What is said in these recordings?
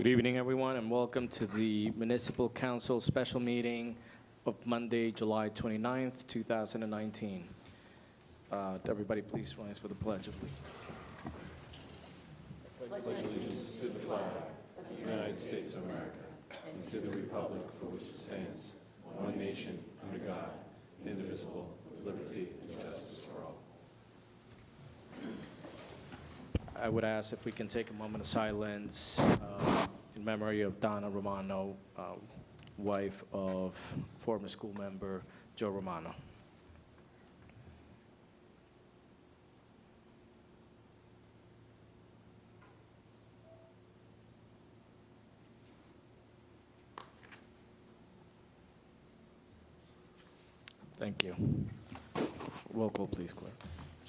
Good evening, everyone, and welcome to the Municipal Council special meeting of Monday, July 29th, 2019. Everybody please rise for the Pledge of Allegiance. Pledge allegiance to the flag of the United States of America and to the republic for which it stands, one nation, under God, indivisible, with liberty and justice for all. I would ask if we can take a moment of silence in memory of Donna Romano, wife of former school member Joe Romano. Thank you. Roll call, please, clerk.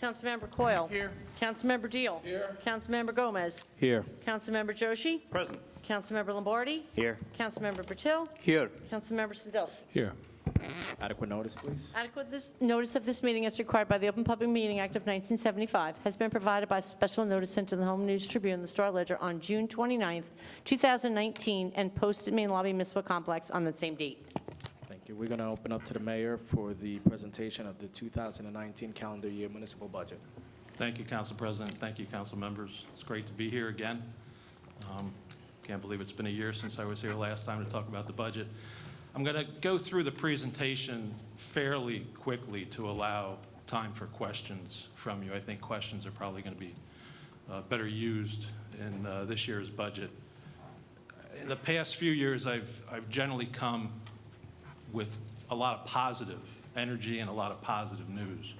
Councilmember Coyle. Here. Councilmember Deal. Here. Councilmember Gomez. Here. Councilmember Joshi. Present. Councilmember Lombardi. Here. Councilmember Patil. Here. Councilmember Sindel. Here. Adequate notice, please. Adequate notice of this meeting as required by the Open Public Meeting Act of 1975 has been provided by special notice sent to the Home News Tribune and the Star Ledger on June 29th, 2019, and posted main lobby municipal complex on the same date. Thank you. We're going to open up to the mayor for the presentation of the 2019 calendar year municipal budget. Thank you, Council President. Thank you, Council members. It's great to be here again. Can't believe it's been a year since I was here last time to talk about the budget. I'm going to go through the presentation fairly quickly to allow time for questions from you. I think questions are probably going to be better used in this year's budget. In the past few years, I've generally come with a lot of positive energy and a lot of positive news.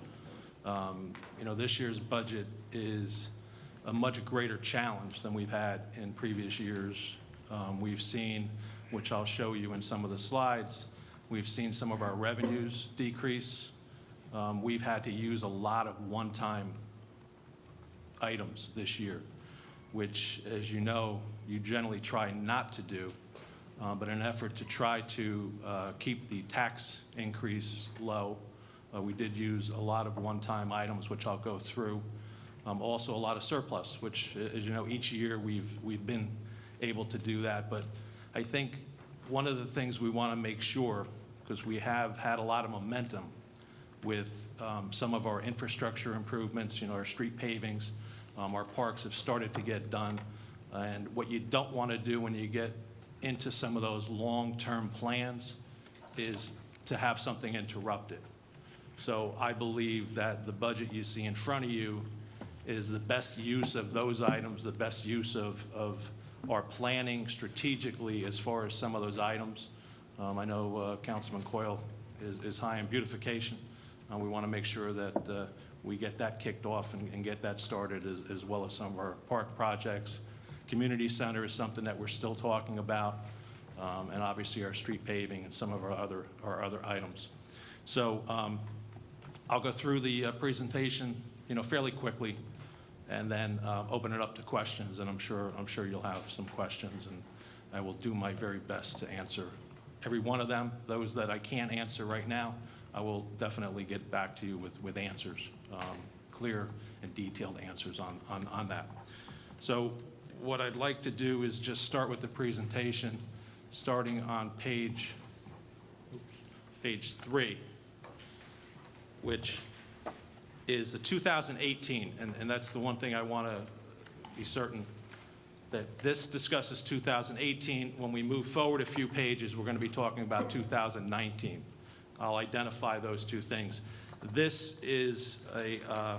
This year's budget is a much greater challenge than we've had in previous years. We've seen, which I'll show you in some of the slides, we've seen some of our revenues decrease. We've had to use a lot of one-time items this year, which, as you know, you generally try not to do. But in an effort to try to keep the tax increase low, we did use a lot of one-time items, which I'll go through. Also a lot of surplus, which, as you know, each year we've been able to do that. But I think one of the things we want to make sure, because we have had a lot of momentum with some of our infrastructure improvements, our street pavings, our parks have started to get done. And what you don't want to do when you get into some of those long-term plans is to have something interrupted. So I believe that the budget you see in front of you is the best use of those items, the best use of our planning strategically as far as some of those items. I know Councilman Coyle is high in beautification. We want to make sure that we get that kicked off and get that started, as well as some of our park projects. Community center is something that we're still talking about, and obviously our street paving and some of our other items. So I'll go through the presentation, fairly quickly, and then open it up to questions. And I'm sure you'll have some questions, and I will do my very best to answer every one of them. Those that I can't answer right now, I will definitely get back to you with answers, clear and detailed answers on that. So what I'd like to do is just start with the presentation, starting on page 3, which is the 2018, and that's the one thing I want to be certain that this discusses 2018. When we move forward a few pages, we're going to be talking about 2019. I'll identify those two things. This is a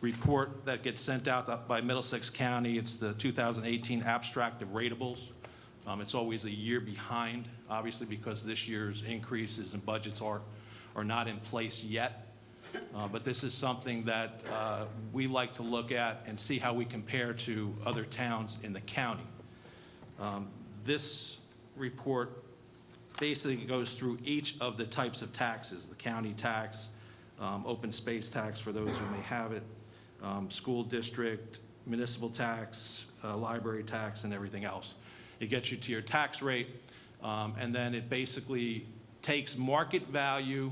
report that gets sent out by Middlesex County. It's the 2018 abstract of ratables. It's always a year behind, obviously, because this year's increases and budgets are not in place yet. But this is something that we like to look at and see how we compare to other towns in the county. This report basically goes through each of the types of taxes: the county tax, open space tax for those who may have it, school district, municipal tax, library tax, and everything else. It gets you to your tax rate, and then it basically takes market value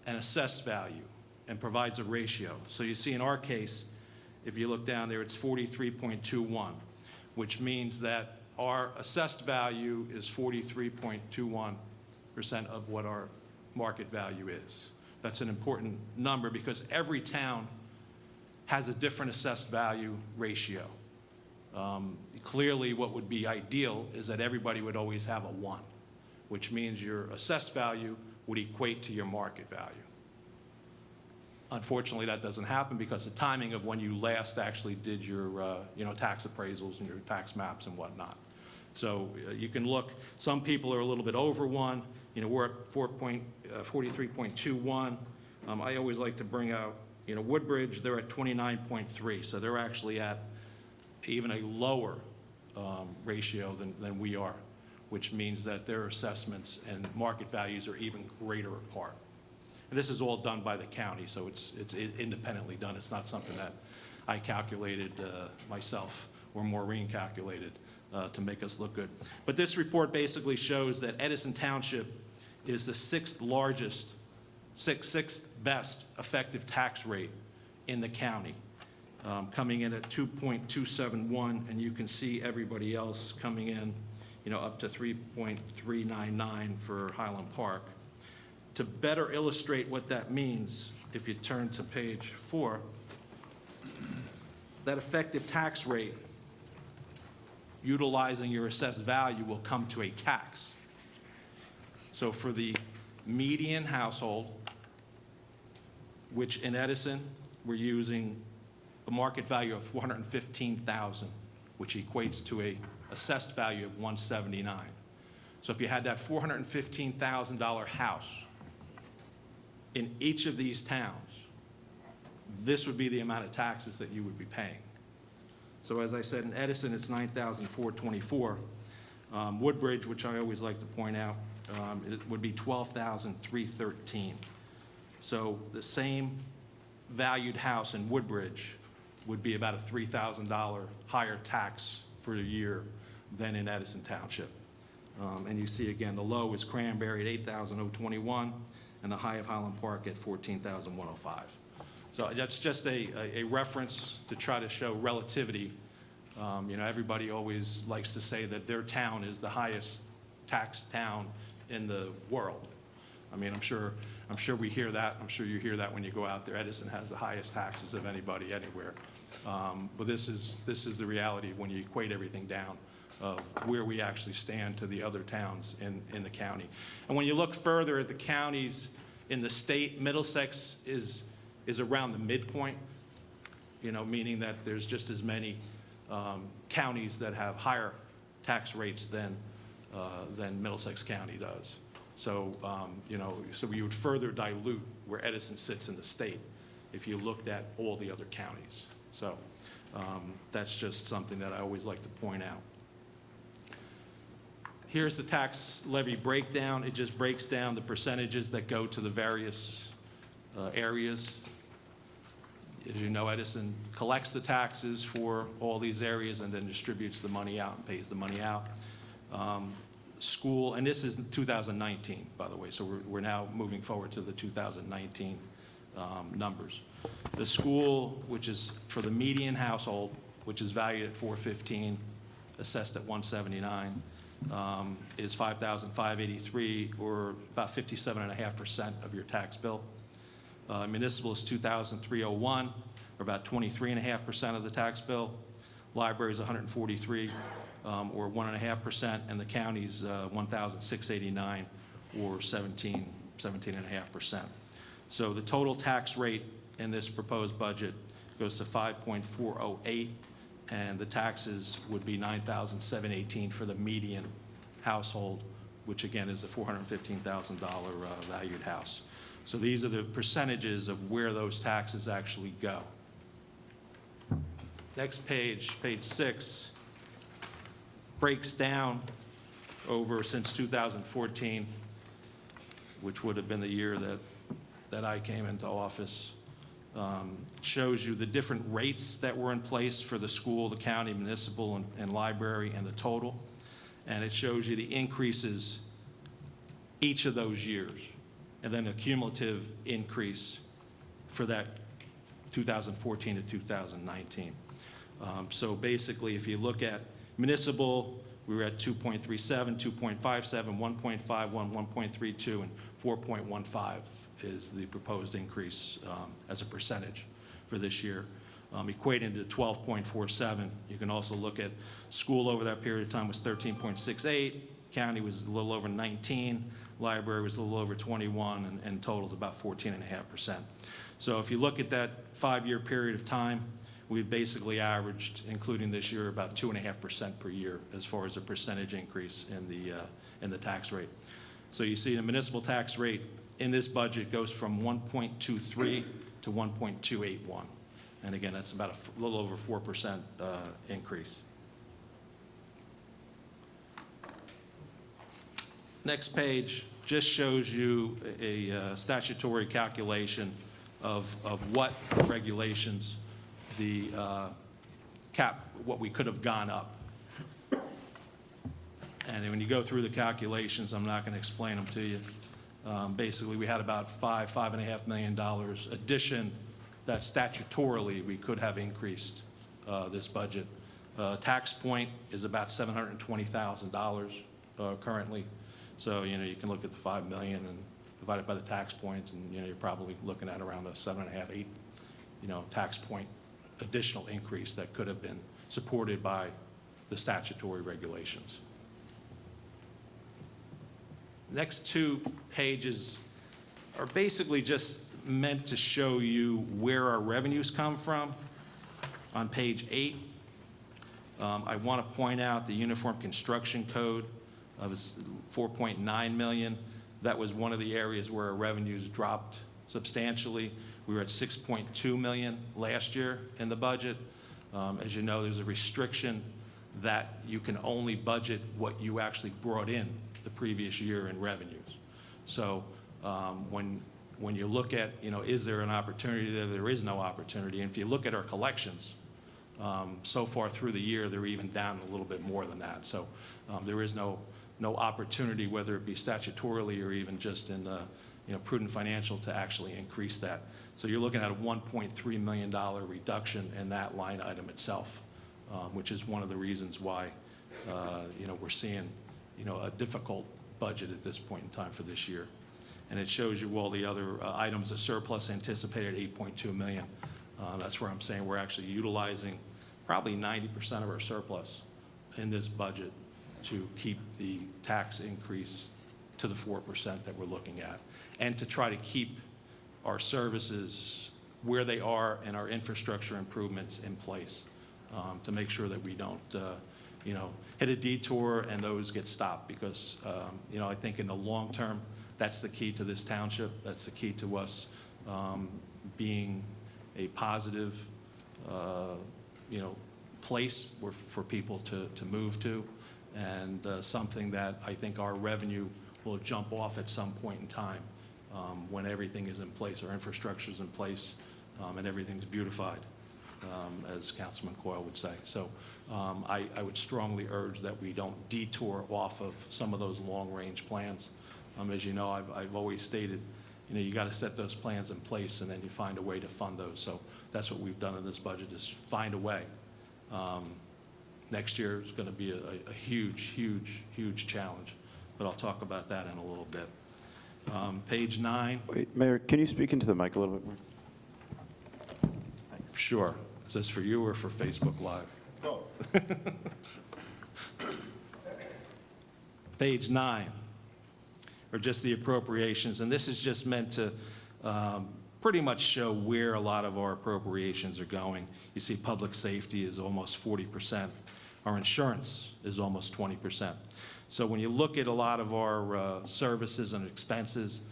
and assessed value and provides a ratio. So you see in our case, if you look down there, it's 43.21, which means that our assessed value is 43.21% of what our market value is. That's an important number because every town has a different assessed value ratio. Clearly, what would be ideal is that everybody would always have a 1, which means your assessed value would equate to your market value. Unfortunately, that doesn't happen because the timing of when you last actually did your tax appraisals and your tax maps and whatnot. So you can look, some people are a little bit over 1. We're at 43.21. I always like to bring out, Woodbridge, they're at 29.3. So they're actually at even a lower ratio than we are, which means that their assessments and market values are even greater apart. And this is all done by the county, so it's independently done. It's not something that I calculated myself or Maureen calculated to make us look good. But this report basically shows that Edison Township is the sixth best effective tax rate in the county, coming in at 2.271, and you can see everybody else coming in, up to 3.399 for Highland Park. To better illustrate what that means, if you turn to page 4, that effective tax rate, utilizing your assessed value, will come to a tax. So for the median household, which in Edison, we're using a market value of $415,000, which equates to a assessed value of $179. So if you had that $415,000 house in each of these towns, this would be the amount of taxes that you would be paying. So as I said, in Edison, it's $9,424. Woodbridge, which I always like to point out, it would be $12,313. So the same valued house in Woodbridge would be about a $3,000 higher tax for a year than in Edison Township. And you see again, the low is Cranberry at $8,021, and the high of Highland Park at $14,105. So that's just a reference to try to show relativity. Everybody always likes to say that their town is the highest tax town in the world. I mean, I'm sure we hear that. I'm sure you hear that when you go out there. Edison has the highest taxes of anybody anywhere. But this is the reality when you equate everything down of where we actually stand to the other towns in the county. And when you look further at the counties in the state, Middlesex is around the midpoint, meaning that there's just as many counties that have higher tax rates than Middlesex County does. So, so we would further dilute where Edison sits in the state if you looked at all the other counties. So that's just something that I always like to point out. Here's the tax levy breakdown. It just breaks down the percentages that go to the various areas. As you know, Edison collects the taxes for all these areas and then distributes the money out and pays the money out. School, and this is 2019, by the way, so we're now moving forward to the 2019 numbers. The school, which is for the median household, which is valued at $415, assessed at $179, is $5,583, or about 57.5% of your tax bill. Municipal is $2,301, or about 23.5% of the tax bill. Library is $143, or 1.5%, and the county's $1,689, or 17.5%. So the total tax rate in this proposed budget goes to 5.408, and the taxes would be $9,718 for the median household, which again is a $415,000 valued house. So these are the percentages of where those taxes actually go. Next page, page 6, breaks down over since 2014, which would have been the year that I came into office. Shows you the different rates that were in place for the school, the county, municipal, and library, and the total. And it shows you the increases each of those years, and then a cumulative increase for that 2014 to 2019. So basically, if you look at municipal, we were at 2.37, 2.57, 1.51, 1.32, and 4.15 is the proposed increase as a percentage for this year, equating to 12.47. You can also look at school over that period of time was 13.68, county was a little over 19, library was a little over 21, and totaled about 14.5%. So if you look at that 5-year period of time, we've basically averaged, including this year, about 2.5% per year as far as a percentage increase in the tax rate. So you see the municipal tax rate in this budget goes from 1.23 to 1.281. And again, that's about a little over 4% increase. Next page just shows you a statutory calculation of what regulations the what we could have gone up. And when you go through the calculations, I'm not going to explain them to you. Basically, we had about $5.5 million addition that statutorily we could have increased this budget. Tax point is about $720,000 currently. So, you can look at the $5 million and divide it by the tax points, and, you're probably looking at around a 7.5, 8, tax point additional increase that could have been supported by the statutory regulations. Next 2 pages are basically just meant to show you where our revenues come from. On page 8, I want to point out the Uniform Construction Code of $4.9 million. That was one of the areas where our revenues dropped substantially. We were at $6.2 million last year in the budget. As you know, there's a restriction that you can only budget what you actually brought in the previous year in revenues. So when you look at, is there an opportunity there? There is no opportunity. And if you look at our collections, so far through the year, they're even down a little bit more than that. So there is no opportunity, whether it be statutorily or even just in prudent financial, to actually increase that. So you're looking at a $1.3 million reduction in that line item itself, which is one of the reasons why we're seeing a difficult budget at this point in time for this year. And it shows you all the other items. The surplus anticipated $8.2 million. That's where I'm saying we're actually utilizing probably 90% of our surplus in this budget to keep the tax increase to the 4% that we're looking at, and to try to keep our services where they are and our infrastructure improvements in place, to make sure that we don't hit a detour and those get stopped, because I think in the long term, that's the key to this township. That's the key to us being a positive place for people to move to, and something that I think our revenue will jump off at some point in time when everything is in place, our infrastructure is in place, and everything's beautified, as Councilman Coyle would say. So I would strongly urge that we don't detour off of some of those long-range plans. As you know, I've always stated, you got to set those plans in place, and then you find a way to fund those. So that's what we've done in this budget, is find a way. Next year is going to be a huge, huge, huge challenge, but I'll talk about that in a little bit. Page 9. Wait, Mayor, can you speak into the mic a little bit more? Thanks. Sure. Is this for you or for Facebook Live? Page 9 are just the appropriations, and this is just meant to pretty much show where a lot of our appropriations are going. You see public safety is almost 40%. Our insurance is almost 20%. So when you look at a lot of our services and expenses,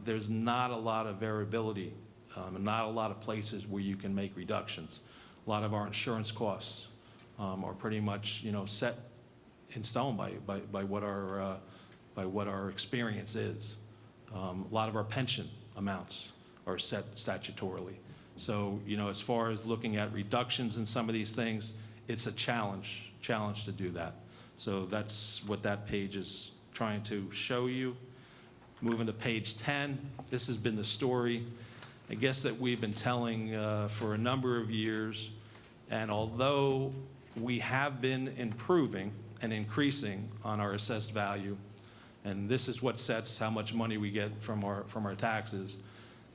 there's not a lot of variability, and not a lot of places where you can make reductions. A lot of our insurance costs are pretty much, set in stone by what our experience is. A lot of our pension amounts are set statutorily. So, as far as looking at reductions in some of these things, it's a challenge to do that. So that's what that page is trying to show you. Moving to page 10, this has been the story, I guess, that we've been telling for a number of years. And although we have been improving, and increasing on our assessed value. And this is what sets how much money we get from our taxes.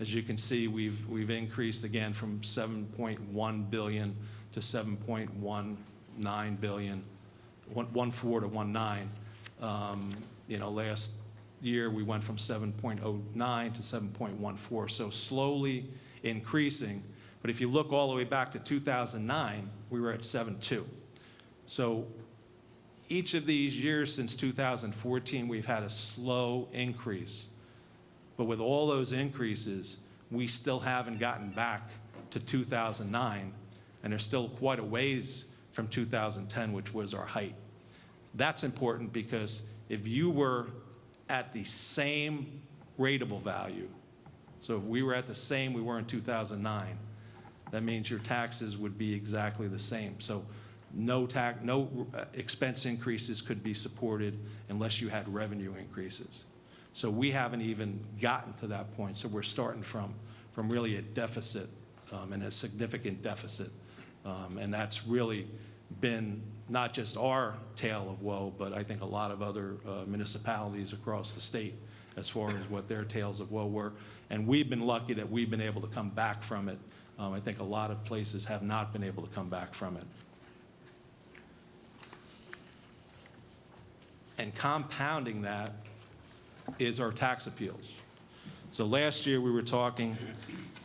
As you can see, we've increased again from 7.1 billion to 7.19 billion, 1.4 to 1.9. You know, last year we went from 7.09 to 7.14, so slowly increasing. But if you look all the way back to 2009, we were at 7.2. So each of these years since 2014, we've had a slow increase. But with all those increases, we still haven't gotten back to 2009, and there's still quite a ways from 2010, which was our height. That's important because if you were at the same rateable value, so if we were at the same we were in 2009, that means your taxes would be exactly the same. So no expense increases could be supported unless you had revenue increases. So we haven't even gotten to that point. So we're starting from really a deficit and a significant deficit. And that's really been not just our tale of woe, but I think a lot of other municipalities across the state as far as what their tales of woe were. And we've been lucky that we've been able to come back from it. I think a lot of places have not been able to come back from it. And compounding that is our tax appeals. So last year we were talking,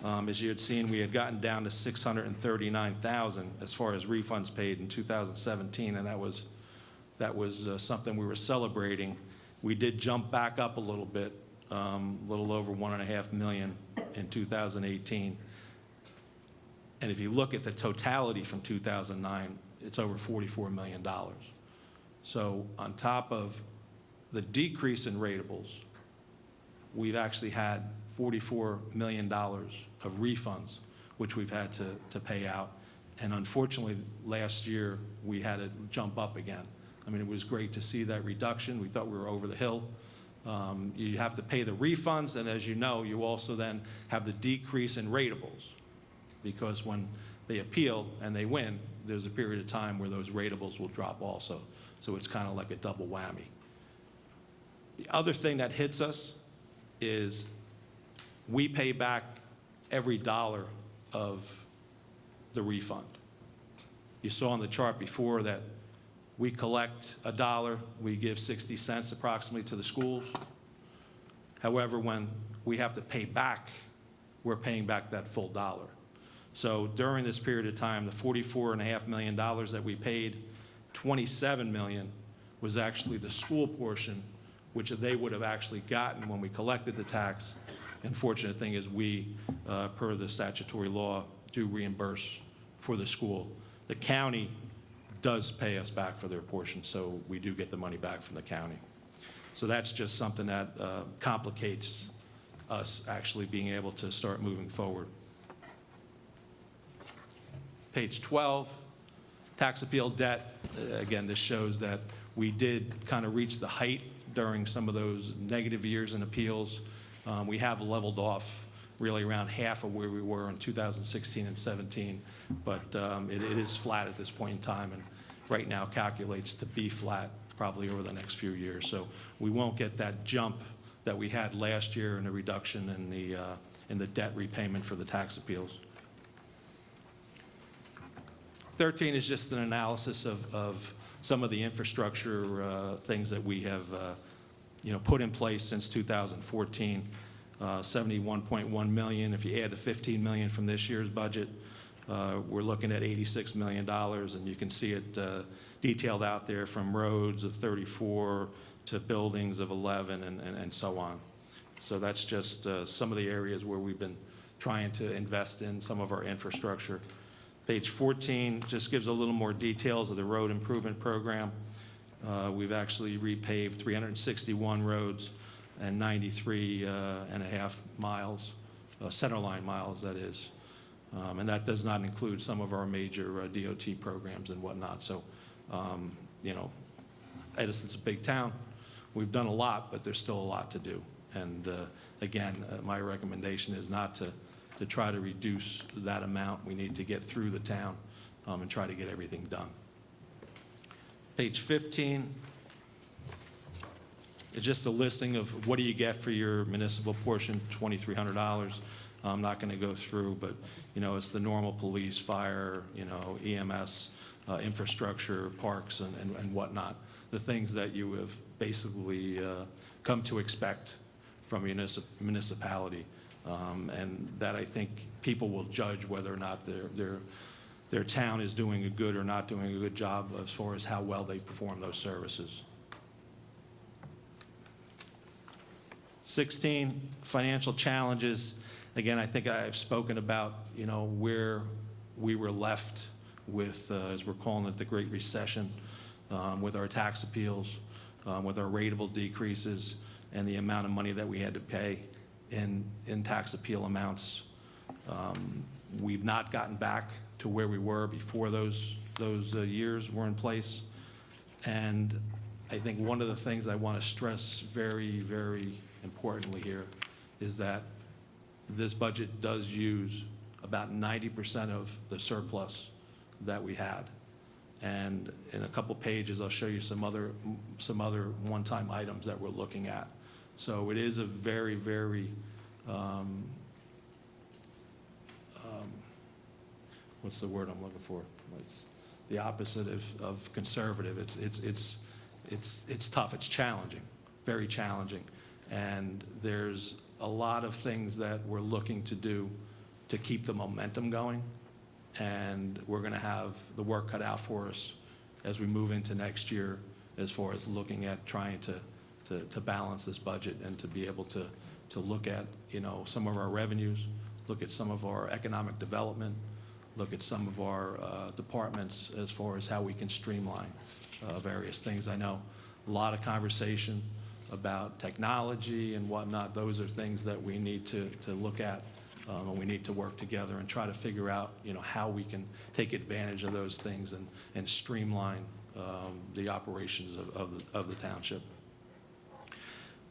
as you had seen, we had gotten down to 639,000 as far as refunds paid in 2017, and that was something we were celebrating. We did jump back up a little bit, a little over 1.5 million in 2018. And if you look at the totality from 2009, it's over $44 million. So on top of the decrease in ratables, we've actually had $44 million of refunds, which we've had to pay out. And unfortunately, last year, we had to jump up again. I mean, it was great to see that reduction. We thought we were over the hill. You have to pay the refunds, and as you know, you also then have the decrease in ratables, because when they appeal and they win, there's a period of time where those ratables will drop also. So it's kind of like a double whammy. The other thing that hits us is we pay back every dollar of the refund. You saw on the chart before that we collect $1, we give 60 cents approximately to the schools. However, when we have to pay back, we're paying back that full dollar. So during this period of time, the $44.5 million that we paid, $27 million was actually the school portion, which they would have actually gotten when we collected the tax. And fortunate thing is we, per the statutory law, do reimburse for the school. The county does pay us back for their portion, so we do get the money back from the county. So that's just something that complicates us actually being able to start moving forward. Page 12, tax appeal debt. Again, this shows that we did kind of reach the height during some of those negative years in appeals. We have leveled off really around half of where we were in 2016 and 17, but it is flat at this point in time, and right now calculates to be flat probably over the next few years. So we won't get that jump that we had last year in a reduction in the debt repayment for the tax appeals. 13 is just an analysis of some of the infrastructure things that we have put in place since 2014. 71.1 million. If you add the 15 million from this year's budget, we're looking at $86 million, and you can see it detailed out there from roads of 34 to buildings of 11 and so on. So that's just some of the areas where we've been trying to invest in some of our infrastructure. Page 14 just gives a little more details of the road improvement program. We've actually repaved 361 roads and 93.5 miles, centerline miles, that is. And that does not include some of our major DOT programs and whatnot. So, Edison's a big town. We've done a lot, but there's still a lot to do. And again, my recommendation is not to try to reduce that amount. We need to get through the town and try to get everything done. Page 15 is just a listing of what do you get for your municipal portion, $2,300. I'm not going to go through, but, you know, it's the normal police, fire, you know, EMS, infrastructure, parks, and whatnot, the things that you have basically come to expect from a municipality. And that I think people will judge whether or not their town is doing a good or not doing a good job as far as how well they perform those services. 16, financial challenges. Again, I think I've spoken about, you know, where we were left with, as we're calling it, the Great Recession, with our tax appeals, with our rateable decreases, and the amount of money that we had to pay in tax appeal amounts. We've not gotten back to where we were before those years were in place. And I think one of the things I want to stress very, very importantly here is that this budget does use about 90% of the surplus that we had. And in a couple pages, I'll show you some other one-time items that we're looking at. So it is a very, very, what's the word I'm looking for? It's the opposite of conservative. It's tough. It's challenging, very challenging. And there's a lot of things that we're looking to do to keep the momentum going. And we're going to have the work cut out for us as we move into next year as far as looking at trying to balance this budget and to be able to look at, you know, some of our revenues, look at some of our economic development, look at some of our departments as far as how we can streamline various things. I know a lot of conversation about technology and whatnot. Those are things that we need to look at, and we need to work together and try to figure out, you know, how we can take advantage of those things and streamline the operations of the township.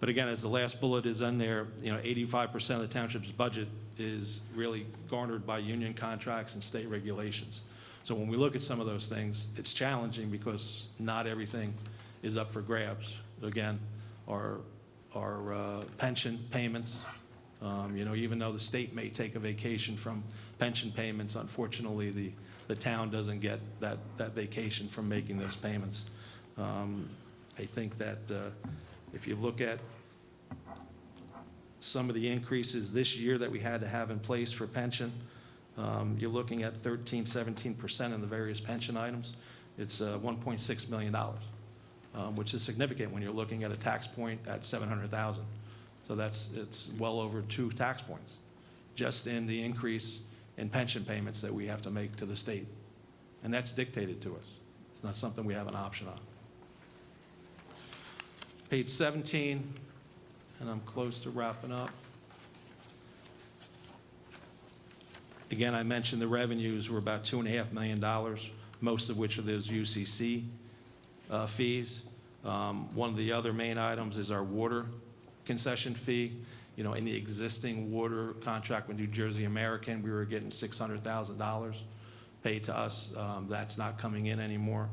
But again, as the last bullet is in there, you know, 85% of the township's budget is really garnered by union contracts and state regulations. So when we look at some of those things, it's challenging because not everything is up for grabs. Again, our pension payments, you know, even though the state may take a vacation from pension payments, unfortunately, the town doesn't get that vacation from making those payments. I think that if you look at some of the increases this year that we had to have in place for pension, you're looking at 17% in the various pension items. It's $1.6 million, which is significant when you're looking at a tax point at $700,000. So it's well over 2 tax points just in the increase in pension payments that we have to make to the state. And that's dictated to us. It's not something we have an option on. Page 17, and I'm close to wrapping up. Again, I mentioned the revenues were about $2.5 million, most of which are those UCC fees. One of the other main items is our water concession fee. You know, in the existing water contract with New Jersey American, we were getting $600,000 paid to us. That's not coming in anymore.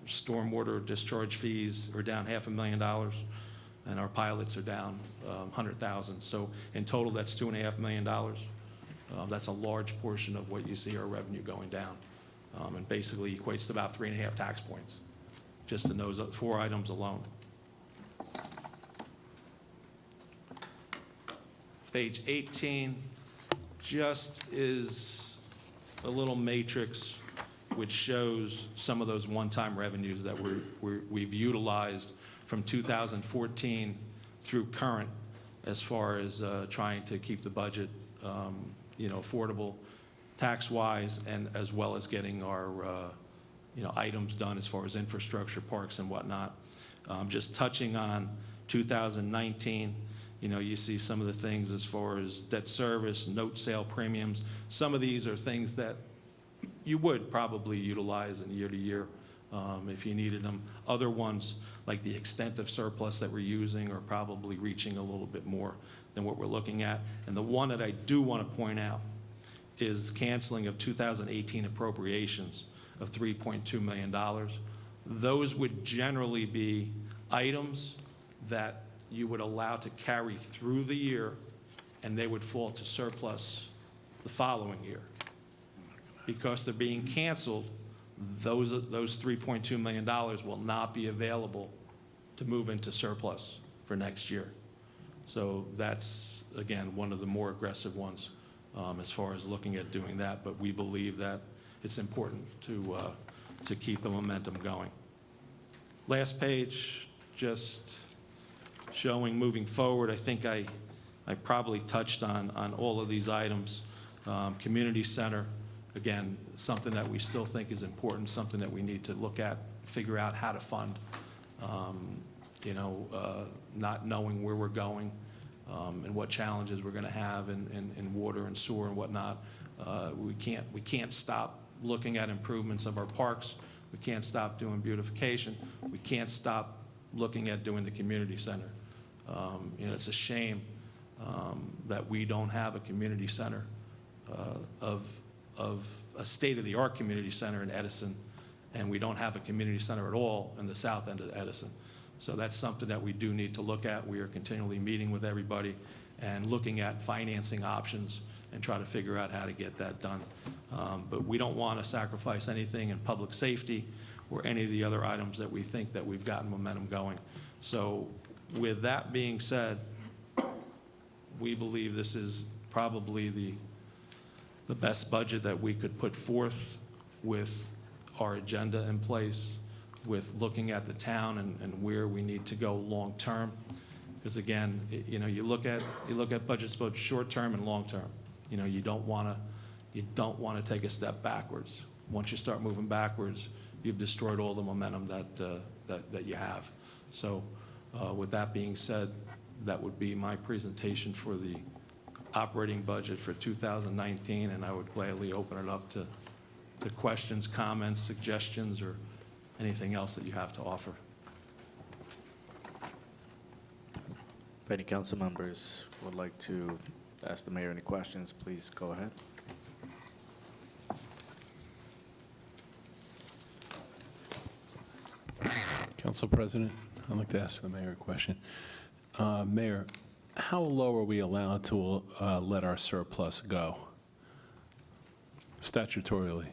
Stormwater discharge fees are down $500,000, and our pilots are down $100,000. So in total, that's $2.5 million. That's a large portion of what you see our revenue going down, and basically equates to about 3.5 tax points, just in those 4 items alone. Page 18 just is a little matrix which shows some of those one-time revenues that we've utilized from 2014 through current, as far as trying to keep the budget, you know, affordable tax-wise, and as well as getting our, you know, items done as far as infrastructure, parks, and whatnot. Just touching on 2019. You know, you see some of the things as far as debt service, note sale premiums. Some of these are things that you would probably utilize in year to year if you needed them. Other ones, like the extent of surplus that we're using, are probably reaching a little bit more than what we're looking at. And the one that I do want to point out is canceling of 2018 appropriations of $3.2 million. those would generally be items that you would allow to carry through the year, and they would fall to surplus the following year. Because they're being canceled, those $3.2 million will not be available to move into surplus for next year. So that's, again, one of the more aggressive ones as far as looking at doing that, but we believe that it's important to keep the momentum going. Last page, just showing moving forward. I think I probably touched on all of these items. Community center, again, something that we still think is important, something that we need to look at, figure out how to fund. Not knowing where we're going and what challenges we're going to have in water and sewer and whatnot. We can't stop looking at improvements of our parks. We can't stop doing beautification. We can't stop looking at doing the community center. It's a shame that we don't have a community center of a state-of-the-art community center in Edison, and we don't have a community center at all in the south end of Edison. So that's something that we do need to look at. We are continually meeting with everybody and looking at financing options and try to figure out how to get that done. But we don't want to sacrifice anything in public safety or any of the other items that we think that we've gotten momentum going. So with that being said, we believe this is probably the best budget that we could put forth with our agenda in place, with looking at the town and where we need to go long term. Because again, you look at budgets both short term and long term. You don't want to take a step backwards. Once you start moving backwards, you've destroyed all the momentum that you have. So with that being said, that would be my presentation for the operating budget for 2019, and I would gladly open it up to questions, comments, suggestions, or anything else that you have to offer. If any council members would like to ask the mayor any questions, please go ahead. Council President, I'd like to ask the mayor a question. Mayor, how low are we allowed to let our surplus go statutorily?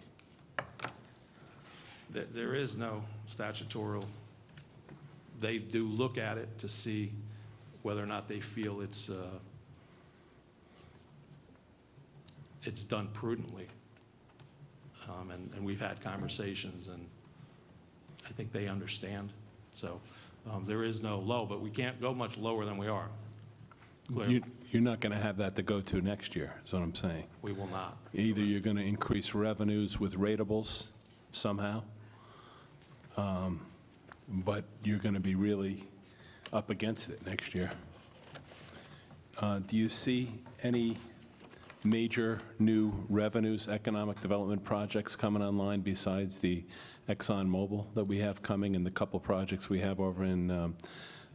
There is no statutory. They do look at it to see whether or not they feel it's done prudently. And we've had conversations, and I think they understand. So there is no low, but we can't go much lower than we are. You're not going to have that to go to next year, is what I'm saying. We will not. Either you're going to increase revenues with ratables somehow, but you're going to be really up against it next year. Do you see any major new revenues, economic development projects coming online besides the ExxonMobil that we have coming and the couple projects we have over in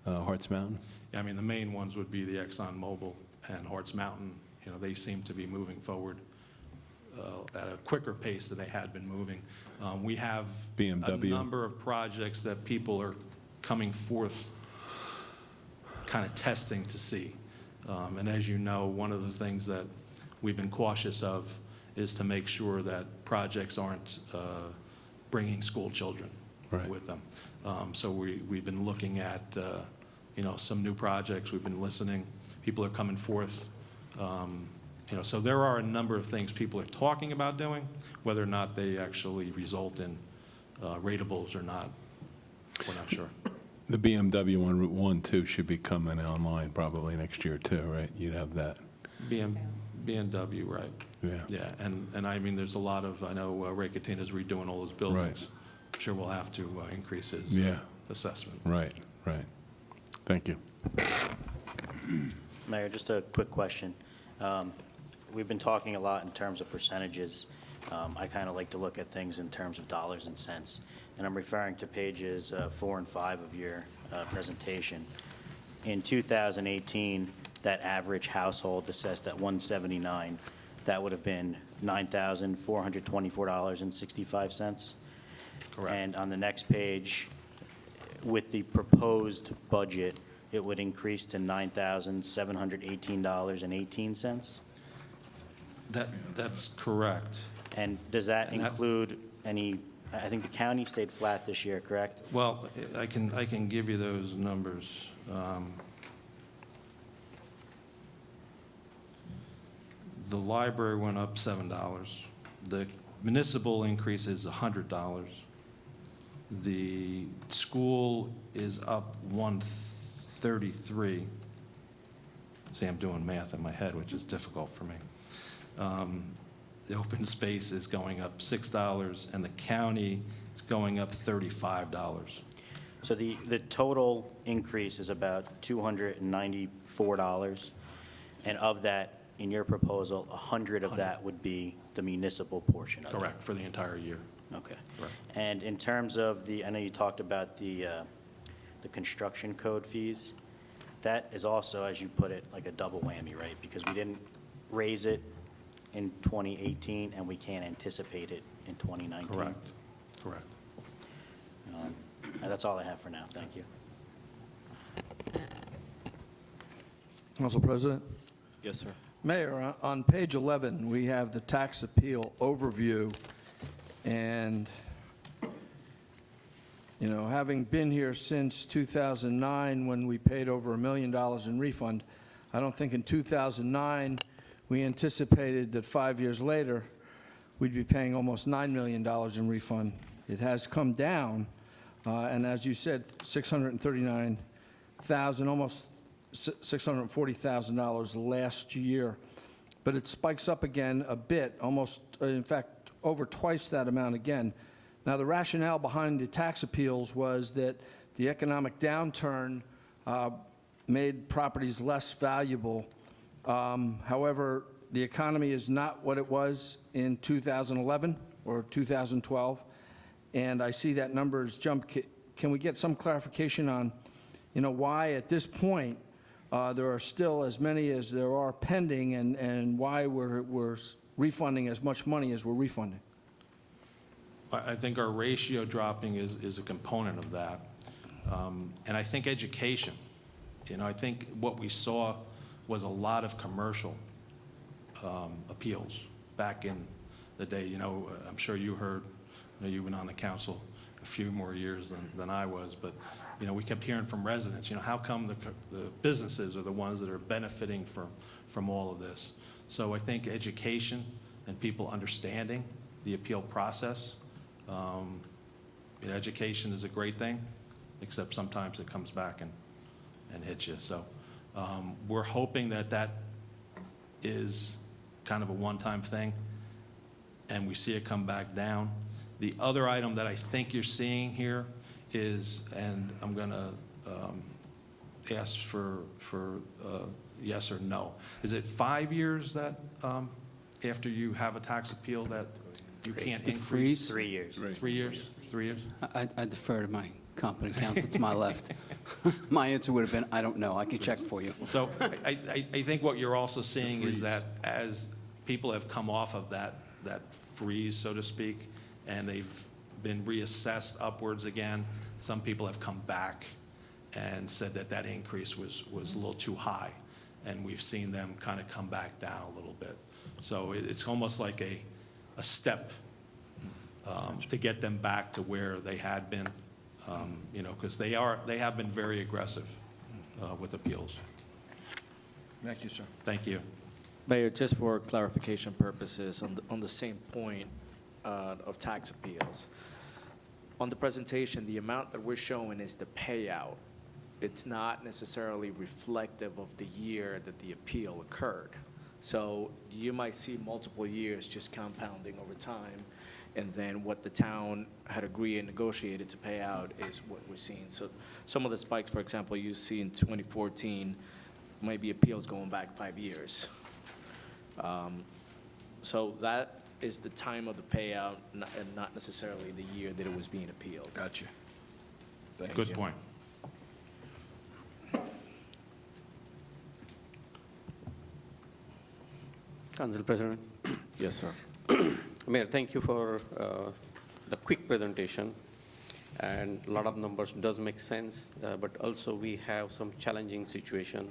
Harts Mountain? Yeah, I mean, the main ones would be the ExxonMobil and Harts Mountain. They seem to be moving forward at a quicker pace than they had been moving. We have BMW. A number of projects that people are coming forth kind of testing to see. And as you know, one of the things that we've been cautious of is to make sure that projects aren't bringing school children with them. So we've been looking at some new projects. We've been listening. People are coming forth. So there are a number of things people are talking about doing. Whether or not they actually result in ratables or not, we're not sure. The BMW on Route 1, too, should be coming online probably next year, too, right? You'd have that. BMW, right? Yeah. Yeah, and I mean, there's a lot of, I know Ray Catina's redoing all those buildings. Right. I'm sure we'll have to increase his assessment. Right. Thank you. Mayor, just a quick question. We've been talking a lot in terms of percentages. I kind of like to look at things in terms of dollars and cents, and I'm referring to pages 4 and 5 of your presentation. In 2018, that average household assessed at 179, that would have been $9,424.65. Correct. And on the next page, with the proposed budget, it would increase to $9,718.18. That's correct. And does that And that- include any, I think the county stayed flat this year, correct? Well, I can give you those numbers. The library went up $7. The municipal increase is $100. The school is up $133. See, I'm doing math in my head, which is difficult for me. The open space is going up $6, and the county is going up $35. So the total increase is about $294, and of that, in your proposal, 100 of that would be the municipal portion of it? Correct, for the entire year. Okay. Correct. And in terms of I know you talked about the construction code fees. That is also, as you put it, like a double whammy, right? Because we didn't raise it in 2018, and we can't anticipate it in 2019. Correct, correct. And that's all I have for now. Thank you. Council President? Yes, sir. Mayor, on page 11, we have the tax appeal overview, and, you know, having been here since 2009, when we paid over $1 million in refund, I don't think in 2009 we anticipated that 5 years later we'd be paying almost $9 million in refund. It has come down, and as you said, $639,000, almost $640,000 last year. But it spikes up again a bit, almost, in fact, over twice that amount again. Now, the rationale behind the tax appeals was that the economic downturn made properties less valuable. However, the economy is not what it was in 2011 or 2012, and I see that number has jumped. Can we get some clarification on, you know, why at this point there are still as many as there are pending, and why we're refunding as much money as we're refunding? I think our ratio dropping is a component of that. And I think education. You know, I think what we saw was a lot of commercial appeals back in the day. You know, I'm sure you heard, you know, you've been on the council a few more years than I was, but, you know, we kept hearing from residents, you know, how come the businesses are the ones that are benefiting from all of this? So I think education and people understanding the appeal process, you know, education is a great thing, except sometimes it comes back and hits you. So we're hoping that is kind of a one-time thing, and we see it come back down. The other item that I think you're seeing here is, and I'm going to ask for yes or no. Is it 5 years that after you have a tax appeal that you can't The increase? freeze? 3 years. 3 years? 3 years? I defer to my competent counsel to my left. My answer would have been, I don't know. I can check for you. So I think what you're also seeing is that as people have come off of that freeze, so to speak, and they've been reassessed upwards again, some people have come back and said that increase was a little too high, and we've seen them kind of come back down a little bit. So it's almost like a step to get them back to where they had been, you know, because they have been very aggressive with appeals. Thank you, sir. Thank you. Mayor, just for clarification purposes, on the same point of tax appeals, on the presentation, the amount that we're showing is the payout. It's not necessarily reflective of the year that the appeal occurred. So you might see multiple years just compounding over time, and then what the town had agreed and negotiated to pay out is what we're seeing. So some of the spikes, for example, you see in 2014, might be appeals going back 5 years. So that is the time of the payout, and not necessarily the year that it was being appealed. Gotcha. Thank Good you. point. Council President. Yes, sir. Mayor, thank you for the quick presentation. and a lot of numbers does make sense, but also we have some challenging situation.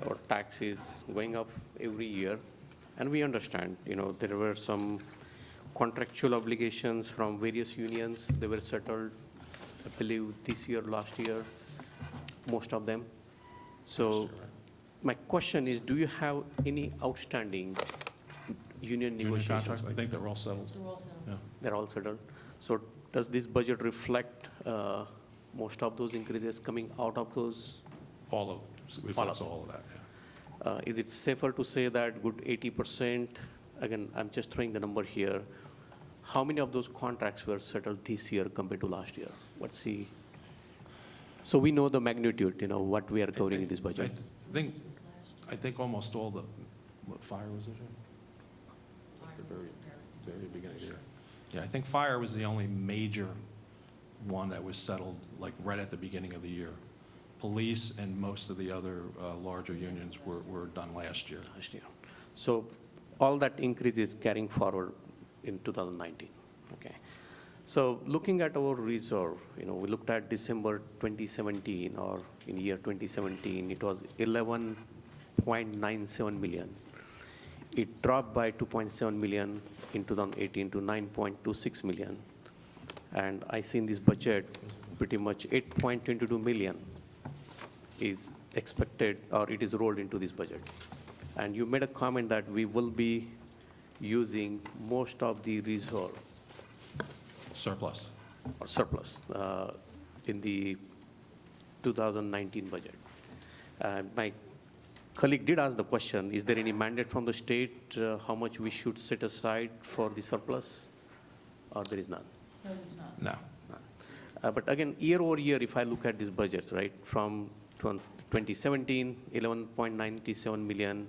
Our tax is going up every year, and we understand, there were some contractual obligations from various unions. They were settled, I believe, this year, last year, most of them. So my question is, do you have any outstanding union Union negotiations? contracts, I think they're all settled. Yeah. They're all settled. So does this budget reflect most of those increases coming out of those? All of, reflects all of that, yeah. Is it safer to say that good 80%, again, I'm just throwing the number here, how many of those contracts were settled this year compared to last year? What's the, so we know the magnitude, what we are covering in this budget. I think almost all the, what, fire was this year? The very beginning of the year. Yeah, I think fire was the only major one that was settled, like, right at the beginning of the year. Police and most of the other larger unions were done last year. Last year. So all that increase is carrying forward in 2019, okay? So looking at our reserve, we looked at December 2017, or in year 2017, it was 11.97 million. It dropped by 2.7 million in 2018 to 9.26 million. And I see in this budget, pretty much 8.22 million is expected, or it is rolled into this budget. And you made a comment that we will be using most of the reserve Surplus. or surplus in the 2019 budget. My colleague did ask the question, is there any mandate from the state how much we should set aside for the surplus, or there is none? No. But again, year over year, if I look at these budgets, right, from 2017, 11.97 million,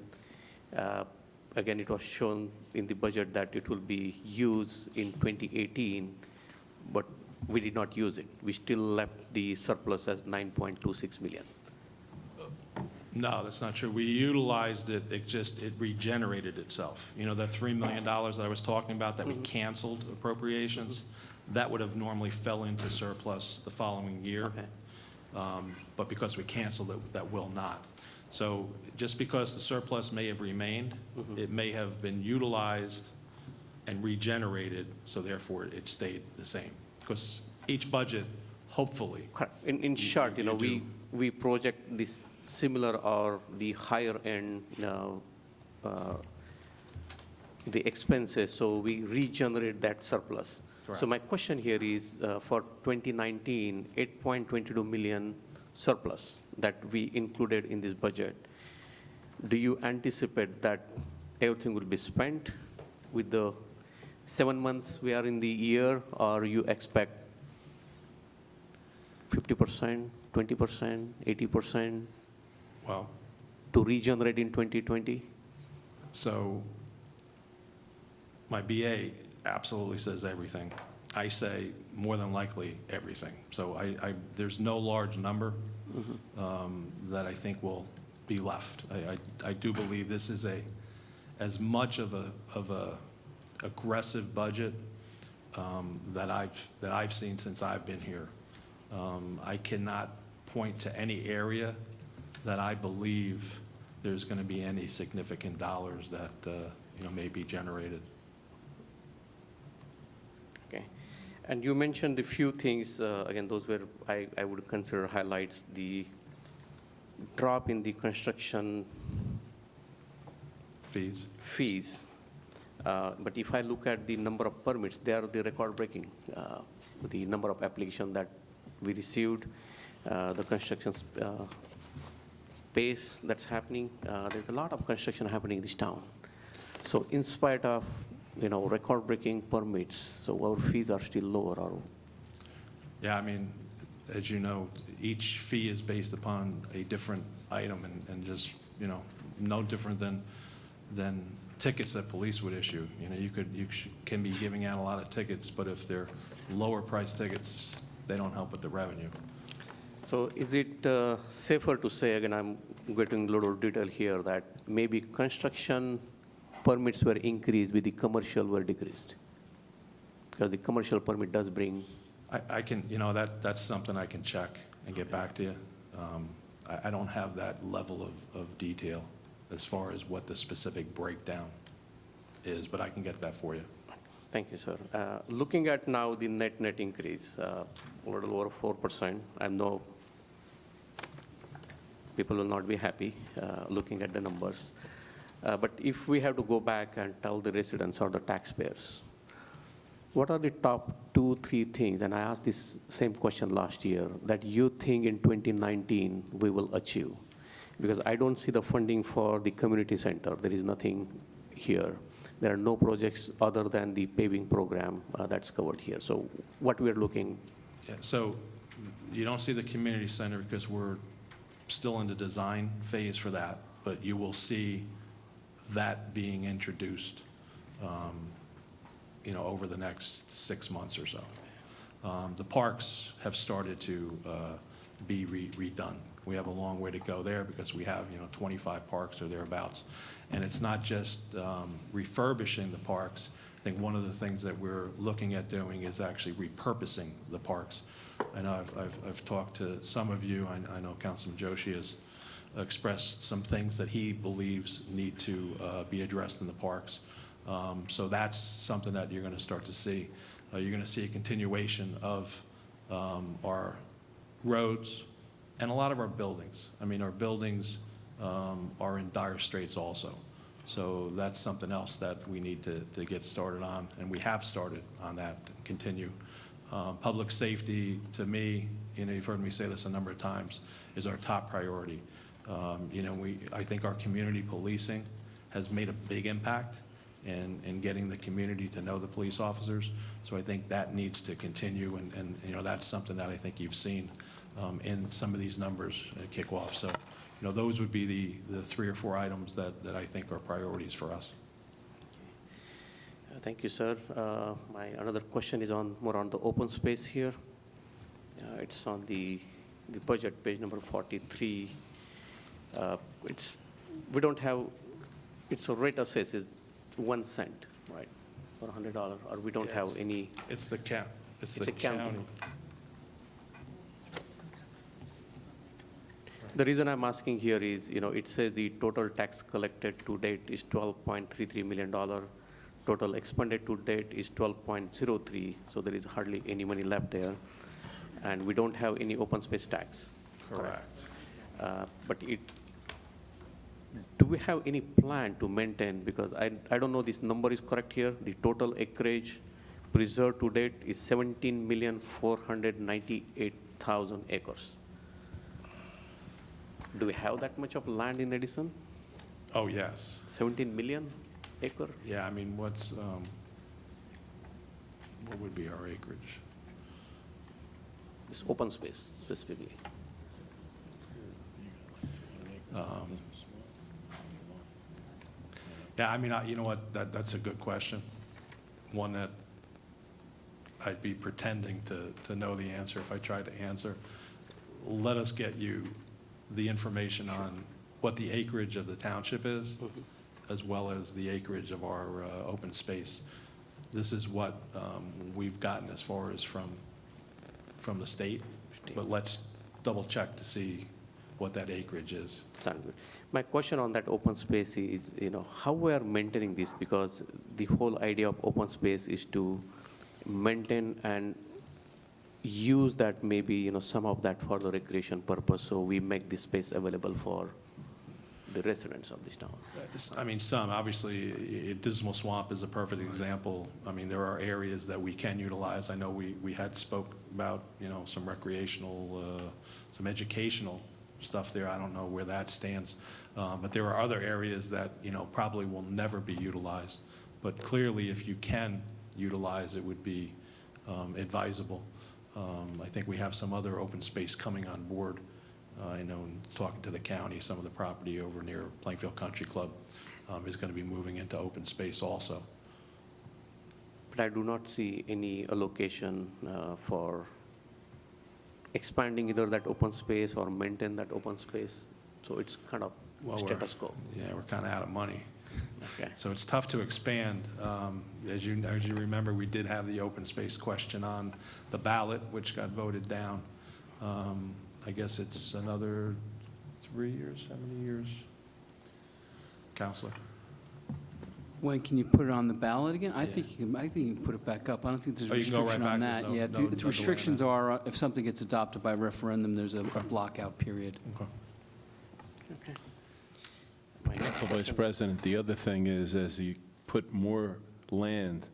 again, it was shown in the budget that it will be used in 2018, but we did not use it. We still left the surplus as 9.26 million. No, that's not true. We utilized it, it regenerated itself. That $3 million that I was talking about that we canceled appropriations, that would have normally fell into surplus the following year. Okay. But because we canceled it, that will not. So just because the surplus may have remained, it may have been utilized and regenerated, so therefore it stayed the same. Because each budget, hopefully. Correct. In short, you do. we project this similar or the higher end, the expenses, so we regenerate that surplus. Correct. So my question here is, for 2019, 8.22 million surplus that we included in this budget, do you anticipate that everything will be spent with the 7 months we are in the year, or you expect 50%, 20%, 80% Well, to regenerate in 2020? so my BA absolutely says everything. I say more than likely everything. So there's no large number that I think will be left. I do believe this is as much of a aggressive budget that I've seen since I've been here. I cannot point to any area that I believe there's going to be any significant dollars that may be generated. Okay. And you mentioned a few things, again, those were, I would consider highlights, the drop in the construction fees. But if I look at the number of permits, they are the record-breaking. The number of applications that we received, the construction pace that's happening, there's a lot of construction happening in this town. So in spite of, record-breaking permits, so our fees are still lower. Or Yeah, I mean, as you know, each fee is based upon a different item and just, no different than tickets that police would issue. You can be giving out a lot of tickets, but if they're lower priced tickets, they don't help with the revenue. So is it safer to say, again, I'm getting a little detail here, that maybe construction permits were increased with the commercial were decreased? Because the commercial permit does bring I can, that's something I can check and get back to you. I don't have that level of detail as far as what the specific breakdown is, but I can get that for you. Thank you, sir. Looking at now the net increase, a little over 4%, I know people will not be happy looking at the numbers. But if we have to go back and tell the residents or the taxpayers, what are the top 2-3 things, and I asked this same question last year, that you think in 2019 we will achieve? Because I don't see the funding for the community center. There is nothing here. There are no projects other than the paving program that's covered here. So what we're looking. Yeah, so you don't see the community center because we're still in the design phase for that, but you will see that being introduced, over the next 6 months or so. The parks have started to be redone. We have a long way to go there because we have, 25 parks or thereabouts. And it's not just refurbishing the parks. I think one of the things that we're looking at doing is actually repurposing the parks. And I've talked to some of you. I know Councilman Joshi has expressed some things that he believes need to be addressed in the parks. So that's something that you're going to start to see. You're going to see a continuation of our roads and a lot of our buildings. I mean, our buildings are in dire straits also. So that's something else that we need to get started on, and we have started on that to continue. Public safety, to me, you've heard me say this a number of times, is our top priority. I think our community policing has made a big impact in getting the community to know the police officers. So I think that needs to continue, and that's something that I think you've seen in some of these numbers kick off. So, those would be the 3 or 4 items that I think are priorities for us. Thank you, sir. My another question is more on the open space here. It's on the budget, page number 43. We don't have, it's a rate assess is 1 cent, right, for $100, or we don't have any. It's the county. It's a county. The reason I'm asking here is, it says the total tax collected to date is $12.33 million. Total expended to date is 12.03, so there is hardly any money left there. And we don't have any open space tax. Correct. But do we have any plan to maintain, because I don't know this number is correct here, the total acreage preserved to date is 17,498,000 acres. Do we have that much of land in Edison? Oh, yes. 17 million acre? Yeah, I mean, what would be our acreage? This open space specifically. Yeah, I mean, you know what, that's a good question. One that I'd be pretending to know the answer if I tried to answer. Let us get you the information on what the acreage of the township is, as well as the acreage of our open space. This is what we've gotten as far as from the state, but let's double check to see what that acreage is. Sounds good. My question on that open space is, how we are maintaining this, because the whole idea of open space is to maintain and use that maybe, some of that for the recreation purpose, so we make this space available for the residents of this town. I mean, some, obviously, Dismal Swamp is a perfect example. I mean, there are areas that we can utilize. I know we had spoke about, some recreational, some educational stuff there. I don't know where that stands. But there are other areas that, probably will never be utilized. But clearly, if you can utilize, it would be advisable. I think we have some other open space coming on board. I know in talking to the county, some of the property over near Plainfield Country Club is going to be moving into open space also. But I do not see any allocation for expanding either that open space or maintain that open space. So it's kind of status quo. Yeah, we're kind of out of money. Okay. So it's tough to expand. As you remember, we did have the open space question on the ballot, which got voted down. I guess it's another 3 years, how many years? Counselor? When can you put it on the ballot again? I think you can put it back up. I don't think there's a Oh, you can go right restriction on back. that. There's Yeah, no the delay restrictions on that. are, if something gets adopted by referendum, there's a blockout period. Okay. Okay. My next Council Vice question- President, the other thing is, as you put more land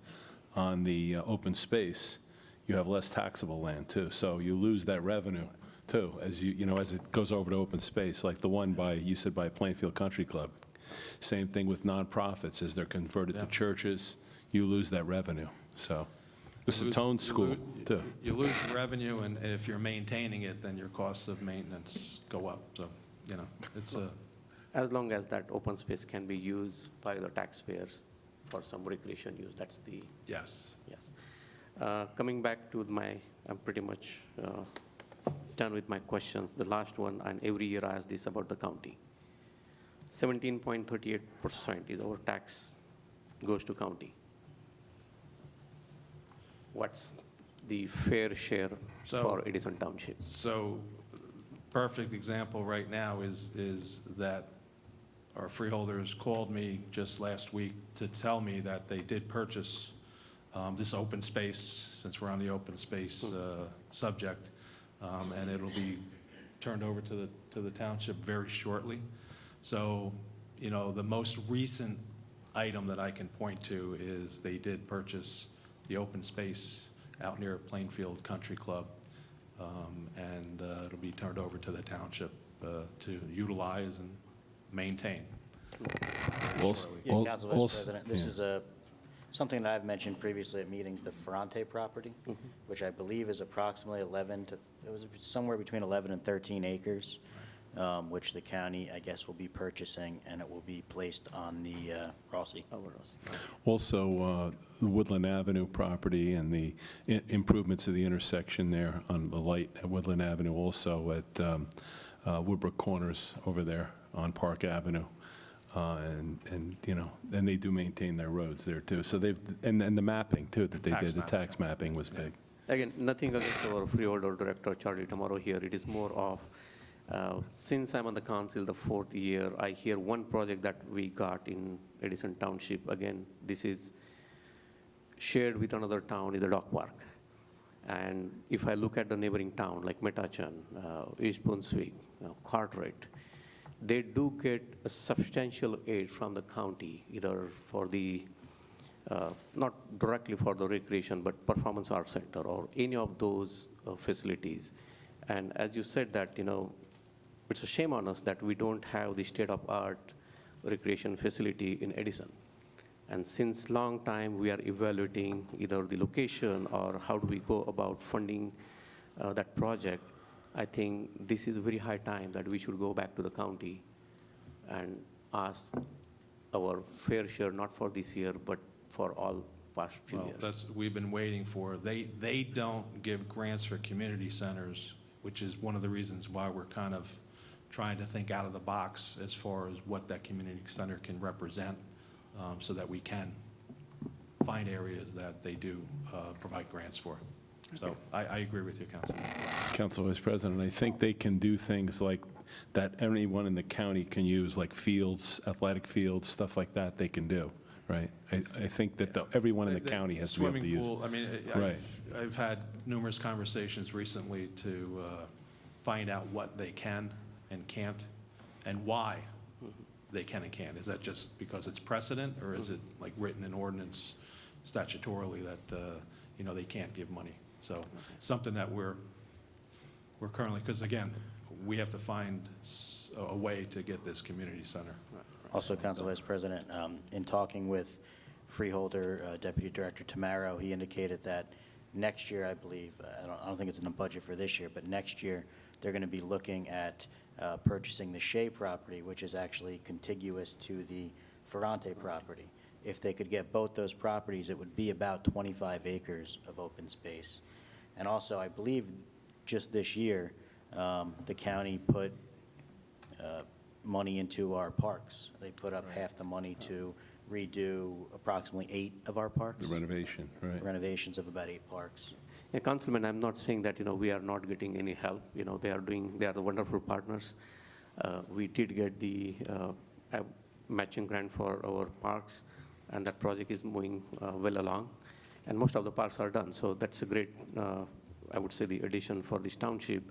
on the open space, you have less taxable land, too. So you lose that revenue, too, as as it goes over to open space, like the one you said by Plainfield Country Club. Same thing with nonprofits, as they're converted to Yeah. churches, you lose that revenue. So it's You a lose- tone you school, lose- too. You lose the revenue, and if you're maintaining it, then your costs of maintenance go up. So, it's a, As long as that open space can be used by the taxpayers for some recreation use, that's the, yes. yes. Coming back to I'm pretty much done with my questions. The last one, and every year I ask this about the county. 17.38% is our tax goes to county. What's the fair share So- for Edison Township? So, perfect example right now is that our freeholders called me just last week to tell me that they did purchase this open space, since we're on the open space subject, and it'll be turned over to the township very shortly. So, the most recent item that I can point to is they did purchase the open space out near Plainfield Country Club, and it'll be turned over to the township to utilize and maintain. Also- Yeah, Council Vice also- President, this yeah. is something that I've mentioned previously at meetings, the Ferrante property, which I believe is approximately it was somewhere between 11 and 13 acres, which the county, I guess, will be purchasing, and it will be placed on the Rossi. Also, the Woodland Avenue property and the improvements of the intersection there on the light at Woodland Avenue, also at Woodbrook Corners over there on Park Avenue. And they do maintain their roads there, too. So and the mapping, too, that they Tax did, the mapping. tax mapping was big. Again, nothing against our freeholder director, Charlie Tomorrow here. It is more of, since I'm on the council the 4th year, I hear one project that we got in Edison Township. Again, this is shared with another town, is the dog park. And if I look at the neighboring town, like Metachan, East Brunswick, Cartwright, they do get a substantial aid from the county, either for the, not directly for the recreation, but performance arts center or any of those facilities. And as you said that, it's a shame on us that we don't have the state-of-art recreation facility in Edison. And since long time, we are evaluating either the location or how do we go about funding that project. I think this is a very high time that we should go back to the county and ask our fair share, not for this year, but for all past few Well, years. we've been waiting for. They don't give grants for community centers, which is one of the reasons why we're kind of trying to think out of the box as far as what that community center can represent, so that we can find areas that they do provide grants for. So I agree with you, Councilman. Council Vice President, I think they can do things like that anyone in the county can use, like fields, athletic fields, stuff like that they can do, right? I think that everyone in the county has to be able to use. Swimming pool, I mean, Right. I've had numerous conversations recently to find out what they can and can't, and why they can and can't. Is that just because it's precedent, or is it like written in ordinance statutorily that, they can't give money? So something that we're currently, because again, we have to find a way to get this community center. Also, Council Vice President, in talking with Freeholder Deputy Director Tamaro, he indicated that next year, I believe, I don't think it's in the budget for this year, but next year, they're going to be looking at purchasing the Shea property, which is actually contiguous to the Ferrante property. If they could get both those properties, it would be about 25 acres of open space. And also, I believe just this year, the county put money into our parks. They put up half the money to redo approximately 8 of our parks. The renovation, right? Renovations of about 8 parks. Yeah, Councilman, I'm not saying that, we are not getting any help. They are the wonderful partners. We did get the matching grant for our parks, and that project is moving well along. And most of the parks are done, so that's a great, I would say, the addition for this township.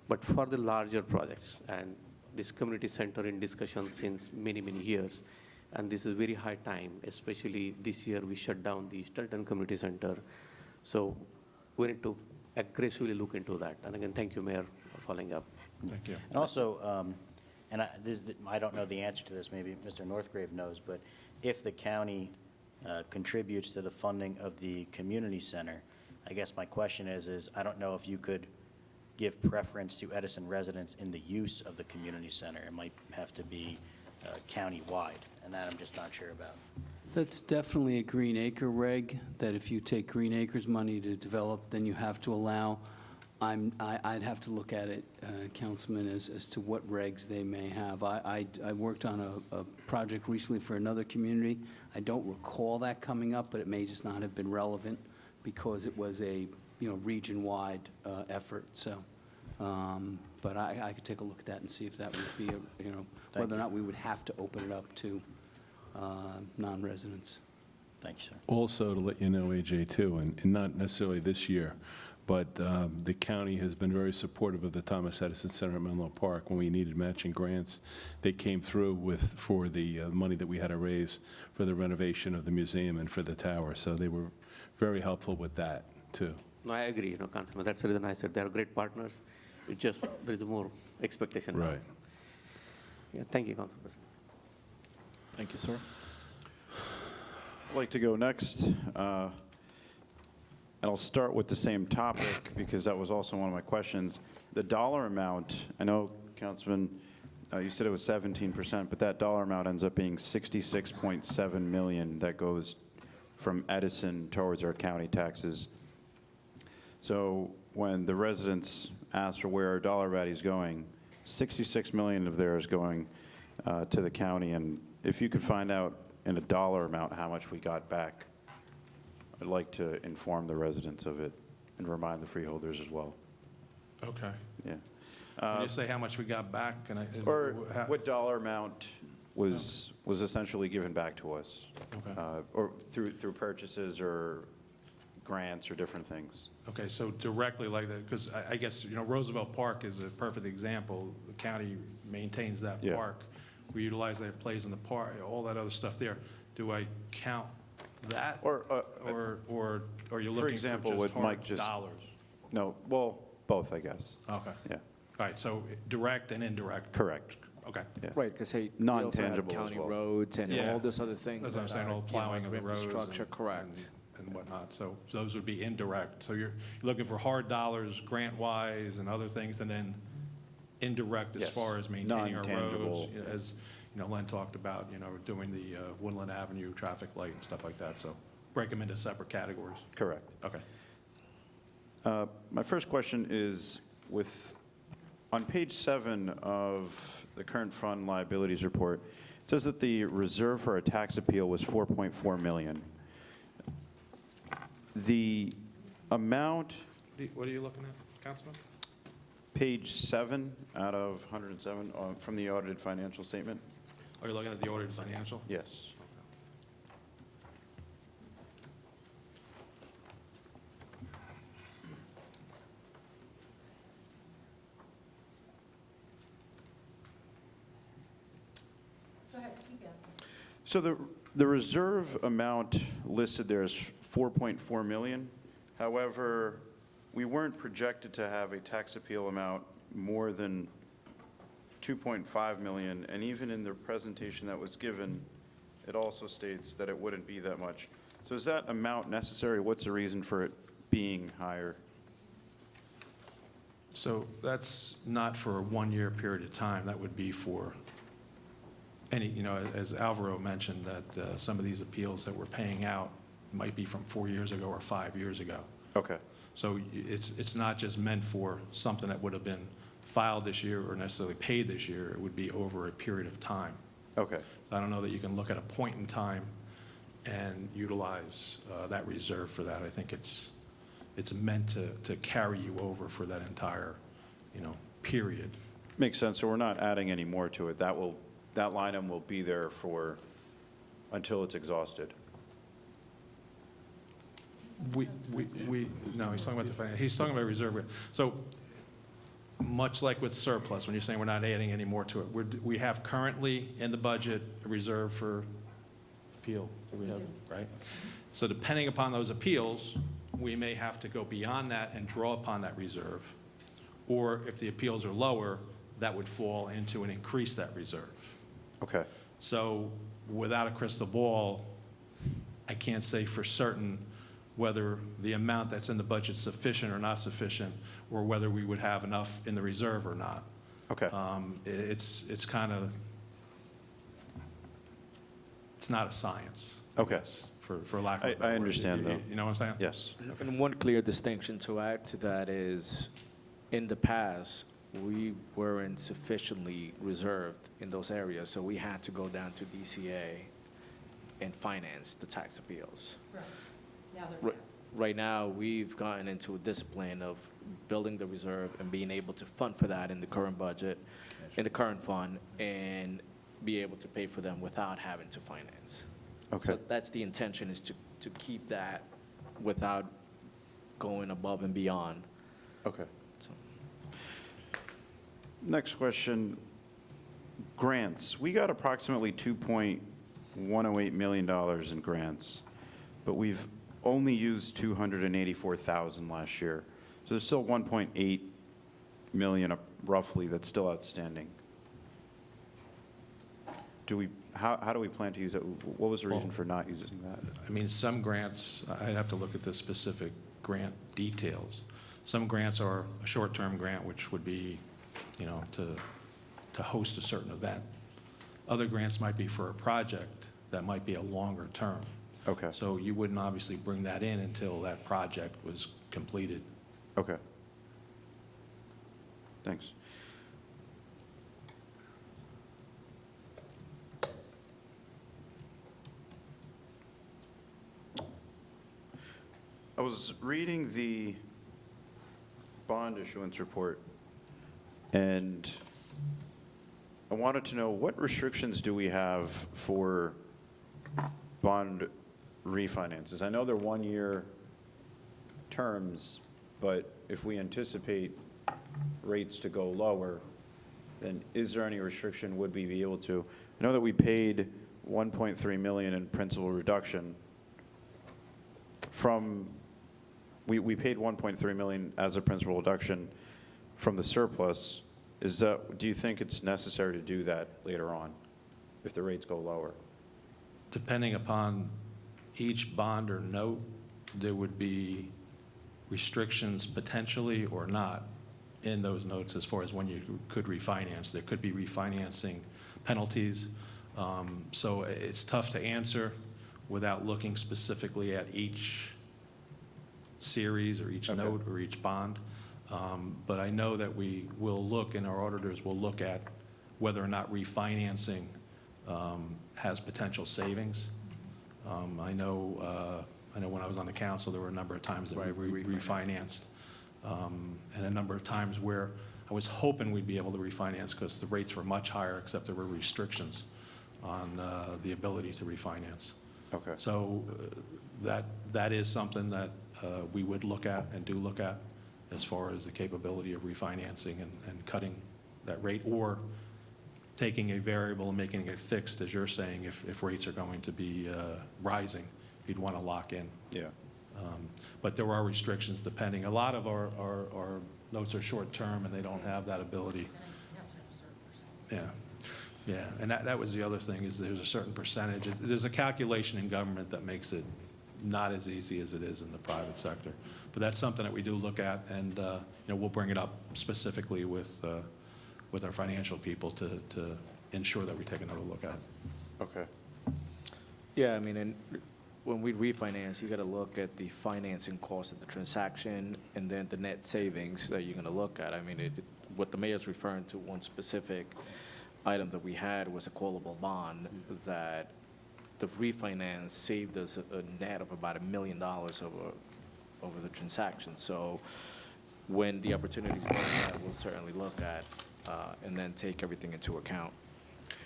But for the larger projects, and this community center in discussion since many, many years, and this is very high time, especially this year we shut down the Stelton Community Center. So we need to aggressively look into that. And again, thank you, Mayor, for following up. Thank you. And also, I don't know the answer to this, maybe Mr. Northgrave knows, but if the county contributes to the funding of the community center, I guess my question is I don't know if you could give preference to Edison residents in the use of the community center. It might have to be county-wide, and that I'm just not sure about. That's definitely a Green Acre reg, that if you take Green Acres money to develop, then you have to allow. I'd have to look at it, Councilman, as to what regs they may have. I worked on a project recently for another community. I don't recall that coming up, but it may just not have been relevant because it was a region-wide effort. So, but I could take a look at that and see if that would be whether or not we would have to open it up to non-residents. Thank you, sir. Also, to let you know, AJ, too, and not necessarily this year, but the county has been very supportive of the Thomas Edison Center at Menlo Park. When we needed matching grants, they came through for the money that we had to raise for the renovation of the museum and for the tower. So they were very helpful with that, too. No, I agree, Councilman. That's the reason I said they are great partners. It's just there is more expectation now. Right. Yeah, thank you, Councilman. Thank you, sir. I'd like to go next, and I'll start with the same topic because that was also one of my questions. The dollar amount, I know, Councilman, you said it was 17%, but that dollar amount ends up being $66.7 million that goes from Edison towards our county taxes. So when the residents ask for where our dollar value is going, $66 million of there is going to the county. And if you could find out in a dollar amount how much we got back, I'd like to inform the residents of it and remind the freeholders as well. Okay. Yeah. Can you say how much we got back? Or what dollar amount was essentially given back to us, Okay. or through purchases or grants or different things. Okay, so directly like that, because I guess, Roosevelt Park is a perfect example. The county maintains that Yeah. park. We utilize that plays in the park, all that other stuff there. Do I count that? Or, are you for looking example, for what just hard Mike just- dollars? No, well, both, I guess. Okay. Yeah, All right, so direct and indirect. correct. Okay. Yeah. Right, because hey, we also have Non-tangible as county well. roads and Yeah. all those other things. That's what I'm that saying, are, all plowing of the roads. infrastructure, and- correct. And whatnot, so those would be indirect. So you're looking for hard dollars, grant-wise and other things, and then indirect as Yes. far as maintaining our Non-tangible, roads. As, Len talked about, doing the Woodland Avenue traffic light and stuff like that, so break them into separate categories. Correct. Okay. My first question is on page 7 of the current fund liabilities report, it says that the reserve for a tax appeal was $4.4 million. The amount, What are you looking at, Councilman? page 7 out of 107 from the audited financial statement? Are you looking at the audited financial? Yes. So the reserve amount listed there is $4.4 million. However, we weren't projected to have a tax appeal amount more than $2.5 million, and even in the presentation that was given, it also states that it wouldn't be that much. So is that amount necessary? What's the reason for it being higher? So that's not for a one-year period of time. That would be for any, as Alvaro mentioned, that some of these appeals that we're paying out might be from 4 years ago or 5 years ago. Okay. So it's not just meant for something that would have been filed this year or necessarily paid this year. It would be over a period of time. Okay, I don't know that you can look at a point in time and utilize that reserve for that. I think it's meant to carry you over for that entire, period. makes sense. So we're not adding any more to it. That line item will be there until it's exhausted. No, he's talking about he's talking about reserve. So much like with surplus, when you're saying we're not adding any more to it, we have currently in the budget a reserve for appeal. Do we have, right? So depending upon those appeals, we may have to go beyond that and draw upon that reserve. Or if the appeals are lower, that would fall into and increase that reserve. Okay, So without a crystal ball, I can't say for certain whether the amount that's in the budget is sufficient or not sufficient, or whether we would have enough in the reserve or not. okay. It's kind of, it's not a science. I Okay. guess, for lack of a better I word. understand, though. You know what I'm saying? Yes. And one clear distinction to add to that is, in the past, we weren't sufficiently reserved in those areas, so we had to go down to DCA and finance the tax appeals. Right now, we've gotten into a discipline of building the reserve and being able to fund for that in the current budget, in the current fund, and be able to pay for them without having to finance. Okay. So that's the intention, is to keep that without going above and beyond. Okay. So, Next question, grants. We got approximately $2.108 million in grants, but we've only used $284,000 last year. So there's still $1.8 million roughly that's still outstanding. How do we plan to use it? What was the reason for not using that? I mean, some grants, I'd have to look at the specific grant details. Some grants are a short-term grant, which would be, to host a certain event. Other grants might be for a project that might be a longer term. Okay, So you wouldn't obviously bring that in until that project was completed. okay. Thanks. I was reading the bond issuance report, and I wanted to know, what restrictions do we have for bond refinances? I know they're one-year terms, but if we anticipate rates to go lower, then is there any restriction? Would we be able to? I know that we paid $1.3 million in principal reduction from, we paid $1.3 million as a principal reduction from the surplus. Do you think it's necessary to do that later on if the rates go lower? Depending upon each bond or note, there would be restrictions potentially or not in those notes as far as when you could refinance. There could be refinancing penalties. So it's tough to answer without looking specifically at each series or each note or each bond. But I know that we will look, and our auditors will look at whether or not refinancing has potential savings. I know when I was on the council, there were a number of times that we refinanced, and a number of times where I was hoping we'd be able to refinance because the rates were much higher, except there were restrictions on the ability to refinance. Okay. So that is something that we would look at and do look at as far as the capability of refinancing and cutting that rate, or taking a variable and making it fixed, as you're saying, if rates are going to be rising, you'd want to lock in. Yeah. But there are restrictions depending. A lot of our notes are short-term, and they don't have that ability. Yeah, yeah, and that was the other thing, is there's a certain percentage. There's a calculation in government that makes it not as easy as it is in the private sector. But that's something that we do look at, and we'll bring it up specifically with our financial people to ensure that we take another look at it. Okay. Yeah, I mean, and when we refinance, you got to look at the financing cost of the transaction and then the net savings that you're going to look at. I mean, what the mayor's referring to, one specific item that we had was a callable bond that the refinance saved us a net of about $1 million over the transaction. So when the opportunities like that, we'll certainly look at and then take everything into account.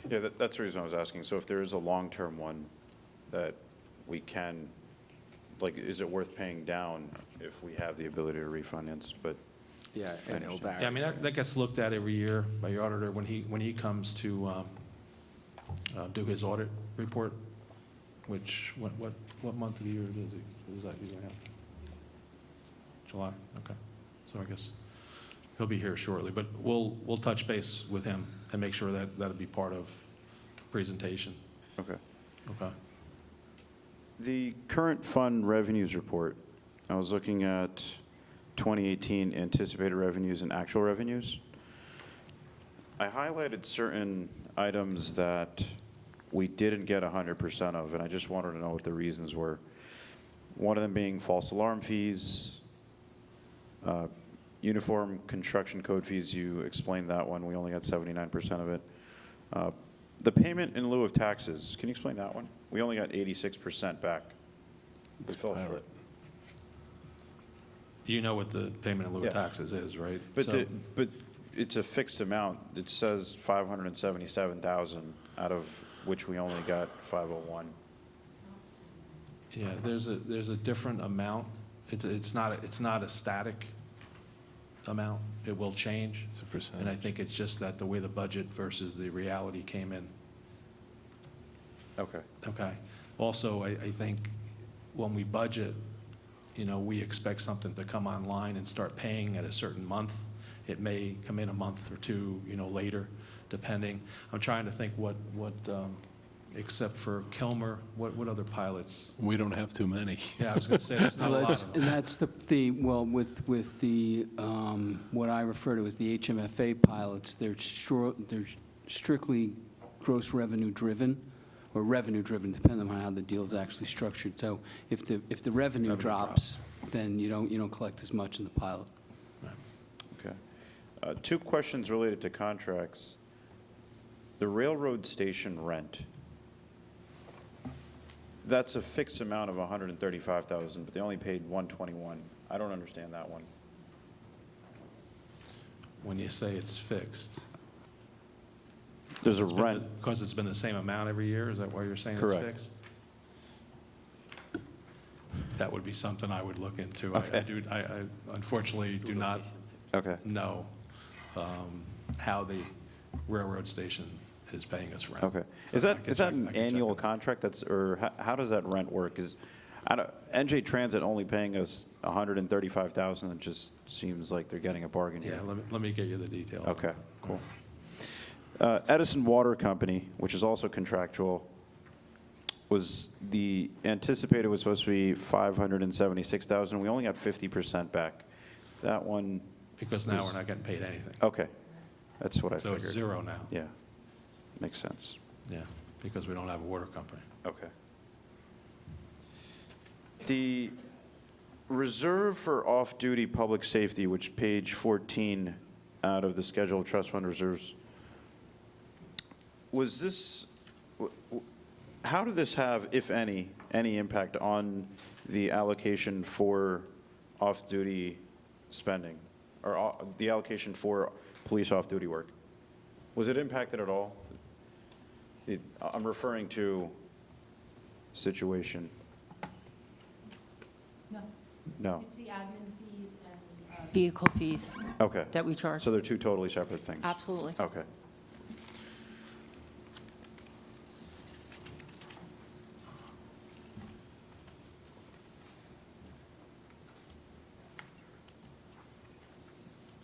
Yeah, that's the reason I was asking. So if there is a long-term one that we can, like, is it worth paying down if we have the ability to refinance? But Yeah, and it'll vary. Yeah, I mean, that gets looked at every year by your auditor when he comes to do his audit report, which, what month of the year is that usually happen? July, okay. So I guess he'll be here shortly, but we'll touch base with him and make sure that that'll be part of presentation. Okay. Okay. The current fund revenues report, I was looking at 2018 anticipated revenues and actual revenues. I highlighted certain items that we didn't get 100% of, and I just wanted to know what the reasons were. One of them being false alarm fees, uniform construction code fees, you explained that one. We only got 79% of it. The payment in lieu of taxes, can you explain that one? We only got 86% back. We fell short. You know what the payment in lieu Yeah. of taxes is, right? But So- but it's a fixed amount. It says 577,000, out of which we only got 501. Yeah, there's a different amount. It's not a static amount. It will change. It's a percentage. And I think it's just that the way the budget versus the reality came in. Okay. Okay. Also, I think when we budget, we expect something to come online and start paying at a certain month. It may come in a month or two, later, depending. I'm trying to think what except for Kilmer, what other pilots? We don't have too many. Yeah, I was going to say, there's not a Well, lot that's, of and them. that's with the, what I refer to as the HMFA pilots, they're strictly gross revenue driven, or revenue driven, depending on how the deal is actually structured. So if the revenue drops, then you don't collect as much in the pilot. Okay. Two questions related to contracts. The railroad station rent, that's a fixed amount of 135,000, but they only paid 121. I don't understand that one. When you say it's fixed. There's a rent. Because it's been the same amount every year? Is that why you're saying it's Correct. fixed? That would be something I would look into. Okay. I unfortunately do not Okay. know how the railroad station is paying us rent. Okay. So Is I that can is check- that an I can check annual on that. contract? Or how does that rent work? Because NJ Transit only paying us 135,000, it just seems like they're getting a bargain here. Yeah, let me get you the details. Okay, cool. Edison Water Company, which is also contractual, was the anticipated was supposed to be 576,000. We only got 50% back. That one, Because now was- we're not getting paid anything. okay, that's what I So figured. it's zero now. Yeah, makes sense. Yeah, because we don't have a water company. Okay. The reserve for off-duty public safety, which page 14 out of the schedule of trust fund reserves, was this, how did this have, if any impact on the allocation for off-duty spending, or the allocation for police off-duty work? Was it impacted at all? I'm referring to situation. No. No. It's the admin fees and vehicle fees Okay. that we charge. So they're two totally separate things? Absolutely. Okay.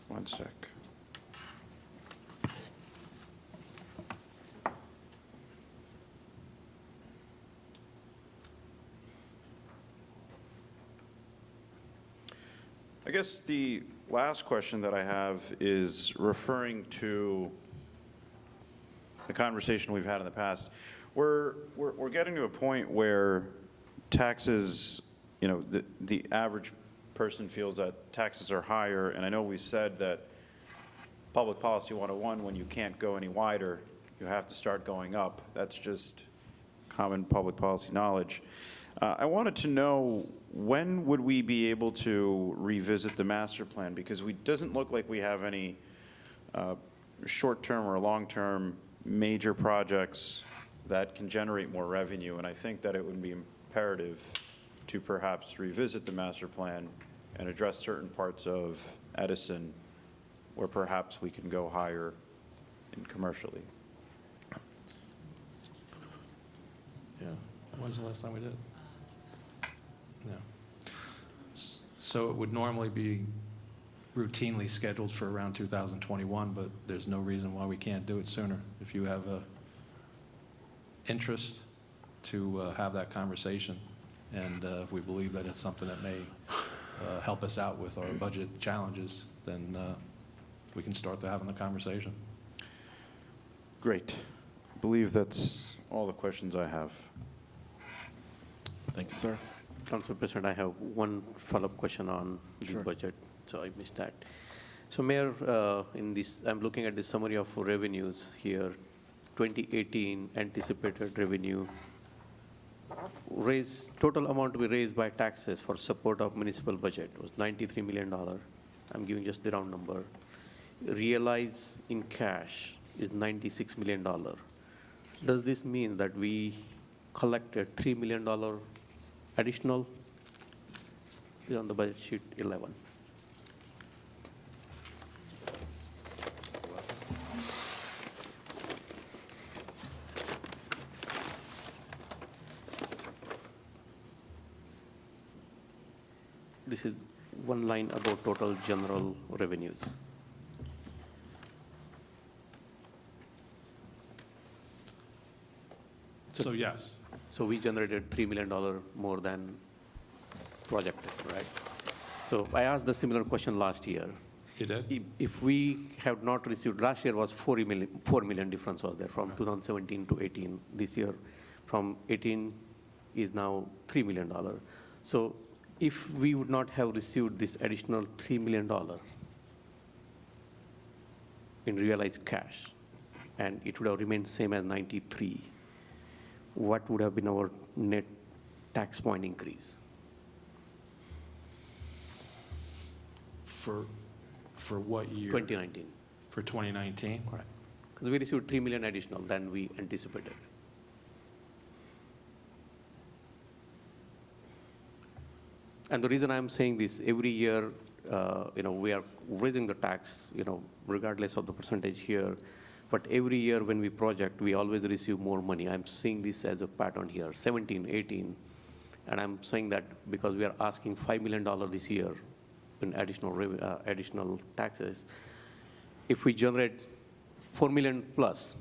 One sec. I guess the last question that I have is referring to the conversation we've had in the past. We're getting to a point where taxes, the average person feels that taxes are higher, and I know we said that Public Policy 101, when you can't go any wider, you have to start going up. That's just common public policy knowledge. I wanted to know, when would we be able to revisit the master plan? Because it doesn't look like we have any short-term or long-term major projects that can generate more revenue, and I think that it would be imperative to perhaps revisit the master plan and address certain parts of Edison where perhaps we can go higher in commercially. Yeah. When's the last time we did? No. So it would normally be routinely scheduled for around 2021, but there's no reason why we can't do it sooner. If you have a interest to have that conversation, and if we believe that it's something that may help us out with our budget challenges, then we can start to having the conversation. Great. I believe that's all the questions I have. Thank you, sir. Council President, I have one follow-up question on the budget, so I missed that. So Mayor, in this, I'm looking at the summary of revenues here. 2018 anticipated revenue total amount to be raised by taxes for support of municipal budget was $93 million. I'm giving just the round number. Realize in cash is $96 million. Does this mean that we collected $3 million additional? Is on the budget sheet 11. This is one line about total general revenues. So yes. So we generated $3 million more than projected, right? So I asked the similar question last year. You did? If we have not received, last year was 4 million difference was there from 2017 to 18. This year from 18 is now $3 million. So if we would not have received this additional $3 million in realized cash, and it would have remained same as 93, what would have been our net tax point increase? For what year? 2019. For 2019? Correct. Because we received 3 million additional than we anticipated. And the reason I'm saying this, every year, we are raising the tax, regardless of the percentage here. But every year when we project, we always receive more money. I'm seeing this as a pattern here, 17, 18. And I'm saying that because we are asking $5 million this year in additional taxes. If we generate 4 million plus,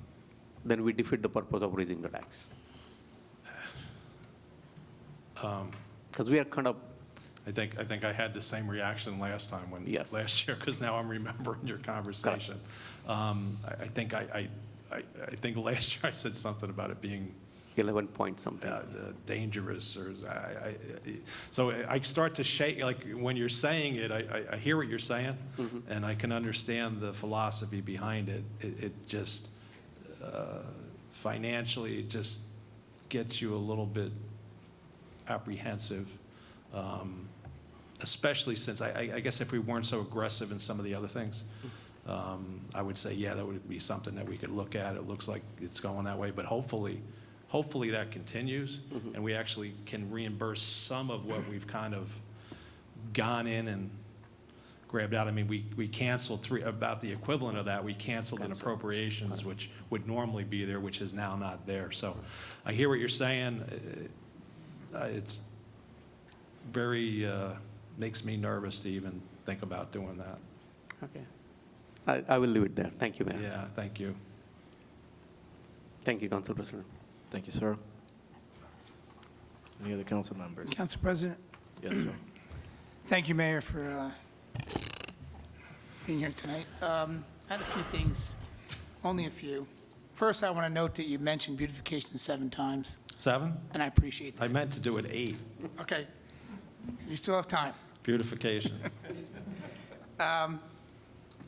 then we defeat the purpose of raising the tax. Because we are kind of. I think I had the same reaction last time Yes. last year, because now I'm remembering your conversation. I think last year I said something about it being 11 point something. dangerous, or so I start to shake. Like when you're saying it, I hear what you're saying, and I can understand the philosophy behind it. It just financially, it just gets you a little bit apprehensive. Especially since I guess if we weren't so aggressive in some of the other things, I would say, yeah, that would be something that we could look at. It looks like it's going that way, but hopefully that continues, and we actually can reimburse some of what we've kind of gone in and grabbed out. I mean, we canceled about the equivalent of that. We canceled an appropriations, which would normally be there, which is now not there. So I hear what you're saying. It's very, makes me nervous to even think about doing that. Okay. I will leave it there. Thank you, Mayor. Yeah, thank you. Thank you, Council President. Thank you, sir. Any other council members? Council President, Yes, sir. thank you, Mayor, for being here tonight. I had a few things, only a few. First, I want to note that you mentioned beautification 7 times, 7? and I appreciate I that. meant to do it 8. Okay, you still have time. Beautification.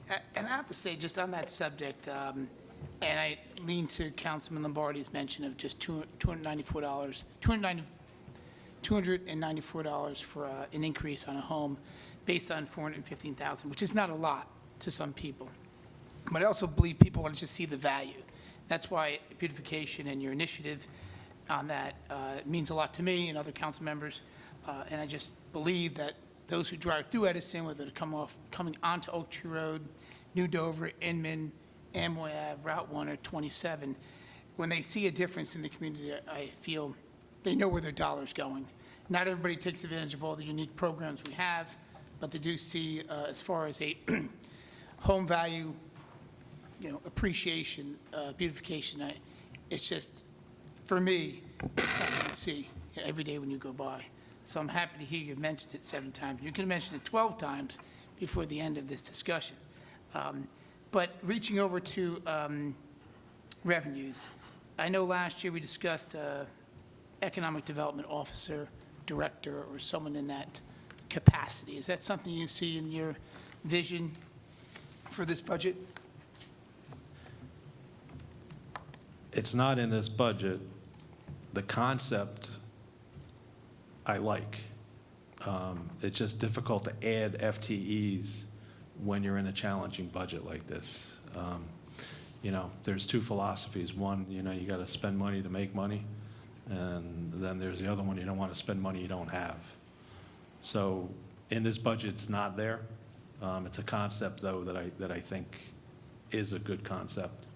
And I have to say, just on that subject, and I lean to Councilman Lombardi's mention of just $294 for an increase on a home based on $415,000, which is not a lot to some people. But I also believe people want to just see the value. That's why beautification and your initiative on that means a lot to me and other council members. And I just believe that those who drive through Edison, whether they're coming onto Oak Tree Road, New Dover, Inman, Amway Ave, Route 1, or 27, when they see a difference in the community, I feel they know where their dollar's going. Not everybody takes advantage of all the unique programs we have, but they do see, as far as a home value, appreciation, beautification. It's just, for me, it's something to see every day when you go by. So I'm happy to hear you mentioned it 7 times. You can mention it 12 times before the end of this discussion. But reaching over to revenues, I know last year we discussed economic development officer, director, or someone in that capacity. Is that something you see in your vision for this budget? It's not in this budget. The concept I like. It's just difficult to add FTEs when you're in a challenging budget like this. There's 2 philosophies. One, you got to spend money to make money, and then there's the other one, you don't want to spend money you don't have. So in this budget, it's not there. It's a concept, though, that I think is a good concept.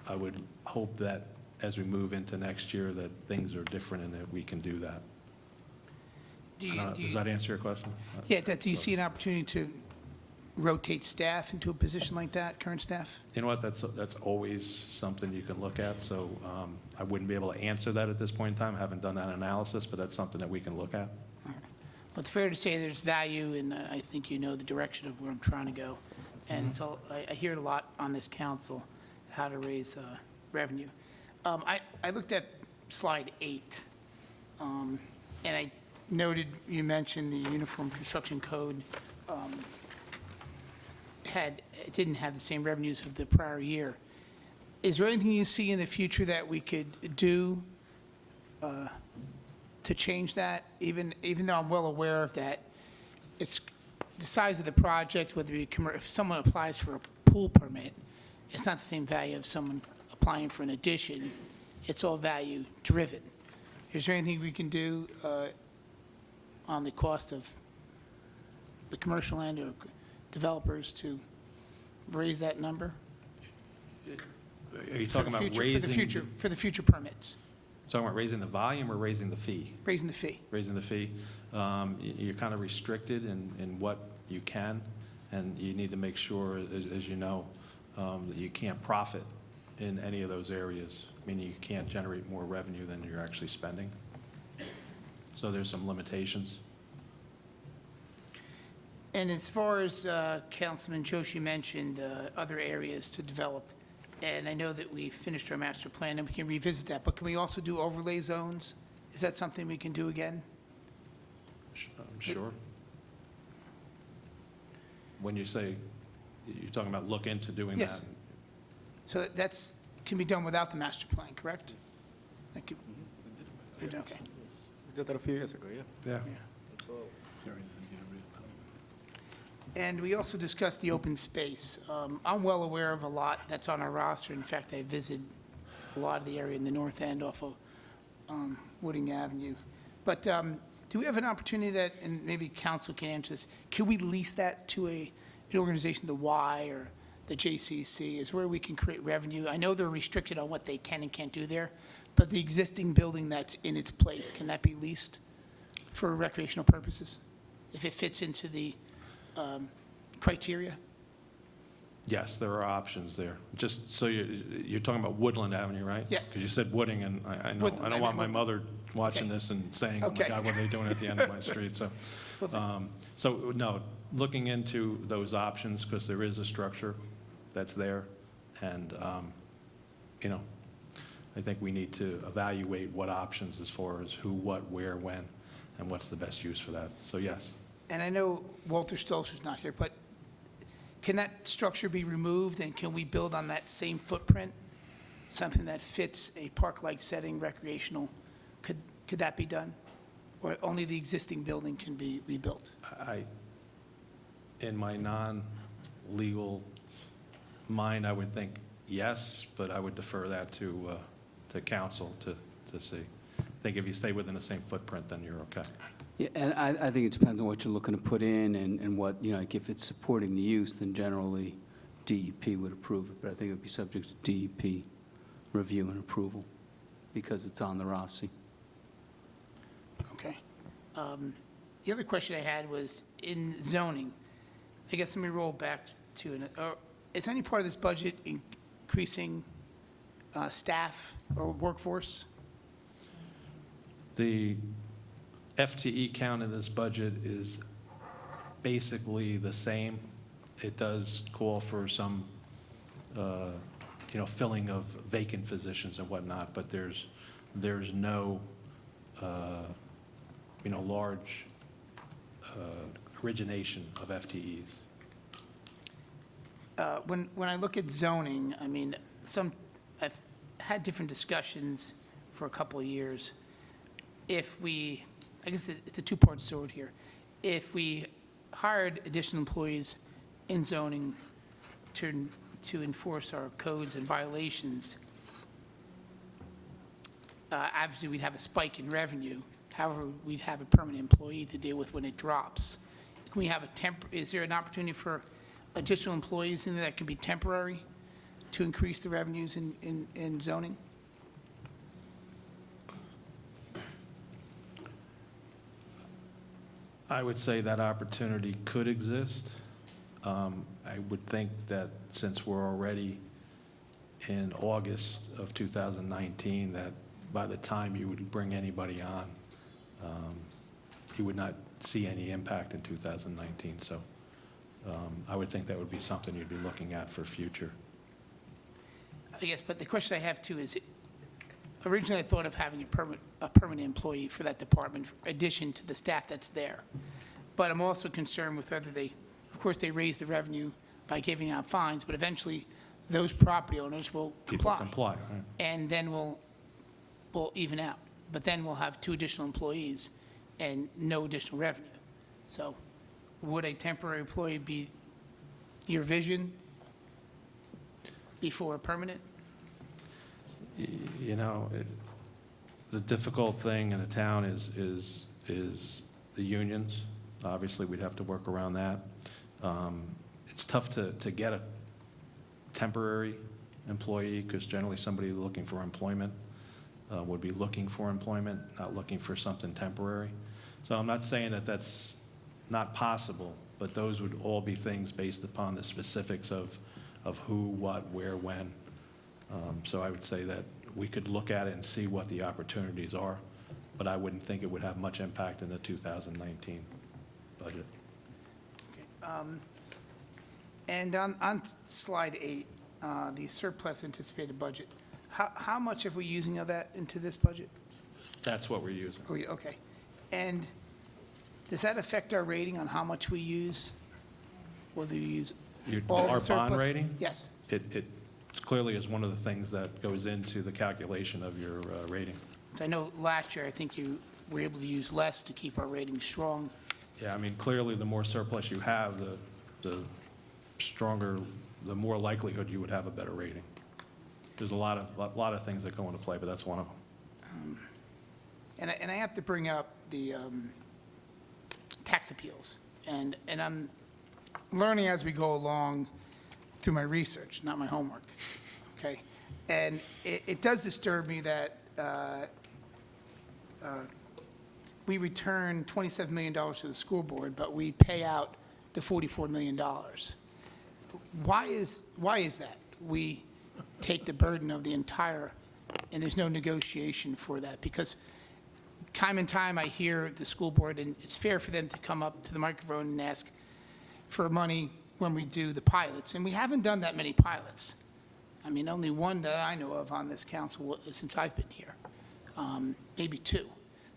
I would hope that as we move into next year that things are different and that we can do that. Does that answer your question? Yeah, do you see an opportunity to rotate staff into a position like that, current staff? You know what, that's always something you can look at, so I wouldn't be able to answer that at this point in time. I haven't done that analysis, but that's something that we can look at. But it's fair to say there's value, and I think you know the direction of where I'm trying to go. And it's all, I hear it a lot on this council, how to raise revenue. I looked at slide 8, and I noted you mentioned the Uniform Construction Code didn't have the same revenues of the prior year. Is there anything you see in the future that we could do to change that? Even though I'm well aware of that, it's the size of the project, whether if someone applies for a pool permit, it's not the same value of someone applying for an addition. It's all value driven. Is there anything we can do on the cost of the commercial end or developers to raise that number? Are you talking about raising? For the future permits, Talking about raising the volume or raising the fee? raising the fee. Raising the fee. You're kind of restricted in what you can, and you need to make sure, as you know, that you can't profit in any of those areas, meaning you can't generate more revenue than you're actually spending. So there's some limitations. And as far as Councilman Joshi mentioned, other areas to develop, and I know that we finished our master plan and we can revisit that, but can we also do overlay zones? Is that something we can do again? I'm sure. When you say, you're talking about look into doing that? Yes. So that's, can be done without the master plan, correct? Thank you. Okay. We did that a few years ago, yeah. Yeah. And we also discussed the open space. I'm well aware of a lot that's on our roster. In fact, I visited a lot of the area in the north end off of Wooding Avenue. But do we have an opportunity that, and maybe council can answer this, could we lease that to an organization, the Y or the JCC, is where we can create revenue? I know they're restricted on what they can and can't do there, but the existing building that's in its place, can that be leased for recreational purposes if it fits into the criteria? Yes, there are options there. Just so you're talking about Woodland Avenue, right? Yes. Because you said Wooding, and I know Woodland, I don't I want meant my Woodland. mother watching Okay. this and saying, oh my Okay. God, what are they doing at the end of my street? So, no, looking into those options, because there is a structure that's there, and I think we need to evaluate what options as far as who, what, where, when, and what's the best use for that. So yes. And I know Walter Stolzer's not here, but can that structure be removed, and can we build on that same footprint? Something that fits a park-like setting, recreational, could that be done? Or only the existing building can be rebuilt? In my non-legal mind, I would think yes, but I would defer that to council to see. I think if you stay within the same footprint, then you're okay. Yeah, and I think it depends on what you're looking to put in and what, like if it's supporting the use, then generally DEP would approve it, but I think it would be subject to DEP review and approval because it's on the Rossi. Okay. The other question I had was in zoning. I guess let me roll back to, is any part of this budget increasing staff or workforce? The FTE count in this budget is basically the same. It does call for some, filling of vacant positions and whatnot, but there's no, large origination of FTEs. When I look at zoning, I mean, I've had different discussions for a couple of years. I guess it's a two-part sword here. If we hired additional employees in zoning to enforce our codes and violations, obviously we'd have a spike in revenue. However, we'd have a permanent employee to deal with when it drops. Can we have is there an opportunity for additional employees in there that can be temporary to increase the revenues in zoning? I would say that opportunity could exist. I would think that since we're already in August of 2019, that by the time you would bring anybody on, you would not see any impact in 2019. So I would think that would be something you'd be looking at for future. I guess, but the question I have too is, originally I thought of having a permanent employee for that department, in addition to the staff that's there. But I'm also concerned with whether of course, they raise the revenue by giving out fines, but eventually those property owners will comply. People comply, right? And then we'll even out. But then we'll have 2 additional employees and no additional revenue. So would a temporary employee be your vision before a permanent? The difficult thing in a town is the unions. Obviously, we'd have to work around that. It's tough to get a temporary employee because generally somebody looking for employment would be looking for employment, not looking for something temporary. So I'm not saying that that's not possible, but those would all be things based upon the specifics of who, what, where, when. So I would say that we could look at it and see what the opportunities are, but I wouldn't think it would have much impact in the 2019 budget. And on slide 8, the surplus anticipated budget, how much are we using of that into this budget? That's what we're using. Okay. And does that affect our rating on how much we use? Whether you use all the Our surplus? bond rating? Yes. It clearly is one of the things that goes into the calculation of your rating. I know last year, I think you were able to use less to keep our rating strong. Yeah, I mean, clearly, the more surplus you have, the stronger, the more likelihood you would have a better rating. There's a lot of things that go into play, but that's one of them. And I have to bring up the tax appeals. And I'm learning as we go along through my research, not my homework, okay? And it does disturb me that we return $27 million to the school board, but we pay out the $44 million. Why is that? We take the burden of the entire, and there's no negotiation for that, because time and time I hear the school board, and it's fair for them to come up to the microphone and ask for money when we do the pilots, and we haven't done that many pilots. I mean, only one that I know of on this council since I've been here, maybe 2.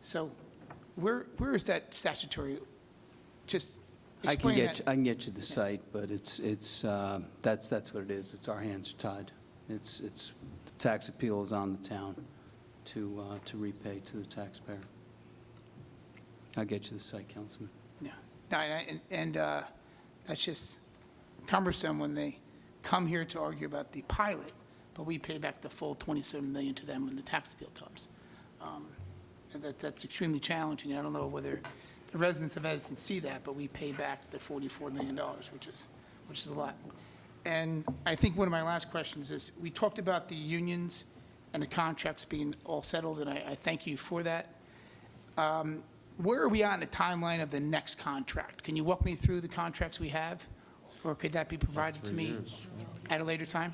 So where is that statutory? Just explain that. I can get you the site, but that's what it is. It's our hands are tied. It's the tax appeal is on the town to repay to the taxpayer. I'll get you the site, Councilman. Yeah. No, and that's just cumbersome when they come here to argue about the pilot, but we pay back the full $27 million to them when the tax appeal comes. And that's extremely challenging. I don't know whether the residents of Edison see that, but we pay back the $44 million, which is a lot. And I think one of my last questions is, we talked about the unions and the contracts being all settled, and I thank you for that. Where are we on the timeline of the next contract? Can you walk me through the contracts we have? Or could that be provided to 3 me years. at a later time?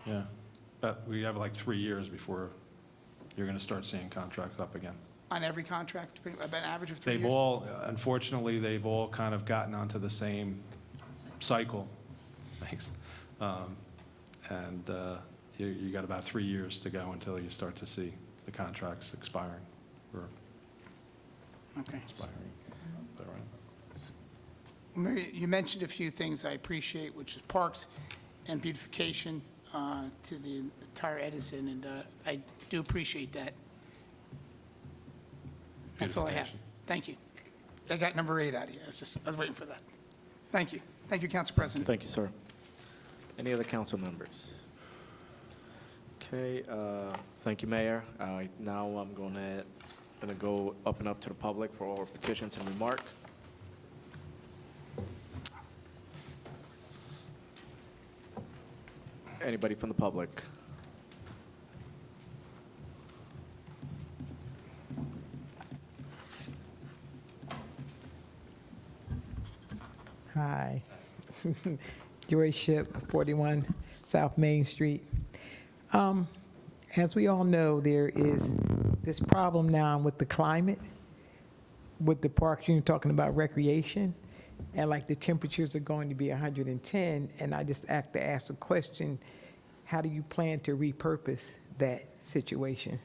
Yeah, but we have like 3 years before you're going to start seeing contracts up again. On every contract, about an average of 3 years? They've all, unfortunately, they've all kind of gotten onto the same cycle. Thanks. You got about 3 years to go until you start to see the contracts expiring or Okay. expiring. Is that right? Mary, you mentioned a few things I appreciate, which is parks and beautification to the entire Edison, and I do appreciate that. That's all I have. Beautification. Thank you. I got number 8 out of you. I was waiting for that. Thank you. Thank you, Council President. Thank you, sir. Any other council members? Okay, thank you, Mayor. Now I'm gonna go up and up to the public for all petitions and remark. Anybody from the public? Hi. Joy Ship, 41 South Main Street. As we all know, there is this problem now with the climate, with the parks, you're talking about recreation, and like the temperatures are going to be 110, and I just have to ask a question, how do you plan to repurpose that situation?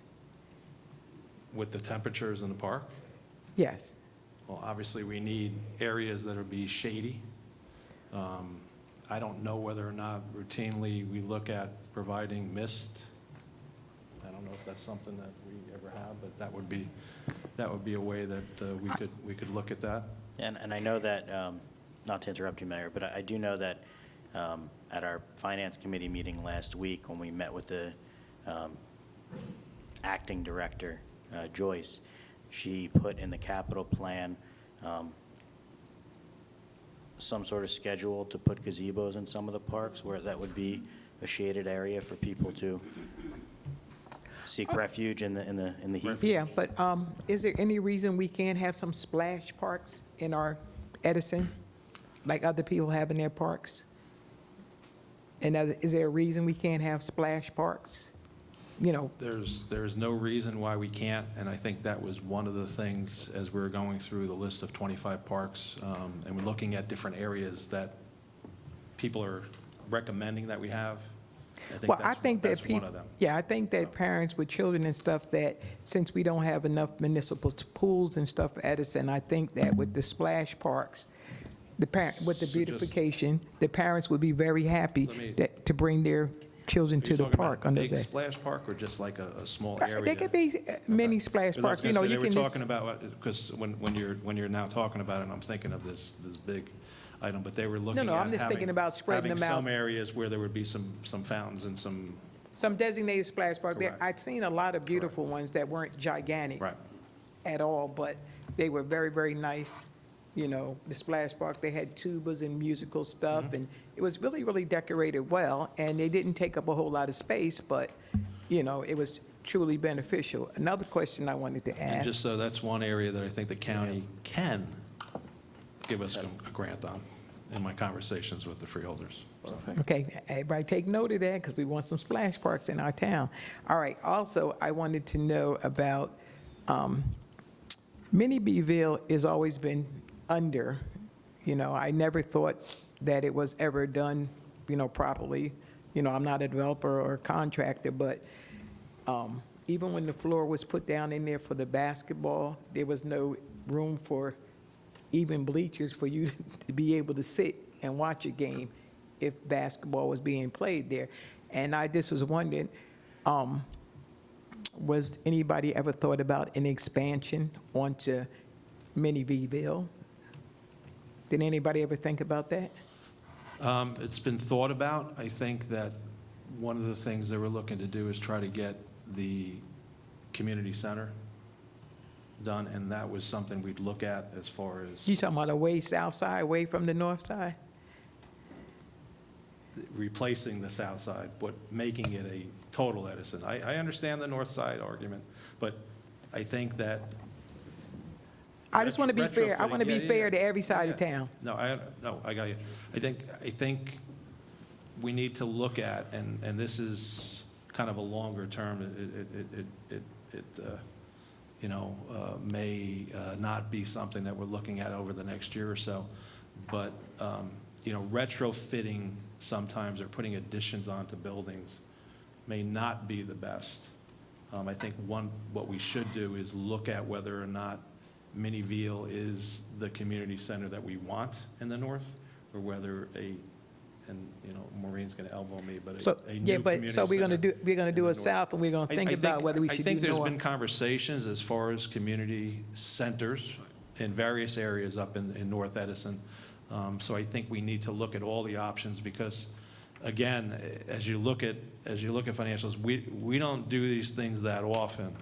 With the temperatures in the park? Yes. Well, obviously, we need areas that'll be shady. I don't know whether or not routinely we look at providing mist. I don't know if that's something that we ever have, but that would be a way that we could look at that. And I know that, not to interrupt you, Mayor, but I do know that at our Finance Committee meeting last week, when we met with the acting director, Joyce, she put in the capital plan some sort of schedule to put gazebos in some of the parks where that would be a shaded area for people to seek refuge in the heat. Yeah, but is there any reason we can't have some splash parks in our Edison, like other people have in their parks? And is there a reason we can't have splash parks? You know, There's no reason why we can't, and I think that was one of the things as we were going through the list of 25 parks, and we're looking at different areas that people are recommending that we have. I think that that's one people, of them. yeah, I think that parents with children and stuff, that since we don't have enough municipal pools and stuff for Edison, I think that with the splash parks, with the beautification, the parents would be very happy to bring their children to the park under Big that. splash park or just like a small area? They could be mini splash parks, you know, you They can were just. talking about, because when you're now talking about it, I'm thinking of this big item, but they were looking at I'm just thinking about spreading them out. having some areas where there would be some fountains and some, Some designated splash parks. Correct. I've seen a lot of beautiful ones that weren't gigantic right. at all, but they were very, very nice. You know, the splash park, they had tubas and musical stuff, and it was really, really decorated well, and they didn't take up a whole lot of space, but, you know, it was truly beneficial. Another question I wanted to And ask. just so that's one area that I think the county can give us a grant on in my conversations with the freeholders. Okay, everybody take note of that, because we want some splash parks in our town. All right, also, I wanted to know about, Mini Beeville has always been under, you know, I never thought that it was ever done, you know, properly. You know, I'm not a developer or a contractor, but even when the floor was put down in there for the basketball, there was no room for even bleachers for you to be able to sit and watch a game if basketball was being played there. And I just was wondering, was anybody ever thought about an expansion onto Mini V-ville? Did anybody ever think about that? It's been thought about. I think that one of the things that we're looking to do is try to get the community center done, and that was something we'd look at as far as You talking about away south side, away from the north side? replacing the south side, but making it a total Edison. I understand the north side argument, but I think that. I just want to be fair. I want to be Retrofitting, fair to every side of yeah. town. No, I got you. I think we need to look at, and this is kind of a longer term, may not be something that we're looking at over the next year or so, but, retrofitting sometimes or putting additions onto buildings may not be the best. I think what we should do is look at whether or not Mini Veal is the community center that we want in the north, or whether Maureen's going to elbow me, but So, a new yeah, community but, so we're going to center do, in the it south, and we're going to think about whether we should do I think there's north. been conversations as far as community centers in various areas up in North Edison. So I think we need to look at all the options because, again, as you look at financials, we don't do these things that often.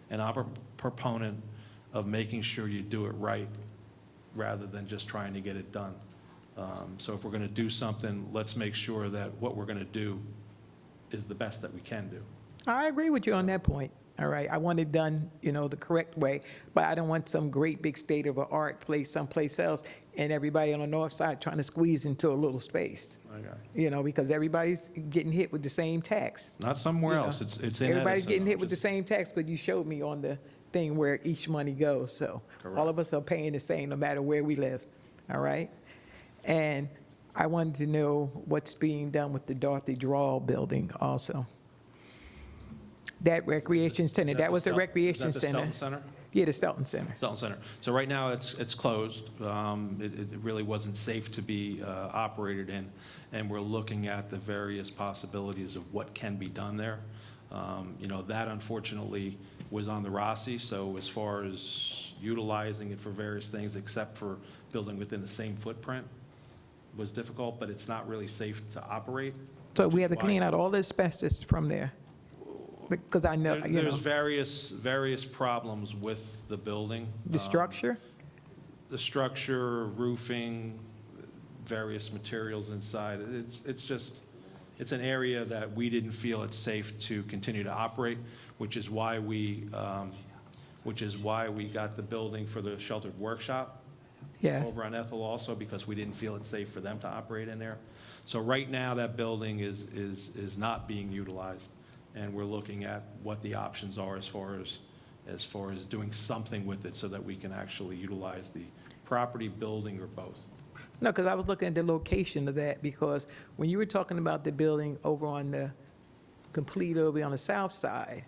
And I'm a proponent of making sure you do it right rather than just trying to get it done. So if we're going to do something, let's make sure that what we're going to do is the best that we can do. I agree with you on that point. All right, I want it done, the correct way, but I don't want some great big state-of-the-art place someplace else and everybody on the north side trying to squeeze into a little space. Okay. Because everybody's getting hit with the same tax. Not somewhere You know, else. It's in Everybody's Edison, getting hit though. with the same tax, but you showed me on the thing where each money goes, so all of us are paying the same no matter where we live, all right? And I wanted to know what's being done with the Dorothy Drawl building also. That recreation center, that was the recreation Is that the center. Stelton Center? Yeah, the Stelton Center. Stelton Center. So right now, it's closed. It really wasn't safe to be operated in, and we're looking at the various possibilities of what can be done there. That unfortunately was on the Rossi, so as far as utilizing it for various things, except for building within the same footprint, was difficult, but it's not really safe to operate. So we have to Why? clean out all the asbestos from there. Because I know, There's various problems with the building. the structure. The structure, roofing, various materials inside. It's an area that we didn't feel it's safe to continue to operate, which is why we got the building for the sheltered workshop Yes. over on Ethel also, because we didn't feel it safe for them to operate in there. So right now, that building is not being utilized, and we're looking at what the options are as far as doing something with it so that we can actually utilize the property, building, or both. No, because I was looking at the location of that, because when you were talking about the building over on the, complete over on the south side,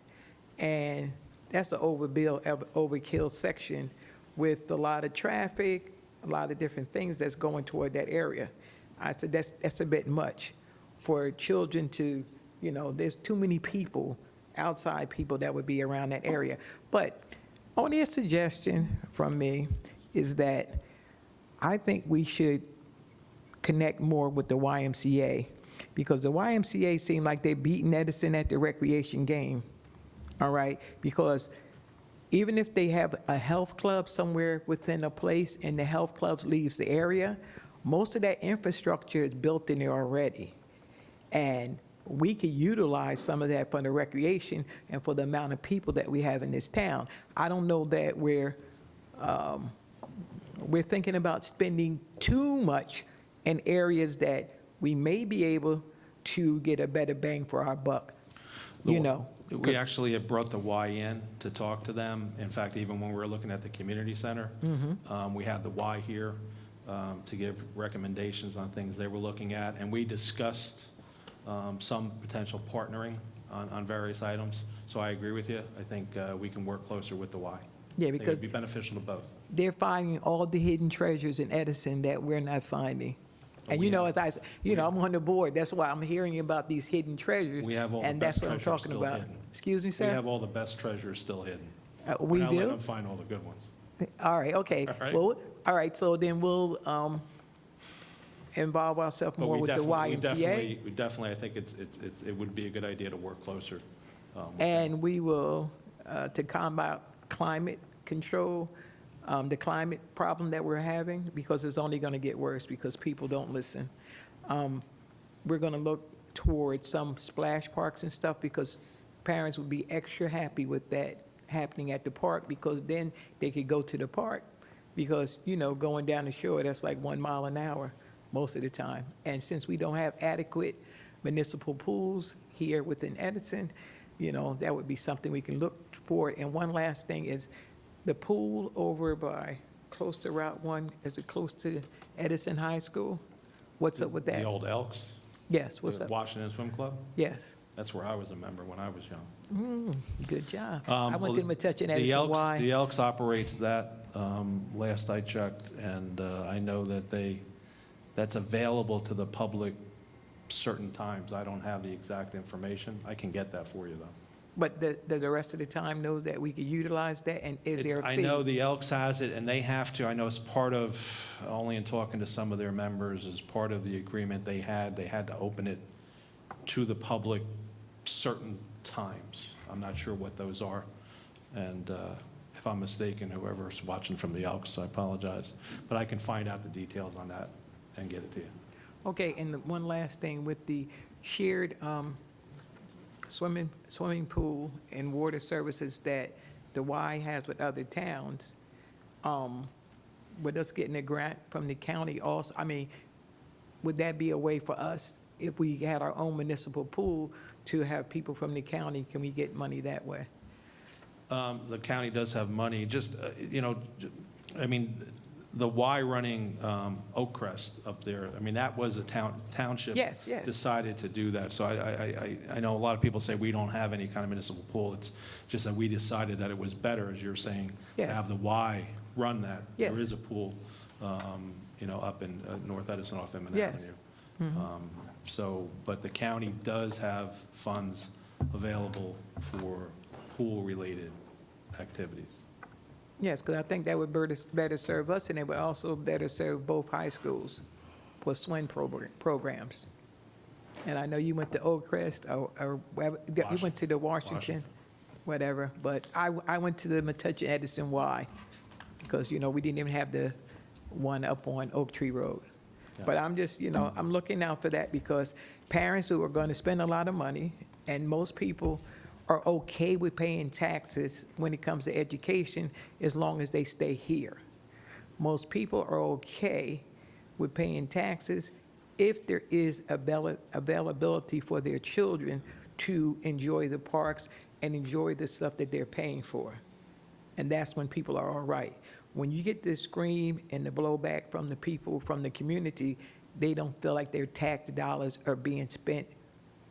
and that's the overkill section with a lot of traffic, a lot of different things that's going toward that area. I said, that's a bit much for children to, there's too many people, outside people that would be around that area. But only a suggestion from me is that I think we should connect more with the YMCA, because the YMCA seem like they're beating Edison at the recreation game, all right? Because even if they have a health club somewhere within a place and the health club leaves the area, most of that infrastructure is built in there already. And we could utilize some of that for the recreation and for the amount of people that we have in this town. I don't know that we're thinking about spending too much in areas that we may be able to get a better bang for our buck, We actually have brought the Y in to talk to them. In fact, even when we were looking at the community center, we had the Y here to give recommendations on things they were looking at. And we discussed some potential partnering on various items. So I agree with you. I think we can work closer with the Y. Yeah, I think it because would be beneficial to both. they're finding all the hidden treasures in Edison that we're not finding. And you know, as I, I'm on the board, that's why I'm hearing about these hidden treasures. We have all the And that's best what I'm treasures talking still about. hidden. Excuse me, We sir? have all the best treasures still hidden. We And I'll let do? them find all the good ones. All right, okay. All right. Well, all right, so then we'll involve ourselves But more we with the YMCA. We definitely, I think it would be a good idea to work closer. With them. And we will, to combat climate control, the climate problem that we're having, because it's only going to get worse because people don't listen. We're going to look towards some splash parks and stuff because parents would be extra happy with that happening at the park because then they could go to the park because, going down the shore, that's like 1 mile an hour most of the time. And since we don't have adequate municipal pools here within Edison, that would be something we can look for. And one last thing is the pool over by, close to Route 1, is it close to Edison High School? What's up with that? The old Elks? Yes, what's the up? Washington Swim Club? Yes. That's where I was a member when I was young. Good job. I Well, went to Metuchen the Edison Elks- Y. The Elks operates that, last I checked, and I know that that's available to the public certain times. I don't have the exact information. I can get that for you, though. But the rest of the time knows that we could utilize that, and is there a fee? I know the Elks has it, and they have to. I know it's part of, only in talking to some of their members, as part of the agreement they had to open it to the public certain times. I'm not sure what those are. And if I'm mistaken, whoever's watching from the Elks, I apologize. But I can find out the details on that and get it to you. Okay, and one last thing, with the shared swimming pool and water services that the Y has with other towns, with us getting a grant from the county also, would that be a way for us, if we had our own municipal pool, to have people from the county, can we get money that way? The county does have money, just, the Y running Oakcrest up there, that was a township. Yes, yes. Decided to do that. So I know a lot of people say we don't have any kind of municipal pool. It's just that we decided that it was better, as you're saying, to Yes. have the Y run that. Yes. There is a pool, up in North Edison off Emmett Yes. Avenue. But the county does have funds available for pool-related activities. Yes, because I think that would better serve us, and it would also better serve both high schools for swim programs. And I know you went to Oakcrest, or you went to the Washington, whatever, but I went to the Metuchen Edison Y, because, we didn't even have the one up on Oak Tree Road. But I'm just, I'm looking out for that, because parents who are going to spend a lot of money, and most people are okay with paying taxes when it comes to education, as long as they stay here. Most people are okay with paying taxes if there is availability for their children to enjoy the parks and enjoy the stuff that they're paying for. And that's when people are all right. When you get the scream and the blowback from the people, from the community, they don't feel like their tax dollars are being spent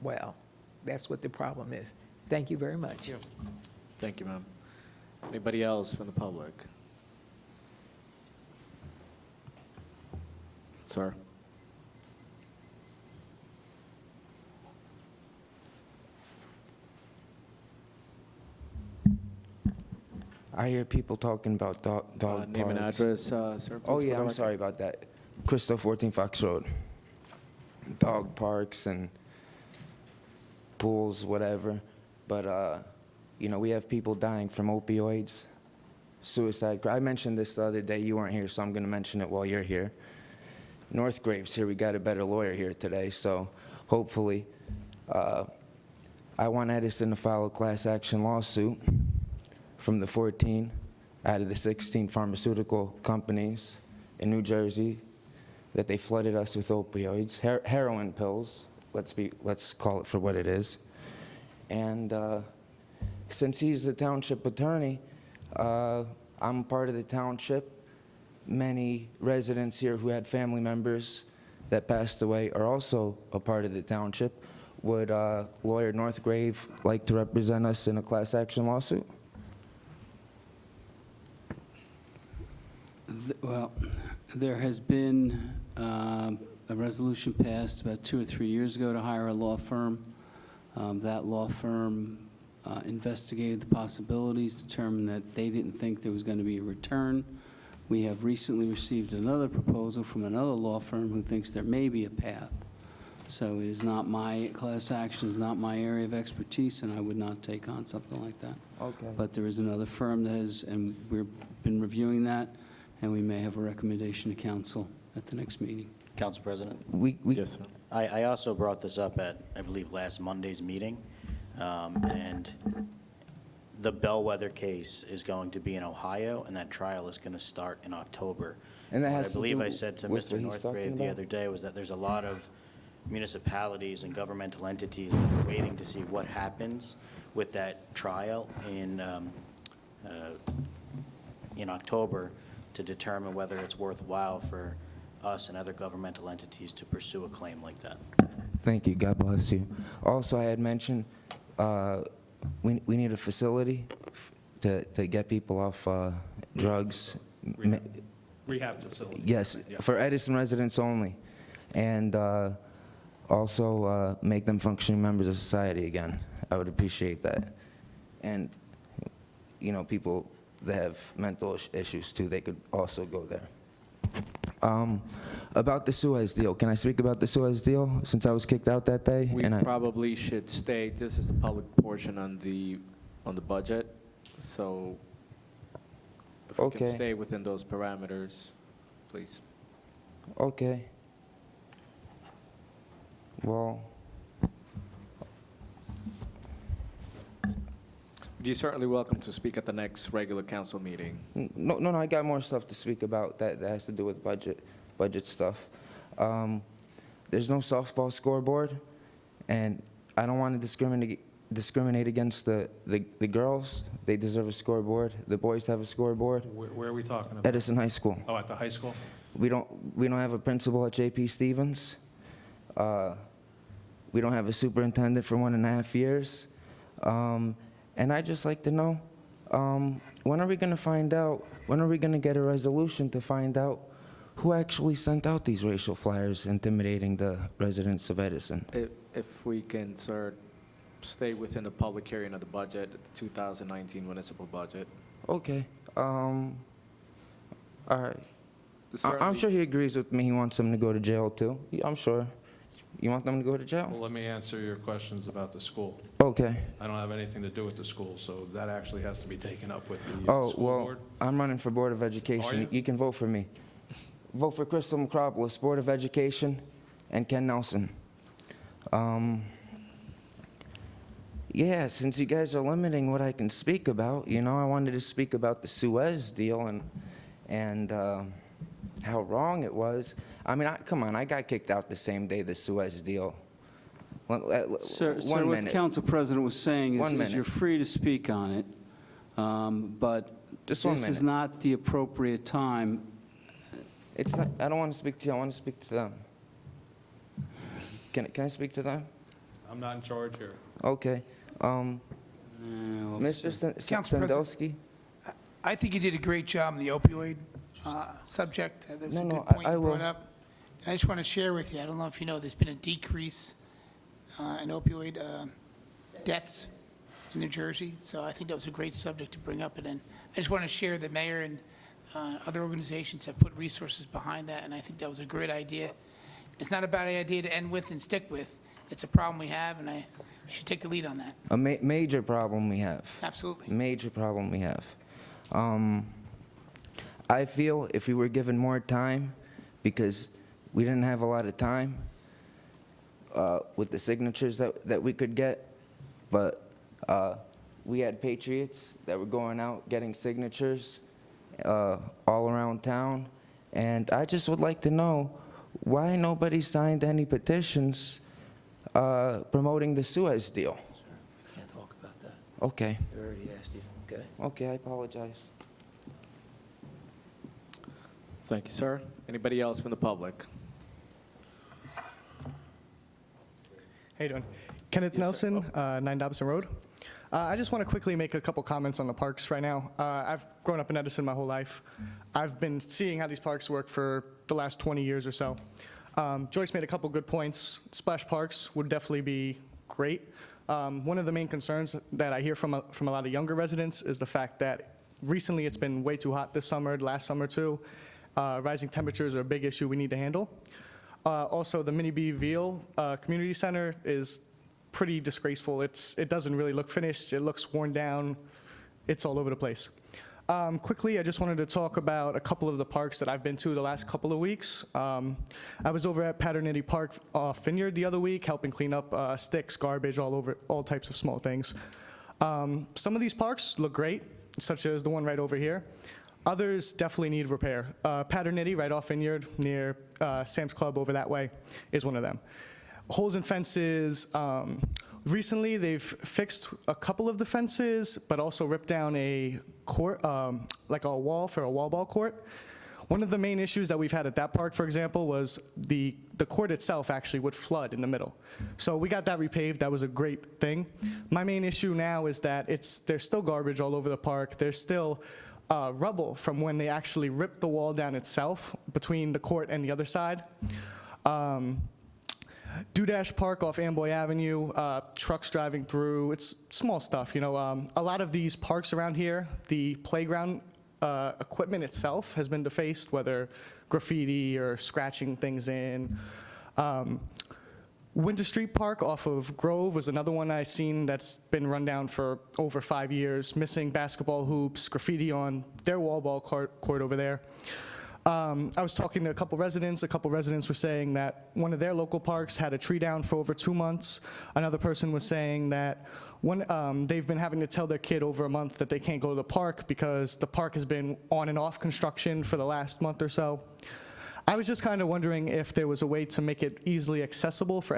well. That's what the problem is. Thank you very much. Thank you, ma'am. Anybody else from the public? Sir? I hear people talking about dog Name and parks. address, sir, please, Oh, for yeah, the I'm record. sorry about that. Crystal 14 Fox Road. Dog parks and pools, whatever. But, we have people dying from opioids, suicide. I mentioned this the other day. You weren't here, so I'm going to mention it while you're here. North Graves here. We got a better lawyer here today, so hopefully. I want Edison to file a class action lawsuit from the 14 out of the 16 pharmaceutical companies in New Jersey that they flooded us with opioids, heroin pills, let's call it for what it is. And since he's the township attorney, I'm part of the township. Many residents here who had family members that passed away are also a part of the township. Would lawyer Northgrave like to represent us in a class action lawsuit? Well, there has been a resolution passed about 2 or 3 years ago to hire a law firm. That law firm investigated the possibilities, determined that they didn't think there was going to be a return. We have recently received another proposal from another law firm who thinks there may be a path. So it is not my class action, is not my area of expertise, and I would not take on something like that. Okay. But there is another firm that is, and we've been reviewing that, and we may have a recommendation to council at the next meeting. Council President, Yes, sir. I also brought this up at, I believe, last Monday's meeting, and the Bellwether case is going to be in Ohio, and that trial is going to start in October. And that What has I to believe do I said to with Mr. what he's talking Northgrave the about? other day was that there's a lot of municipalities and governmental entities that are waiting to see what happens with that trial in October to determine whether it's worthwhile for us and other governmental entities to pursue a claim like that. Thank you. God bless you. Also, I had mentioned we need a facility to get people off drugs. Rehab facility. Yes, for Edison residents only. And also make them functioning members of society again. I would appreciate that. And, you know, people that have mental issues too, they could also go there. About the Suez deal, can I speak about the Suez deal since I was kicked out that day? We And probably should stay, this is the public portion on the budget, so if we can Okay. stay within those parameters, please. Okay. Well, You're certainly welcome to speak at the next regular council meeting. no, I got more stuff to speak about that has to do with budget stuff. There's no softball scoreboard, and I don't want to discriminate against the girls. They deserve a scoreboard. The boys have a scoreboard. Where are we talking about? Edison High School. Oh, at the high school? We don't have a principal at J.P. Stevens. We don't have a superintendent for 1.5 years. And I'd just like to know, when are we going to find out, when are we going to get a resolution to find out who actually sent out these racial flyers intimidating the residents of Edison? If we can, sir, stay within the public hearing of the budget, the 2019 municipal budget. Okay. All right. I'm Certainly- sure he agrees with me. He wants them to go to jail, too. I'm sure. You want them to go to jail? Well, let me answer your questions about the school. Okay. I don't have anything to do with the school, so that actually has to be taken up with the Oh, school well, board. I'm running for Board of Education. Are you? You can vote for me. Vote for Crystal Macropolis, Board of Education, and Ken Nelson. Yeah, since you guys are limiting what I can speak about, you know, I wanted to speak about the Suez deal and how wrong it was. I mean, come on, I got kicked out the same day the Suez deal. Sir, One what the minute. council president was saying One is minute. you're free to speak on it, but Just 1 this is minute. not the appropriate time. It's not, I don't want to speak to you, I want to speak to them. Can I speak to them? I'm not in charge here. Okay. Well, Mr. Council President. Sandelsky? I think you did a great job on the opioid subject. That was a No, good point I you will. brought up. And I just want to share with you, I don't know if you know, there's been a decrease in opioid deaths in New Jersey, so I think that was a great subject to bring up. And then I just want to share the mayor and other organizations have put resources behind that, and I think that was a great idea. It's not a bad idea to end with and stick with. It's a problem we have, and I should take the lead on that. A major problem we have. Absolutely. Major problem we have. I feel if we were given more time, because we didn't have a lot of time with the signatures that we could get, but we had patriots that were going out getting signatures all around town, and I just would like to know why nobody signed any petitions promoting the Suez deal. Can't talk about that. Okay. I already asked you, okay? Okay, I apologize. Thank you, sir. Anybody else from the public? How you doing? Kenneth Yes, sir. Nelson, 9 Dobson Road. I just want to quickly make a couple comments on the parks right now. I've grown up in Edison my whole life. I've been seeing how these parks work for the last 20 years or so. Joyce made a couple good points. Splash parks would definitely be great. One of the main concerns that I hear from a lot of younger residents is the fact that recently it's been way too hot this summer, last summer too. Rising temperatures are a big issue we need to handle. Also, the Mini B Veal Community Center is pretty disgraceful. It doesn't really look finished. It looks worn down. It's all over the place. Quickly, I just wanted to talk about a couple of the parks that I've been to the last couple of weeks. I was over at Paternity Park Vineyard the other week, helping clean up sticks, garbage, all types of small things. Some of these parks look great, such as the one right over here. Others definitely need repair. Paternity, right off Vineyard, near Sam's Club over that way, is one of them. Holes in fences. Recently, they've fixed a couple of the fences, but also ripped down a court, like a wall for a wall ball court. One of the main issues that we've had at that park, for example, was the court itself actually would flood in the middle. So we got that repaved. That was a great thing. My main issue now is that there's still garbage all over the park. There's still rubble from when they actually ripped the wall down itself between the court and the other side. Dudash Park off Amboy Avenue, trucks driving through, it's small stuff, you know. A lot of these parks around here, the playground equipment itself has been defaced, whether graffiti or scratching things in. Winter Street Park off of Grove was another one I seen that's been run down for over 5 years, missing basketball hoops, graffiti on their wall ball court over there. I was talking to a couple residents. A couple residents were saying that one of their local parks had a tree down for over 2 months. Another person was saying that they've been having to tell their kid over a month that they can't go to the park because the park has been on and off construction for the last month or so. I was just kind of wondering if there was a way to make it easily accessible for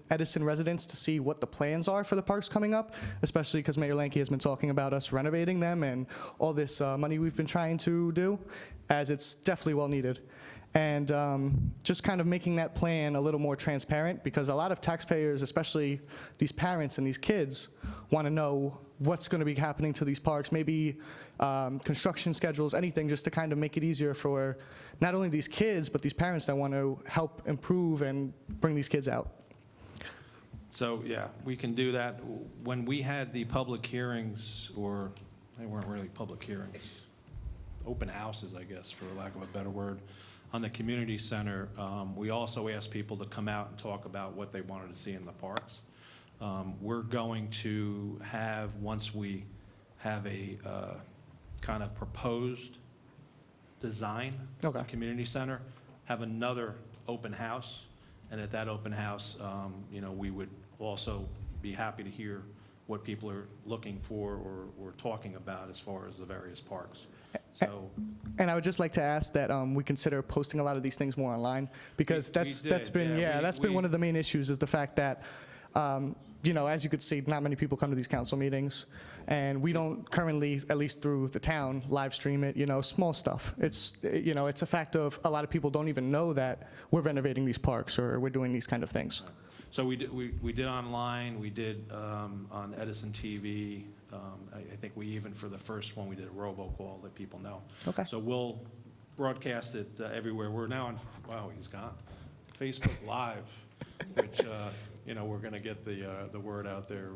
Edison residents to see what the plans are for the parks coming up, especially because Mayor Lankey has been talking about us renovating them and all this money we've been trying to do, as it's definitely well needed. And just kind of making that plan a little more transparent, because a lot of taxpayers, especially these parents and these kids, want to know what's going to be happening to these parks, maybe construction schedules, anything, just to kind of make it easier for not only these kids, but these parents that want to help improve and bring these kids out. So, yeah, we can do that. When we had the public hearings, or they weren't really public hearings, open houses, I guess, for lack of a better word, on the community center, we also asked people to come out and talk about what they wanted to see in the parks. We're going to have, once we have a kind of proposed design of the community center, have another open house. And at that open house, you know, we would also be happy to hear what people are looking for or talking about as far as the various parks. So, and I would just like to ask that we consider posting a lot of these things more online, because that's been one of the main issues, is the fact that you know, as you could see, not many people come to these council meetings, and we don't currently, at least through the town, live stream it, you know, small stuff. It's, you know, it's a fact of a lot of people don't even know that we're renovating these parks or we're doing these kind of things. So we did online, we did on Edison TV. I think we even, for the first one, we did a robocall, let people know. Okay. So we'll broadcast it everywhere. We're now on, wow, he's gone, Facebook Live, which, you know, we're going to get the word out there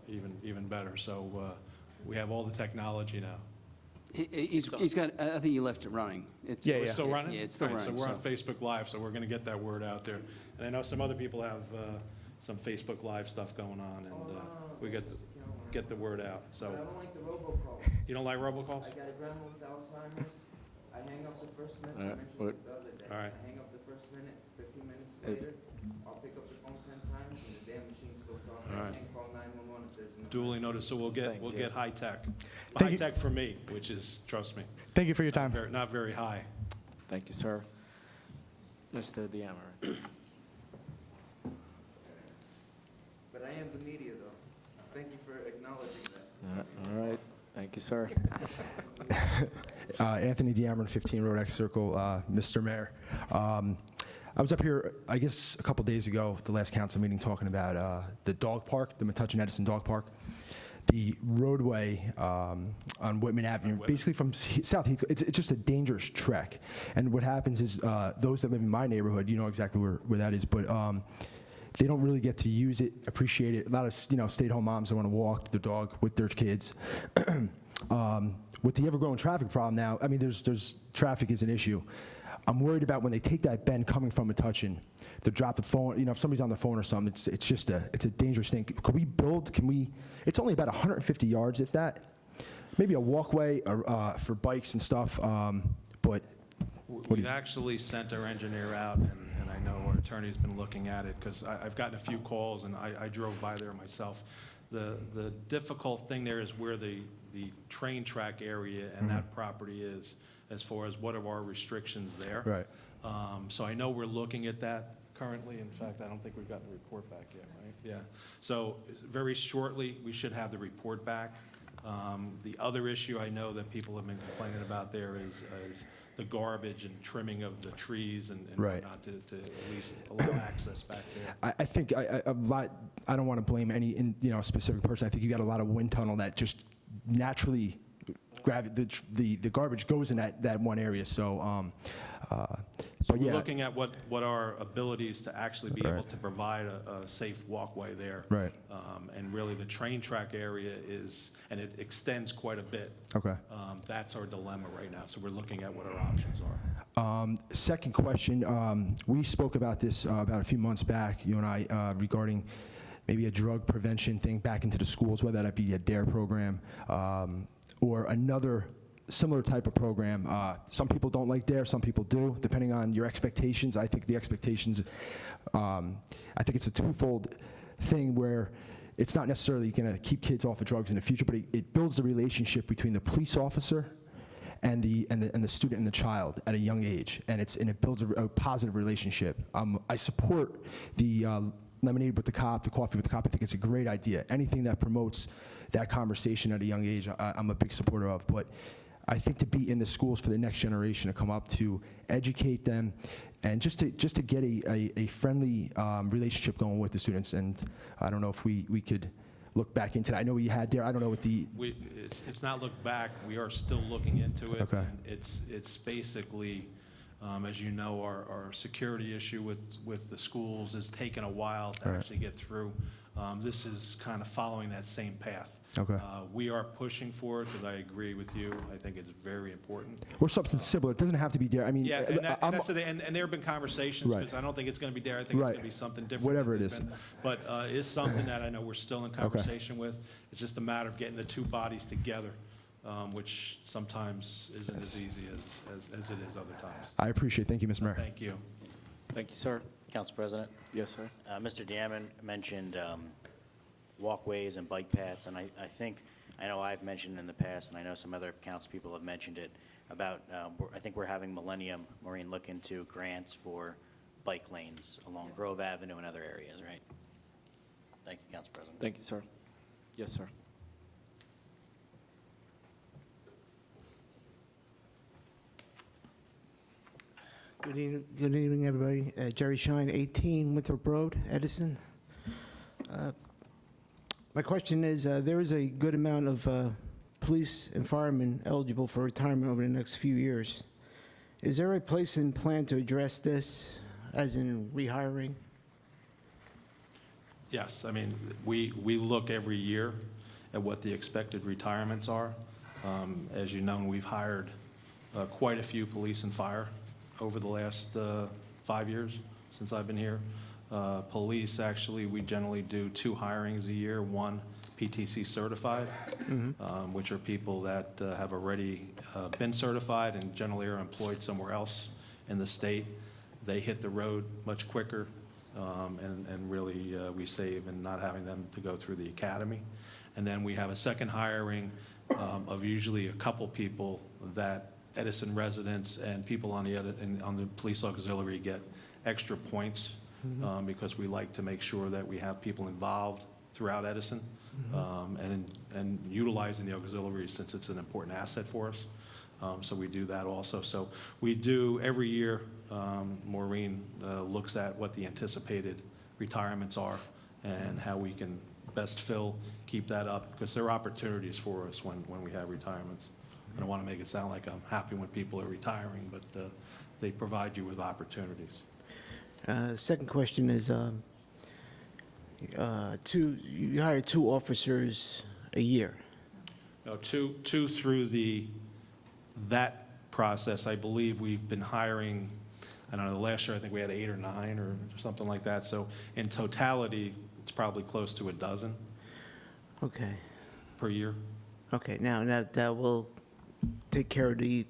even better. So we have all the technology now. He's got, I think he left it running. It's still running? Yeah, it's still running. So we're on Facebook Live, so we're going to get that word out there. And I know some other people have some Facebook Live stuff going on, and we get the word out. So I don't like the robocall. You don't like robocalls? I got a grandma with Alzheimer's. I hang up the first minute. I mentioned it the other day. All right. I hang up the first minute, 15 minutes later, I'll pick up the phone 10 times, and the damn machine's still talking. All right. I can't call 911 if there's no... Duly noted. So we'll get high tech. Thank High you. tech for me, which is, trust me, Thank you for your time. not very high. Thank you, sir. Mr. Diammer. But I am the media, though. Thank you for acknowledging that. All right. Thank you, sir. Anthony Diamond, 15 Road X Circle. Mr. Mayor, I was up here, I guess, a couple days ago, the last council meeting, talking about the dog park, the Metuchen Edison Dog Park. the roadway on Whitman Avenue, basically from South Heath. It's just a dangerous trek. And what happens is those that live in my neighborhood, you know exactly where that is, but they don't really get to use it, appreciate it. A lot of stay-at-home moms that want to walk their dog with their kids. With the ever-growing traffic problem now, I mean, there's traffic is an issue. I'm worried about when they take that bend coming from Metuchen, they drop the phone. If somebody's on the phone or something, it's just a dangerous thing. It's only about 150 yards, if that. Maybe a walkway for bikes and stuff. But we've actually sent our engineer out, and I know our attorney's been looking at it because I've gotten a few calls, and I drove by there myself. The difficult thing there is where the train track area and that property is, as far as what are our restrictions there. Right. So I know we're looking at that currently. In fact, I don't think we've gotten the report back yet, right? Yeah. So very shortly, we should have the report back. The other issue I know that people have been complaining about there is the garbage and trimming of the trees and Right. whatnot to at least allow access back there. I think I don't want to blame any specific person. I think you got a lot of wind tunnel that just naturally the garbage goes in that one area. So, So but we're yeah, looking at what our abilities to actually be able Right. to provide a safe walkway there. Right. And really the train track area is, and it extends quite a bit. Okay. That's our dilemma right now. So we're looking at what our options are. Second question, we spoke about this about a few months back, you and I, regarding maybe a drug prevention thing back into the schools, whether that be a DARE program or another similar type of program. Some people don't like DARE, some people do, depending on your expectations. I think the expectations, I think it's a twofold thing where it's not necessarily going to keep kids off of drugs in the future, but it builds the relationship between the police officer and the student and the child at a young age, and it builds a positive relationship. I support the lemonade with the cop, the coffee with the cop. I think it's a great idea. Anything that promotes that conversation at a young age, I'm a big supporter of. But I think to be in the schools for the next generation to come up, to educate them, and just to get a friendly relationship going with the students. And I don't know if we could look back into that. I know we had there. I don't know what the. It's not look back. We are still looking into it. Okay. And it's basically, as you know, our security issue with the schools has taken a while to Right. actually get through. This is kind of following that same path. Okay. We are pushing for it because I agree with you. I think it's very important. Or something similar. It doesn't have to be there. I mean, Yeah, and there have been conversations, Right. because I don't think it's going to be there. I think Right. it's going to be something different. Whatever than it it's is. been. But it's something that I know we're still in conversation with. It's just a matter of getting the two bodies together, which sometimes isn't as easy as it is other times. I appreciate it. Thank you, Mr. Mayor. Thank you. Thank you, sir. Council President, Yes, sir. Mr. Diamond mentioned walkways and bike paths, and I know I've mentioned in the past, and I know some other council people have mentioned it, about, I think we're having Millennium Marine look into grants for bike lanes along Grove Avenue and other areas, right? Thank you, Council President. Thank you, sir. Yes, sir. Good evening, everybody. Jerry Shine, 18 Winthrop Road, Edison. My question is, there is a good amount of police and firemen eligible for retirement over the next few years. Is there a place in plan to address this, as in rehiring? Yes, I mean, we look every year at what the expected retirements are. As you know, we've hired quite a few police and fire over the last 5 years since I've been here. Police, actually, we generally do 2 hirings a year, one PTC certified, which are people that have already been certified and generally are employed somewhere else in the state. They hit the road much quicker, and really we save in not having them to go through the academy. And then we have a second hiring of usually a couple people that Edison residents and people on the police auxiliary get extra points because we like to make sure that we have people involved throughout Edison and utilizing the auxiliary since it's an important asset for us. So we do that also. So we do every year, Maureen looks at what the anticipated retirements are and how we can best fill, keep that up, because there are opportunities for us when we have retirements. I don't want to make it sound like I'm happy when people are retiring, but they provide you with opportunities. Second question is, you hire 2 officers a year. No, two through that process. I believe we've been hiring, I don't know, last year I think we had 8 or 9 or something like that. So in totality, it's probably close to a dozen Okay. per year. Okay, now that will take care of the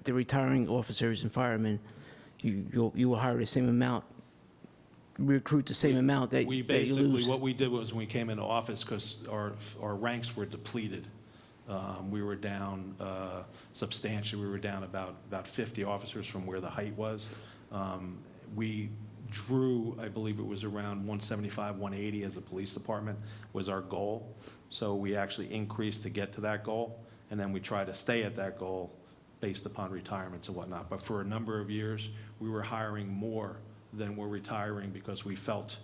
retiring officers and firemen. You will hire the same amount, recruit the same amount that We that you basically, lose. what we did was when we came into office, because our ranks were depleted, we were down substantially. We were down about 50 officers from where the height was. We drew, I believe it was around 175, 180 as a police department was our goal. So we actually increased to get to that goal, and then we try to stay at that goal based upon retirements and whatnot. But for a number of years, we were hiring more than we're retiring because we felt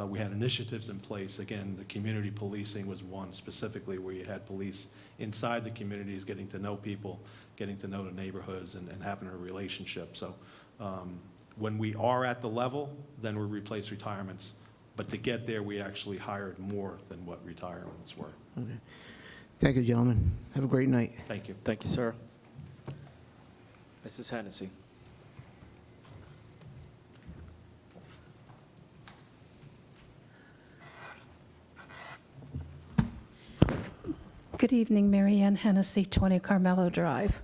we had initiatives in place. Again, the community policing was one specifically, where you had police inside the communities getting to know people, getting to know the neighborhoods, and having a relationship. So when we are at the level, then we replace retirements. But to get there, we actually hired more than what retirements were. Okay. Thank you, gentlemen. Have a great night. Thank you. Thank you, sir. Mrs. Hennessy. Good evening, Mary Ann Hennessy, 20 Carmelo Drive.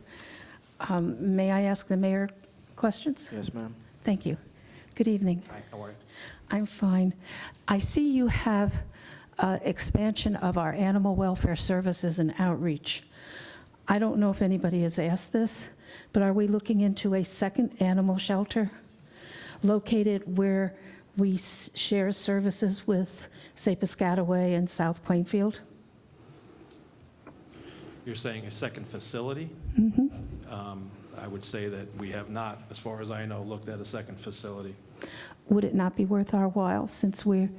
May I ask the mayor questions? Yes, ma'am. Thank you. Good evening. Hi, how are you? I'm fine. I see you have expansion of our animal welfare services and outreach. I don't know if anybody has asked this, but are we looking into a second animal shelter located where we share services with, say, Piscataway and South Plainfield? You're saying a second facility? Mm-hmm. I would say that we have not, as far as I know, looked at a second facility. Would it not be worth our while, since we're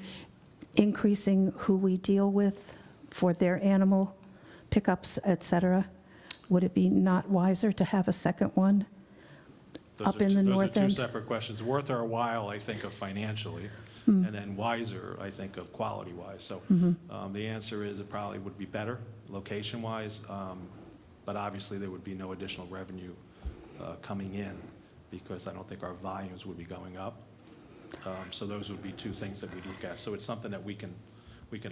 increasing who we deal with for their animal pickups, et cetera? Would it be not wiser to have a second one up in the north Those are end? two separate questions. Worth our while, I think, of financially, and then wiser, I think, of quality-wise. So the answer is it probably would be better location-wise, but obviously there would be no additional revenue coming in, because I don't think our volumes would be going up. So those would be two things that we'd look at. So it's something that we can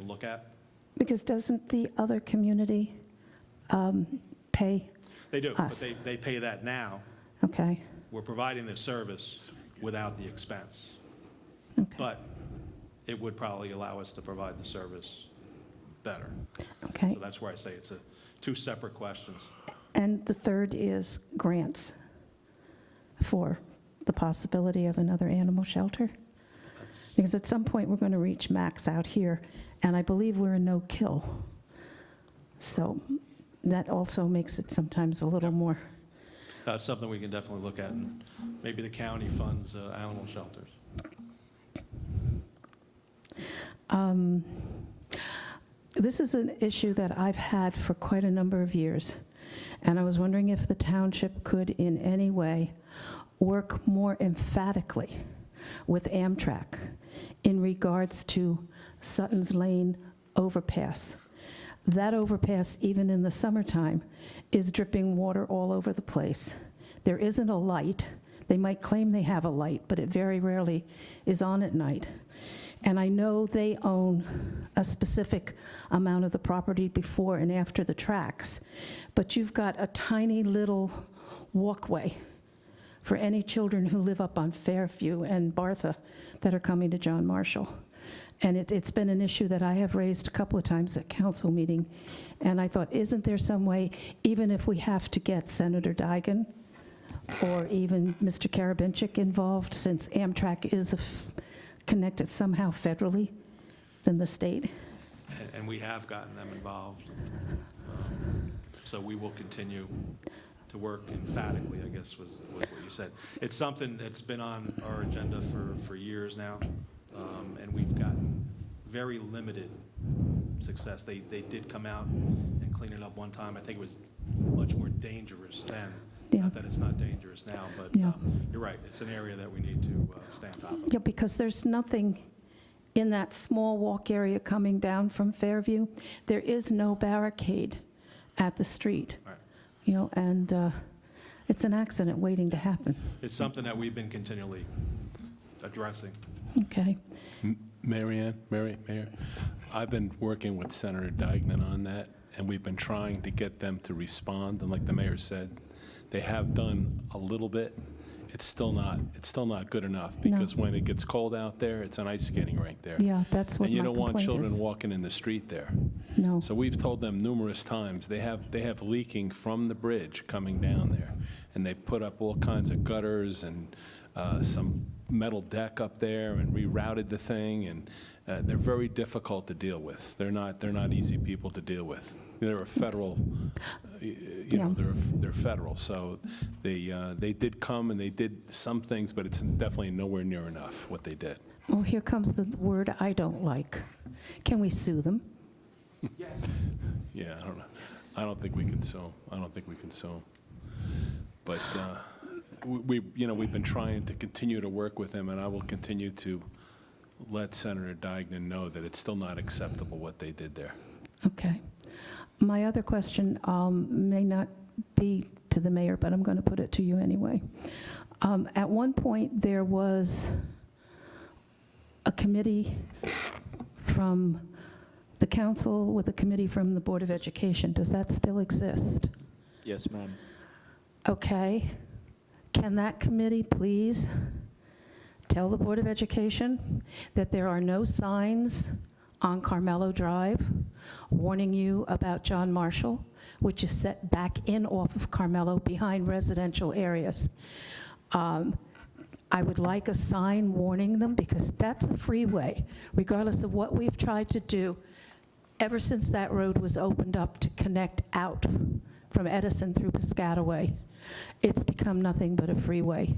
look at. Because doesn't the other community pay They do, us? but they pay that now. Okay, We're providing the service without the expense. okay, But it would probably allow us to provide the service better. okay. So that's where I say it's two separate questions. And the third is grants for the possibility of another animal shelter? Because at some point, we're going to reach max out here, and I believe we're a no-kill. So that also makes it sometimes a little more. That's something we can definitely look at, and maybe the county funds animal shelters. This is an issue that I've had for quite a number of years, and I was wondering if the township could in any way work more emphatically with Amtrak in regards to Sutton's Lane overpass. That overpass, even in the summertime, is dripping water all over the place. There isn't a light. They might claim they have a light, but it very rarely is on at night. And I know they own a specific amount of the property before and after the tracks, but you've got a tiny little walkway for any children who live up on Fairview and Bartha that are coming to John Marshall. And it's been an issue that I have raised a couple of times at council meeting. And I thought, isn't there some way, even if we have to get Senator Digan or even Mr. Karabinchik involved, since Amtrak is connected somehow federally than the state? And we have gotten them involved. So we will continue to work emphatically, I guess was what you said. It's something that's been on our agenda for years now, and we've gotten very limited success. They did come out and clean it up one time. I think it was much more dangerous then. Yeah. Not that it's not dangerous now, but Yeah. you're right. It's an area that we need to stay on top of. Yeah, because there's nothing in that small walk area coming down from Fairview. There is no barricade at the street. Right. You know, and it's an accident waiting to happen. It's something that we've been continually addressing. Okay. Mayor, I've been working with Senator Deignan on that, and we've been trying to get them to respond. And like the mayor said, they have done a little bit. It's still not good enough, because when it gets cold out there, it's an ice skating rink there. Yeah, that's what And you my don't want complaint children is. walking in the street there. No. So we've told them numerous times, they have leaking from the bridge coming down there. And they put up all kinds of gutters and some metal deck up there and rerouted the thing, and they're very difficult to deal with. They're not easy people to deal with. They're a federal, they're federal. So they did come and they did some things, but it's definitely nowhere near enough what they did. Well, here comes the word I don't like. Can we sue them? Yeah, I don't know. I don't think we can sue 'em. But we've been trying to continue to work with them, and I will continue to let Senator Deignan know that it's still not acceptable what they did there. Okay. My other question may not be to the mayor, but I'm going to put it to you anyway. At one point, there was a committee from the council with a committee from the Board of Education. Does that still exist? Yes, ma'am. Okay. Can that committee please tell the Board of Education that there are no signs on Carmelo Drive warning you about John Marshall, which is set back in off of Carmelo behind residential areas? I would like a sign warning them, because that's a freeway, regardless of what we've tried to do ever since that road was opened up to connect out from Edison through Piscataway. It's become nothing but a freeway.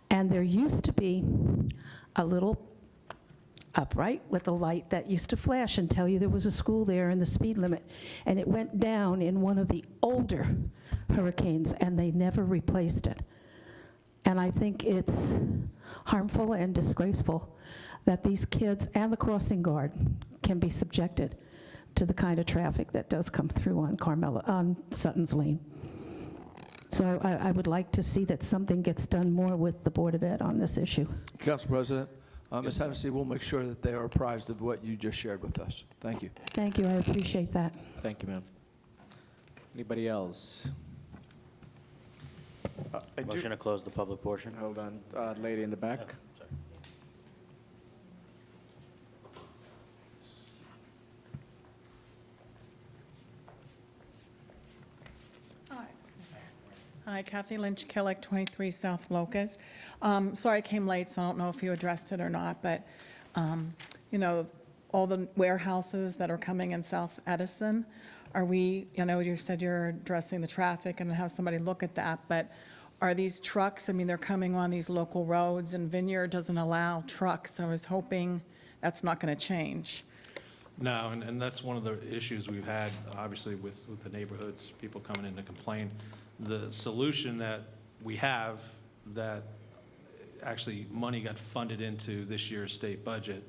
And there used to be a little upright with a light that used to flash and tell you there was a school there and the speed limit. And it went down in one of the older hurricanes, and they never replaced it. And I think it's harmful and disgraceful that these kids and the crossing guard can be subjected to the kind of traffic that does come through on Sutton's Lane. So I would like to see that something gets done more with the Board of Ed on this issue. Council President, Ms. Hennessy will make sure that they are apprised of what you just shared with us. Thank you. Thank you, I appreciate that. Thank you, ma'am. Anybody else? Motion to close the public portion. Hold on, lady in the back. Sorry. Hi, Kathy Lynch Killick, 23 South Locust. Sorry I came late, so I don't know if you addressed it or not, but, all the warehouses that are coming in South Edison, you said you're addressing the traffic and have somebody look at that, but are these trucks, they're coming on these local roads, and Vineyard doesn't allow trucks. I was hoping that's not going to change. No, and that's one of the issues we've had, obviously, with the neighborhoods, people coming in to complain. The solution that we have, that actually money got funded into this year's state budget,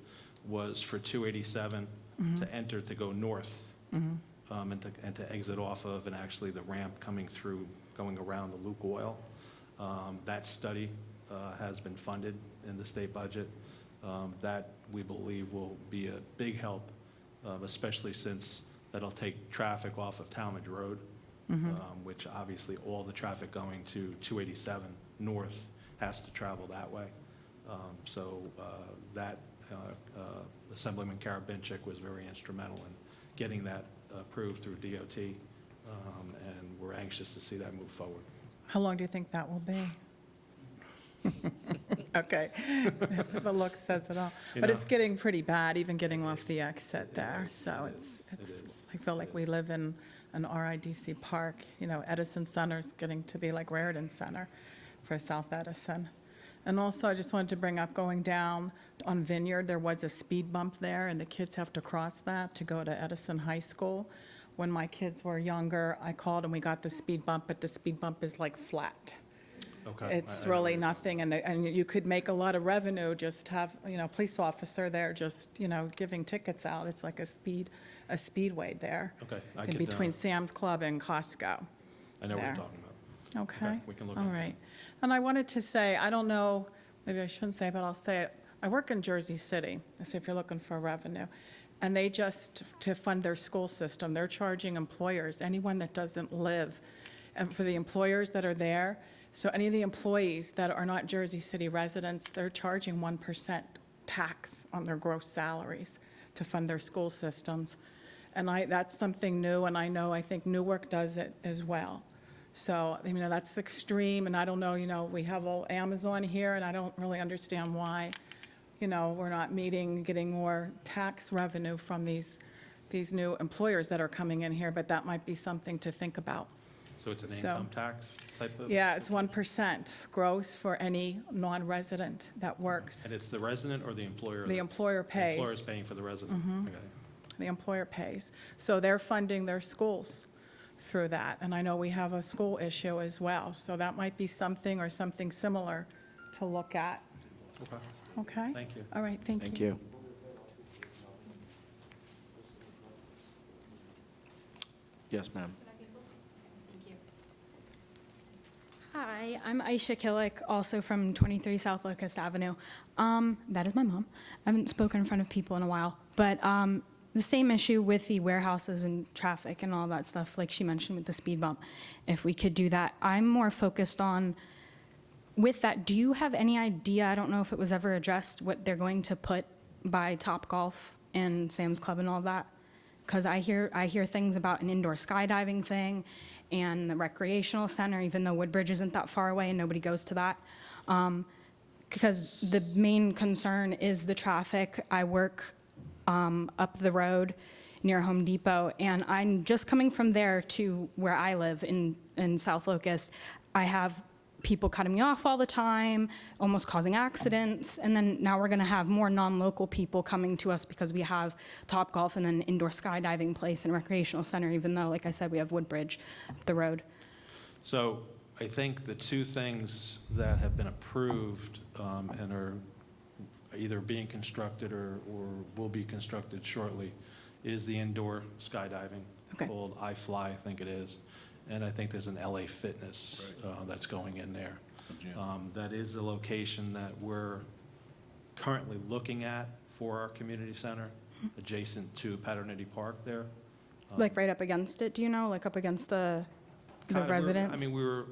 was for 287 to enter to go north and to exit off of, and actually the ramp coming through, going around the Luke Oil. That study has been funded in the state budget. That, we believe, will be a big help, especially since that'll take traffic off of Talmadge Road, which obviously all the traffic going to 287 north has to travel that way. Assemblyman Karabinchik was very instrumental in getting that approved through DOT, and we're anxious to see that move forward. How long do you think that will be? Okay, the look says it all. But it's getting pretty bad, even getting off the exit there. So it's. I feel like we live in an RIDC park. Edison Center's getting to be like Raritan Center for South Edison. And also, I just wanted to bring up, going down on Vineyard, there was a speed bump there, and the kids have to cross that to go to Edison High School. When my kids were younger, I called and we got the speed bump, but the speed bump is like flat. Okay. It's really nothing, and you could make a lot of revenue, just have, police officer there just, giving tickets out. It's like a speedway there. Okay. In between Sam's Club and Costco. I know what there. you're talking about. Okay. We can look All into right. And I wanted to say, I don't know, maybe I shouldn't say, but I'll say it. I work in Jersey City, so if you're looking for revenue. And they just, to fund their school system, they're charging employers, anyone that doesn't live, and for the employers that are there, so any of the employees that are not Jersey City residents, they're charging 1% tax on their gross salaries to fund their school systems. And that's something new, and I think Newark does it as well. So, that's extreme, and I don't know, we have Amazon here, and I don't really understand why, we're not getting more tax revenue from these new employers that are coming in here, but that might be something to think about. So it's an income tax type of? Yeah, it's 1% gross for any non-resident that works. And it's the resident or the employer? The employer pays. The employer's paying for the resident? Okay. The employer pays. So they're funding their schools through that. And I know we have a school issue as well. So that might be something or something similar to look at. Okay. Okay? Thank you. All right, thank you. Thank you. Yes, ma'am. Hi, I'm Aisha Killick, also from 23 South Locust Avenue. That is my mom. I haven't spoken in front of people in a while, but the same issue with the warehouses and traffic and all that stuff, like she mentioned with the speed bump, if we could do that. I'm more focused on, with that, do you have any idea, I don't know if it was ever addressed, what they're going to put by Topgolf and Sam's Club and all that? Because I hear things about an indoor skydiving thing and the recreational center, even though Woodbridge isn't that far away and nobody goes to that. Because the main concern is the traffic. I work up the road near Home Depot, and I'm just coming from there to where I live in South Locust. I have people cutting me off all the time, almost causing accidents, and then now we're going to have more non-local people coming to us because we have Topgolf and then indoor skydiving place and recreational center, even though, like I said, we have Woodbridge up the road. So I think the two things that have been approved and are either being constructed or will be constructed shortly is the indoor skydiving called iFly, I think it is. And I think there's an LA Fitness that's going in there. That is the location that we're currently looking at for our community center, adjacent to Paternity Park there. Like right up against it, do you know? Like up against the residents? I mean, we were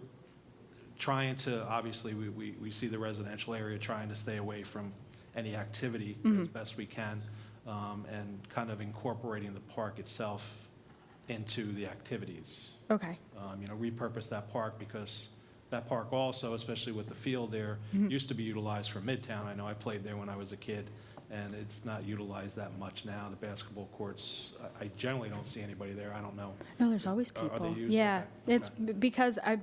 trying to, obviously, we see the residential area, trying to stay away from any activity as best we can, and kind of incorporating the park itself into the activities. Okay. Repurpose that park because that park also, especially with the field there, used to be utilized for Midtown. I know I played there when I was a kid, and it's not utilized that much now. The basketball courts, I generally don't see anybody there. I don't know. No, there's always Are people. they used? Yeah, Okay. it's because I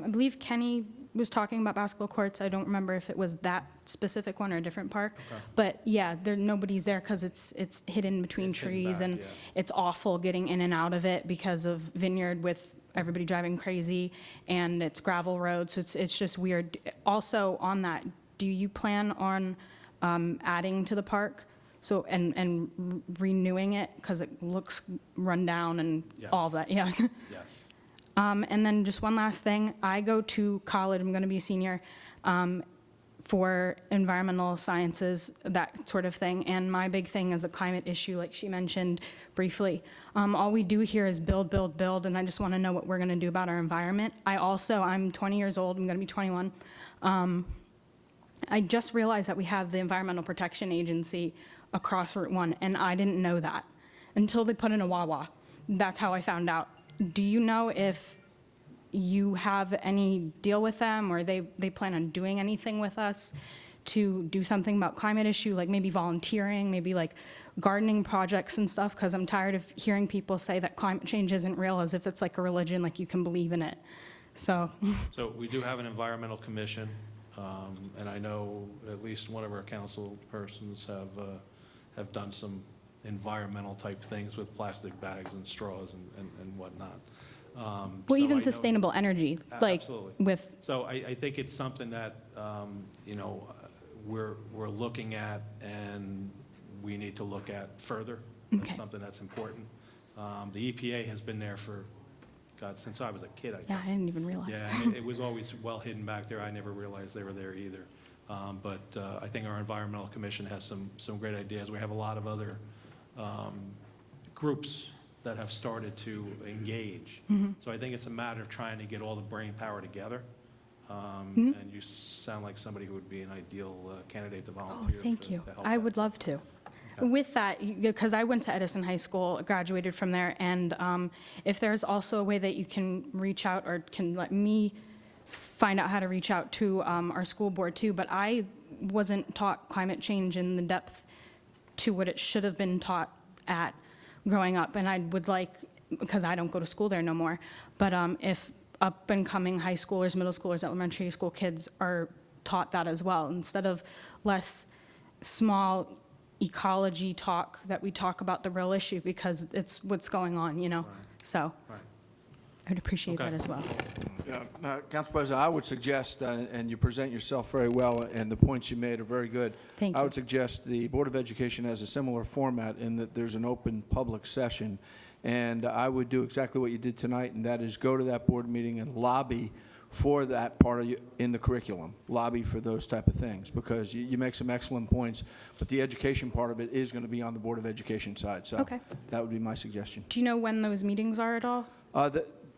believe Kenny was talking about basketball courts. I don't remember if it was that specific one or a different park. Okay. But yeah, nobody's there because it's hidden between It's hidden trees, back, and yeah. it's awful getting in and out of it because of Vineyard with everybody driving crazy, and it's gravel roads, so it's just weird. Also on that, do you plan on adding to the park? So, and renewing it, because it looks run down and Yes. all that, yeah. Yes. And then just one last thing, I go to college, I'm gonna be a senior, for environmental sciences, that sort of thing, and my big thing is a climate issue, like she mentioned briefly. All we do here is build, build, build, and I just wanna know what we're gonna do about our environment. I'm 20 years old, I'm gonna be 21. I just realized that we have the Environmental Protection Agency across Route 1, and I didn't know that until they put in a Wawa. That's how I found out. Do you know if you have any deal with them, or they plan on doing anything with us to do something about climate issue, like maybe volunteering, maybe like gardening projects and stuff? Because I'm tired of hearing people say that climate change isn't real, as if it's like a religion, like you can believe in it. So So we do have an environmental commission. And I know at least one of our council persons have done some environmental type things with plastic bags and straws and whatnot. Well, So even I know- sustainable energy, like Absolutely. with, So I think it's something that, we're looking at and we need to look at further. Okay. It's something that's important. The EPA has been there for, God, since I was a kid, I think. yeah, I didn't even realize. Yeah, it was always well hidden back there. I never realized they were there either. But I think our Environmental Commission has some great ideas. We have a lot of other groups that have started to engage. So I think it's a matter of trying to get all the brain power together. And you sound like somebody who would be an ideal candidate to Oh, volunteer. thank you. to help I that. would love to. With that, because I went to Edison High School, graduated from there, and if there's also a way that you can reach out or can let me find out how to reach out to our school board too, but I wasn't taught climate change in the depth to what it should have been taught at growing up, and I would like, because I don't go to school there no more, but if up and coming high schoolers, middle schoolers, elementary school kids are taught that as well, instead of less small ecology talk, that we talk about the real issue, because it's what's going on, So Right. I'd appreciate that Okay. as well. Yeah, Council President, I would suggest, and you present yourself very well, and the points you made are very good. Thank I you. would suggest the Board of Education has a similar format in that there's an open public session, and I would do exactly what you did tonight, and that is go to that board meeting and lobby for that part of in the curriculum, lobby for those type of things, because you make some excellent points, but the education part of it is going to be on the Board of Education side, so Okay. that would be my suggestion. Do you know when those meetings are at all?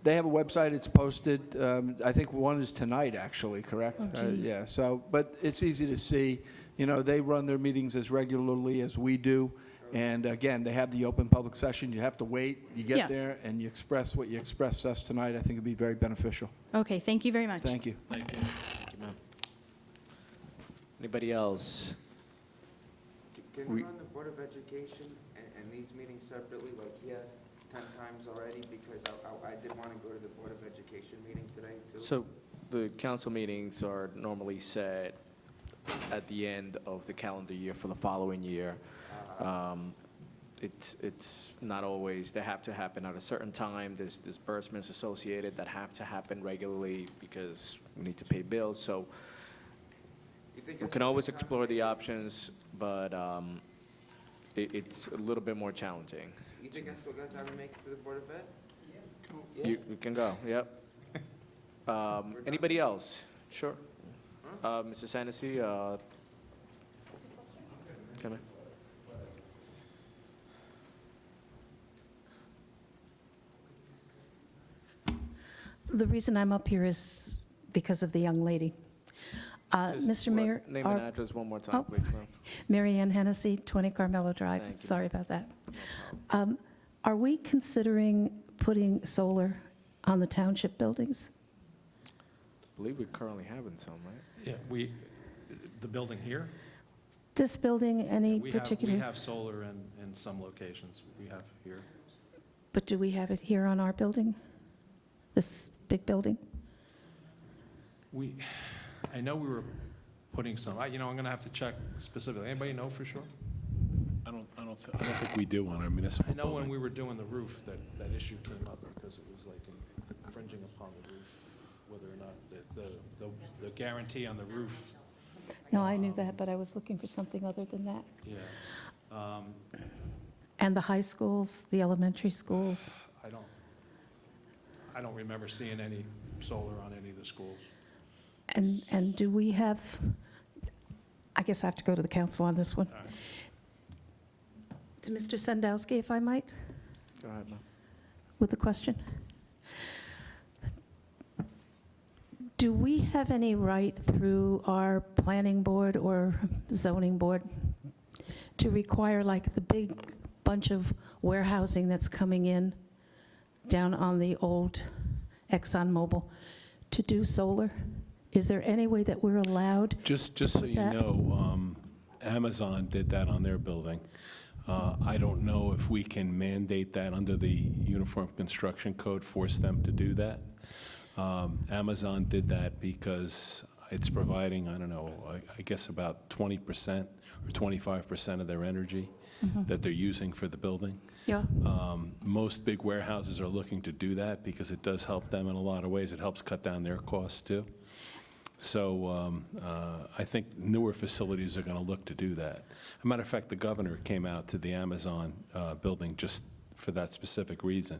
They have a website, it's posted, I think one is tonight, actually, correct? Oh, geez. Yeah, so, but it's easy to see, they run their meetings as regularly as we do, and again, they have the open public session, you have to wait, you Yeah. get there, and you express what you expressed to us tonight, I think it'd be very beneficial. Okay, thank you very much. Thank you. Thank you, ma'am. Anybody else? Can we run the Board of Education and these meetings separately, like he has 10 times already? Because I did want to go to the Board of Education meeting today, too. So the council meetings are normally set at the end of the calendar year for the following year. It's not always, they have to happen at a certain time. There's disbursements associated that have to happen regularly because we need to pay bills. So we can always explore the options, but it's a little bit more challenging. You think I still got time to make it to the Board of Ed? You can go, yep. Anybody else? Sure. Mrs. Hennessy, come in. The reason I'm up here is because of the young lady. Just Mr. Mayor. Name and address one more time, Oh. please, ma'am. Mary Ann Hennessy, 20 Carmelo Drive. Thank you. Sorry about that. Are we considering putting solar on the township buildings? I believe we're currently having some, right? Yeah, the building here? This building, any We particular? have solar in some locations. We have here. But do we have it here on our building? This big building? I know we were putting some, I'm going to have to check specifically. Anybody know for sure? I don't think we do on our municipal I know when building. we were doing the roof, that issue came up because it was like infringing upon the roof, whether or not the guarantee on the roof. No, I knew that, but I was looking for something other than that. Yeah. And the high schools, the elementary schools? I don't remember seeing any solar on any of the schools. And do we have, I guess I have to go to the council on this one. All right. To Mr. Sandowski, if I might, Go ahead, ma'am. with the question. Do we have any right through our planning board or zoning board to require, like, the big bunch of warehousing that's coming in down on the old ExxonMobil to do solar? Is there any way that we're allowed? Just so put you that- know, Amazon did that on their building. I don't know if we can mandate that under the Uniform Construction Code, force them to do that. Amazon did that because It's providing, I don't know, I guess about 20% or 25% of their energy that they're using for the building. Yeah. Most big warehouses are looking to do that because it does help them in a lot of ways. It helps cut down their costs too. So I think newer facilities are going to look to do that. As a matter of fact, the governor came out to the Amazon building just for that specific reason.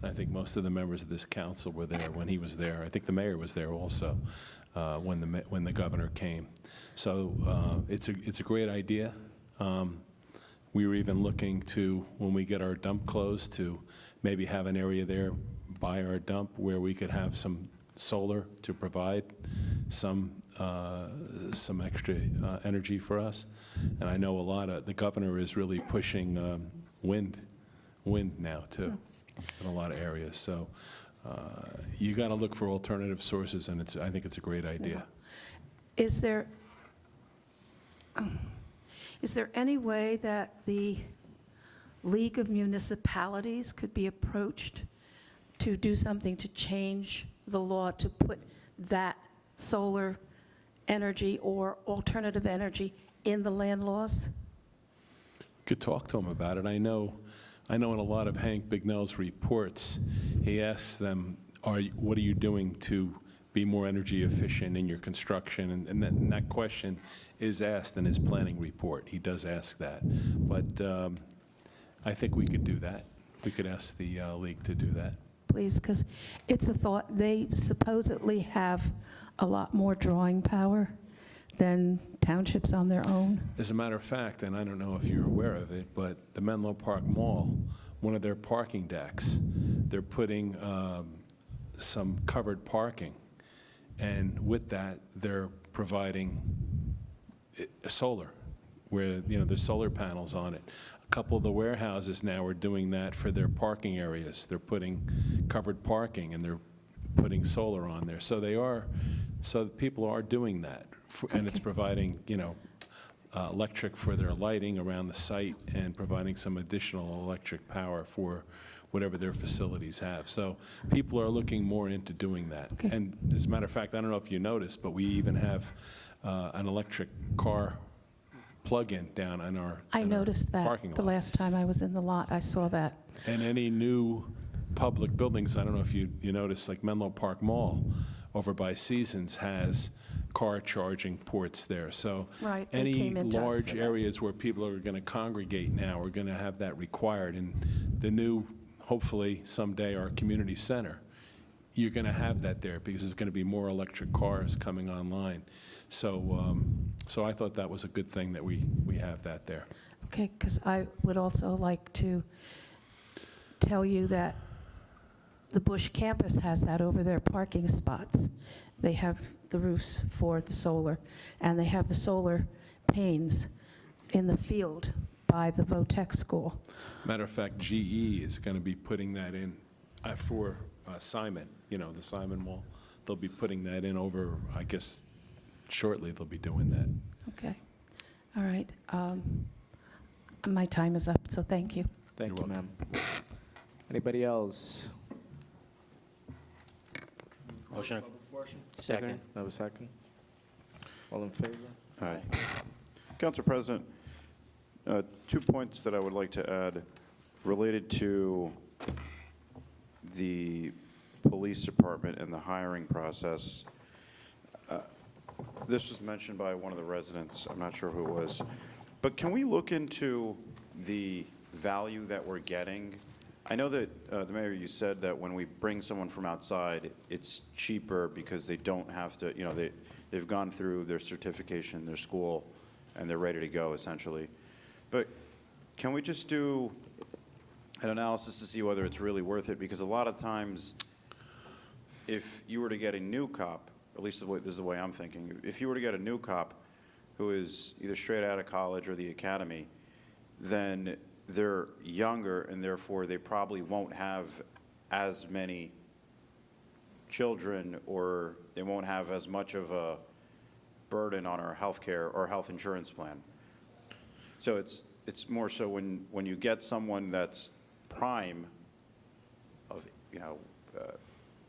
And I think most of the members of this council were there when he was there. I think the mayor was there also when the governor came. So it's a great idea. We were even looking to, when we get our dump closed, to maybe have an area there by our dump where we could have some solar to provide some extra energy for us. And I know the governor is really pushing wind now too in a lot of areas. So you got to look for alternative sources, and I think it's a great idea. Is there any way that the League of Municipalities could be approached to do something to change the law to put that solar energy or alternative energy in the land laws? Could talk to him about it. I know in a lot of Hank Bignell's reports, he asks them, what are you doing to be more energy efficient in your construction? And that question is asked in his planning report. He does ask that. But I think we could do that. We could ask the league to do that. Please, because it's a thought. They supposedly have a lot more drawing power than townships on their own. As a matter of fact, and I don't know if you're aware of it, but the Menlo Park Mall, one of their parking decks, they're putting some covered parking. And with that, they're providing solar, where there's solar panels on it. A couple of the warehouses now are doing that for their parking areas. They're putting covered parking and they're putting solar on there. So people are doing that, and it's providing electric for their lighting around the site and providing some additional electric power for whatever their facilities have. So people are looking more into doing that. Okay. And as a matter of fact, I don't know if you noticed, but we even have an electric car plug-in down in our I noticed that parking lot. the last time I was in the lot. I saw that. And any new public buildings, I don't know if you noticed, like Menlo Park Mall over by Seasons has car charging ports there. So Right, they any came into us large for that. areas where people are going to congregate now are going to have that required. And the new, hopefully someday, our community center, you're going to have that there because there's going to be more electric cars coming online. So I thought that was a good thing that we have that there. Okay, because I would also like to tell you that the Bush campus has that over their parking spots. They have the roofs for the solar, and they have the solar panes in the field by the Votech school. Matter of fact, GE is going to be putting that in for Simon, the Simon Mall. They'll be putting that in over, I guess, shortly they'll be doing that. Okay. All right. My time is up, so thank you. Thank you, ma'am. Anybody else? Motion. Second. Have a second? All in favor? All right. Council President, 2 points that I would like to add related to the police department and the hiring process. This was mentioned by one of the residents, I'm not sure who it was, but can we look into the value that we're getting? I know that, the mayor, you said that when we bring someone from outside, it's cheaper because they don't have to, they've gone through their certification, their school, and they're ready to go, essentially. But can we just do an analysis to see whether it's really worth it? Because a lot of times, if you were to get a new cop, at least this is the way I'm thinking, if you were to get a new cop who is either straight out of college or the academy, then they're younger and therefore they probably won't have as many children, or they won't have as much of a burden on our health care or health insurance plan. So it's more so when you get someone that's prime of,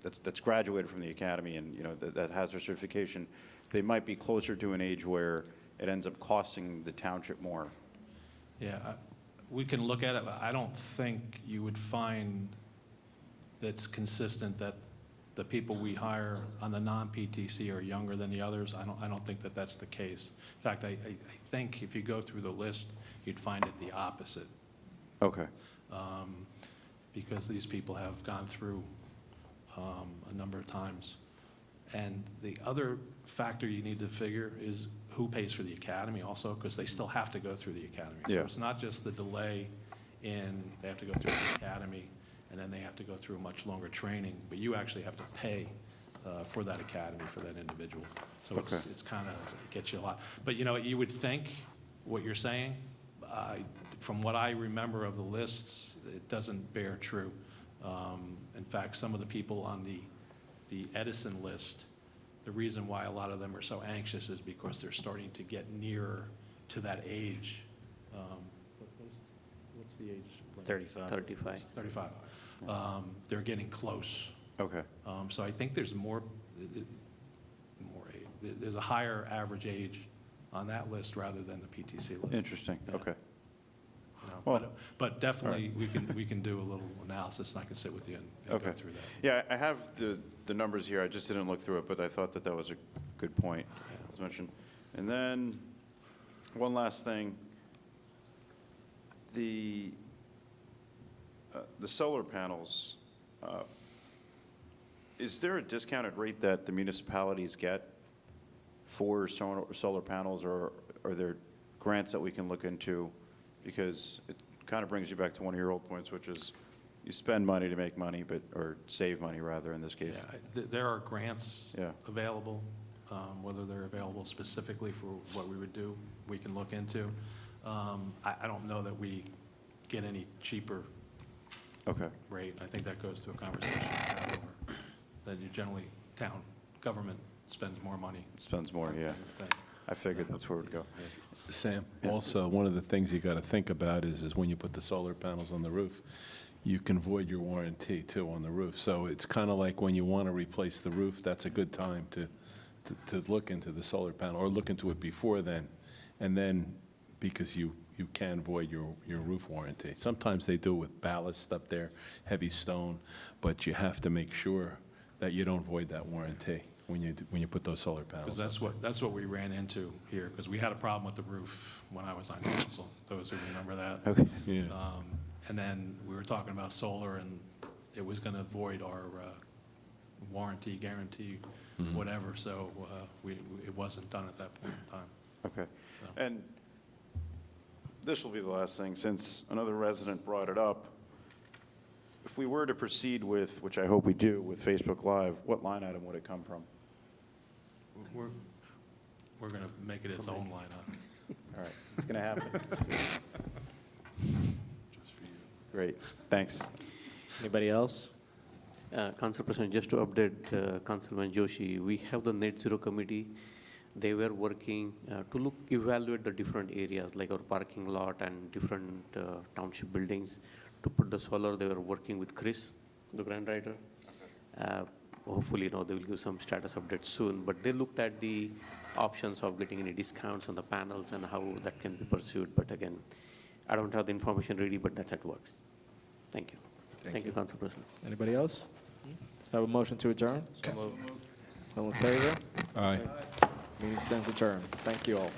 that's graduated from the academy and, that has their certification, they might be closer to an age where it ends up costing the township more. Yeah, we can look at it, but I don't think you would find that's consistent that the people we hire on the non-PTC are younger than the others. I don't think that that's the case. In fact, I think if you go through the list, you'd find it the opposite. Okay. Because these people have gone through a number of times. And the other factor you need to figure is who pays for the academy also, because they still have to go through the academy. Yeah. So it's not just the delay in they have to go through the academy, and then they have to go through a much longer training, but you actually have to pay for that academy for that individual. So Okay. it's kind of, it gets you a lot. But you know, you would think what you're saying, from what I remember of the lists, it doesn't bear true. In fact, some of the people on the Edison list, the reason why a lot of them are so anxious is because they're starting to get nearer to that age. What's the age? 35. 35. 35. They're getting close. Okay. So I think there's there's a higher average age on that list rather than the PTC list. Interesting. Yeah. Okay. You know, Well, but definitely, all we can do a little analysis, and I can sit with you and Okay. go through that. Yeah, I have the numbers here. I just didn't look through it, but I thought that was a good point, as mentioned. And then, one last thing. The solar panels, is there a discounted rate that the municipalities get for solar panels, or are there grants that we can look into? Because it kind of brings you back to one of your old points, which is you spend money to make money, or save money, rather, in this case. Yeah, there are grants Yeah. available. Whether they're available specifically for what we would do, we can look into. I don't know that we get any cheaper Okay. rate. I think that goes to a conversation we have over, that you generally, town government spends more money. Spends more, yeah. I figured that's where it would go. Sam, also, one of the things you got to think about is when you put the solar panels on the roof, you can void your warranty too on the roof. So it's kind of like when you want to replace the roof, that's a good time to look into the solar panel, or look into it before then. And then, because you can void your roof warranty. Sometimes they do it with ballast up there, heavy stone, but you have to make sure that you don't void that warranty when you put those solar panels. Because that's what we ran into here, because we had a problem with the roof when I was on council, those who remember that. Okay. Yeah. And then we were talking about solar, and it was going to void our warranty, guarantee, whatever, so it wasn't done at that point in time. Okay. So. And this will be the last thing, since another resident brought it up. If we were to proceed with, which I hope we do, with Facebook Live, what line item would it come from? We're going to make it its own line item. All right, it's going to happen. Great, thanks. Anybody else? Council President, just to update Councilman Joshi, we have the Net Zero Committee. They were working to evaluate the different areas, like our parking lot and different township buildings. To put the solar, they were working with Chris, the grant writer. Hopefully, they will give some status update soon. But they looked at the options of getting any discounts on the panels and how that can be pursued. But again, I don't have the information ready, but that's at work. Thank you. Thank you, Council President. Anybody else? Have a motion to adjourn? All in favor? Aye. Meeting stands adjourned. Thank you all.